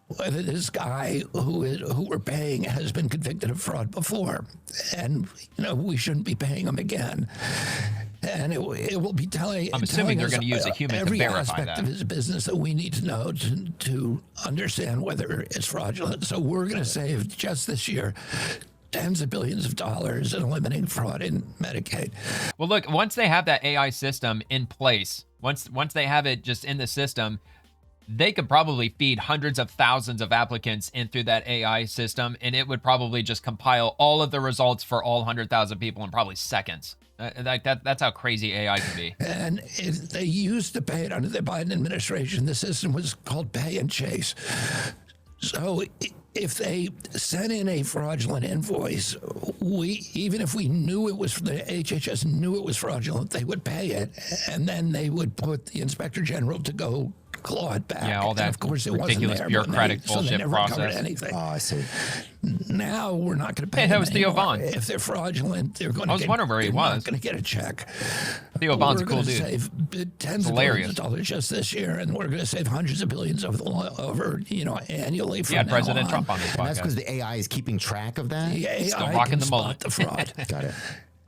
whether this guy who we're paying has been convicted of fraud before, and you know we shouldn't be paying him again. And it will be telling. I'm assuming they're going to use a human every to verify aspect that. of his business that we need to know to understand whether it's fraudulent. So we're going to save just this year tens of billions of dollars in eliminating fraud in Medicaid. Well, look, once they have that AI system in place, once they have it just in the system, they could probably feed hundreds of thousands of applicants in through that AI system, and it would probably just compile all of the results for all 100,000 people in probably seconds. Like that's how crazy AI can be. And if they used to pay it under the Biden administration, the system was called pay and chase. So if they sent in a fraudulent invoice, even if we knew it was, the HHS knew it was fraudulent, they would pay it, and then they would put the Inspector General to go claw it back. Yeah, all that and of course it ridiculous wasn't there, bureaucratic so bullshit they never process. covered anything. Oh, I see. Now we're not going to pay Hey, that was Theo anymore. Vaughn. If they're fraudulent, they're going to. I was wondering where he they're was. not going to get a check. Theo Vaughn's a cool We're dude. going to save tens of billions of dollars just this year, and we're going to save hundreds of billions over annually from Yeah, now President on. Trump on this podcast. And that's because the AI is keeping track of that? The AI Still rocking can the mullet. spot the fraud. Got it.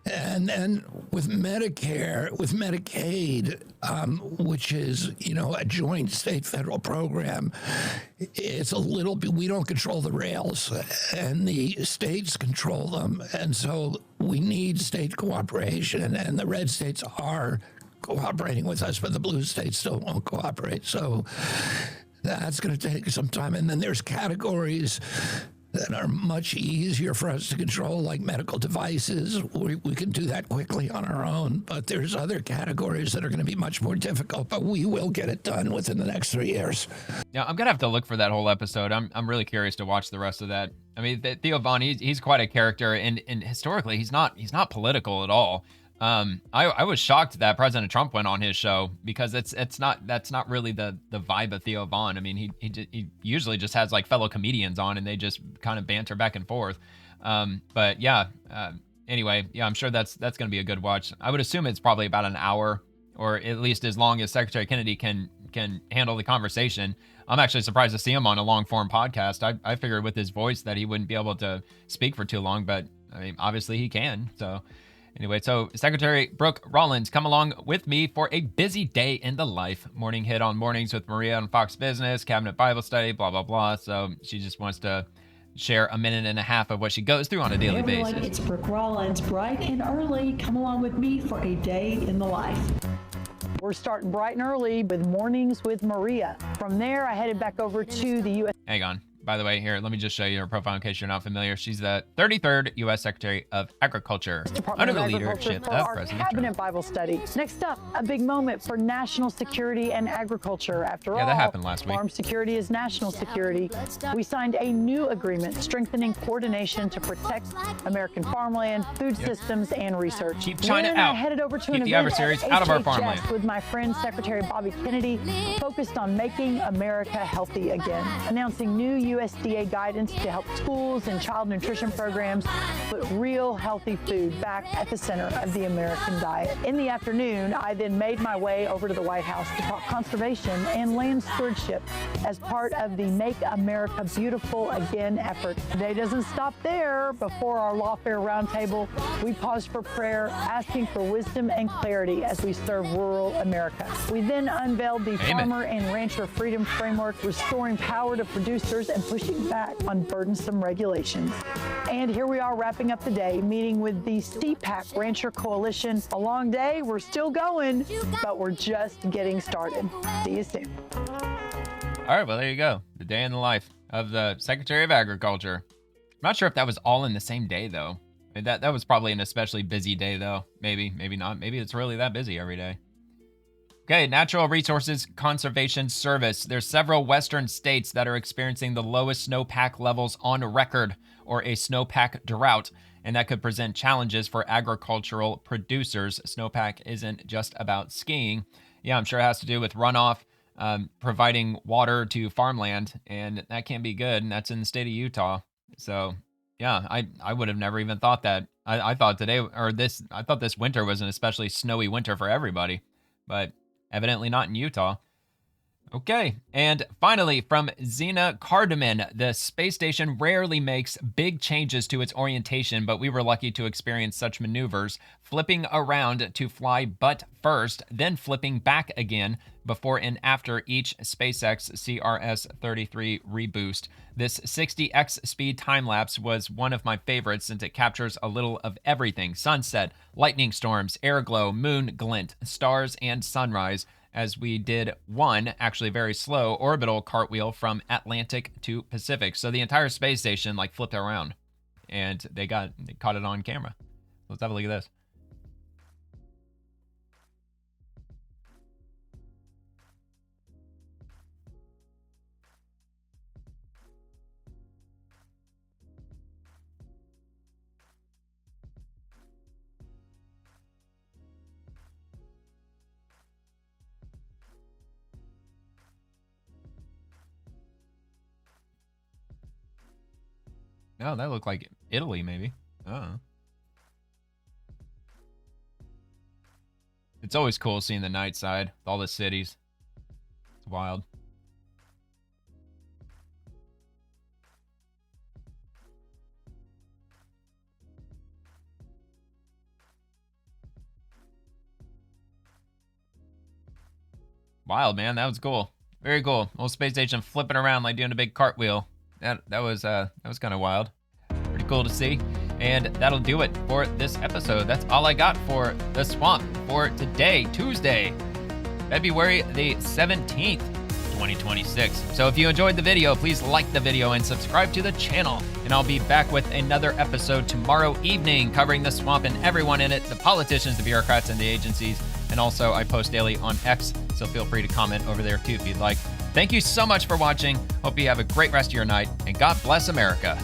And then with Medicare, with Medicaid, which is, you know, a joint state-federal program, it's a little bit, we don't control the rails, and the states control them. And so we need state cooperation, and the red states are cooperating with us, but the blue states still won't cooperate. So that's going to take some time. And then there's categories that are much easier for us to control, like medical devices. We can do that quickly on our own, but there's other categories that are going to be much more difficult, but we will get it done within the next 3 years. Yeah, I'm going to have to look for that whole episode. I'm really curious to watch the rest of that. I mean, Theo Vaughn, he's quite a character, and historically, he's not political at all. I was shocked that President Trump went on his show, because that's not really the vibe of Theo Vaughn. I mean, he usually just has like fellow comedians on, and they just kind of banter back and forth. But yeah, anyway, yeah, I'm sure that's going to be a good watch. I would assume it's probably about an hour, or at least as long as Secretary Kennedy can handle the conversation. I'm actually surprised to see him on a long form podcast. I figured with his voice that he wouldn't be able to speak for too long, but I mean, obviously he can. So anyway, so Secretary Brooke Rollins, come along with me for a busy day in the life. Morning hit on mornings with Maria on Fox Business, Cabinet Bible Study, blah, blah, blah. So she just wants to share a minute and a half of what she goes through on a daily Hey everyone, basis. it's Brooke Rollins, bright and early. Come along with me for a day in the life. We're starting bright and early with Mornings with Maria. From there, I headed back over to the U.S. Hang on. by the way. Here, let me just show you her profile in case you're not familiar. She's the 33rd U.S. Secretary of Agriculture under the leadership of President Trump. Cabinet Bible study. Next up, a big moment for national security and agriculture. After all, that happened last week. Farm security is national security. We signed a new agreement strengthening coordination to protect American farmland, food systems, and research. Keep China Then I out. headed over to Keep an the event adversaries at out of our HHS farmland. with my friend Secretary Bobby Kennedy, focused on making America healthy again, announcing new USDA guidance to help schools and child nutrition programs put real healthy food back at the center of the American diet. In the afternoon, I then made my way over to the White House to talk conservation and land stewardship as part of the Make America Beautiful Again effort. The day doesn't stop there. Before our lawfare roundtable, we paused for prayer, asking for wisdom and clarity as we serve rural America. We then unveiled the Farmer and Rancher Freedom Framework, restoring power to producers and pushing back on burdensome regulations. And here we are wrapping up the day, meeting with the CPAC Rancher Coalition. A long day, we're still going, but we're just getting started. See you soon. All right, well, there you go. The day in the life of the Secretary of Agriculture. I'm not sure if that was all in the same day, though. I mean, that was probably an especially busy day, though. Maybe not. Maybe it's really that busy every day. Okay, Natural Resources Conservation Service. There's several western states that are experiencing the lowest snowpack levels on record, or a snowpack drought, and that could present challenges for agricultural producers. Snowpack isn't just about skiing. Yeah, I'm sure it has to do with runoff, providing water to farmland, and that can't be good, and that's in the state of Utah. So, yeah, I would have never even thought that. I thought this winter was an especially snowy winter for everybody, but evidently not in Utah. Okay, and finally, from Xena Cardamon, the space station rarely makes big changes to its orientation, but we were lucky to experience such maneuvers, flipping around to fly butt first, then flipping back again before and after each SpaceX CRS-33 reboost. This 60x speed time-lapse was one of my favorites since it captures a little of everything: sunset, lightning storms, air glow, moon glint, stars, and sunrise, as we did one actually very slow orbital cartwheel from Atlantic to Pacific. So the entire space station like flipped around, and they caught it on camera. Let's have a look at this. Oh, that looked like Italy, maybe. Oh. It's always cool seeing the night side, with all the cities. It's wild. Wild, man. That was cool. Very cool. Little space station flipping around like doing a big cartwheel. That was kind of wild. Pretty cool to see. And that'll do it for this episode. That's all I got for The Swamp for today, Tuesday, February the 17th, 2026. So if you enjoyed the video, please like the video and subscribe to the channel. And I'll be back with another episode tomorrow evening covering The Swamp and everyone in it, the politicians, the bureaucrats, and the agencies. And also I post daily on X, so feel free to comment over there too if you'd like. Thank you so much for watching. Hope you have a great rest of your night, and God bless America.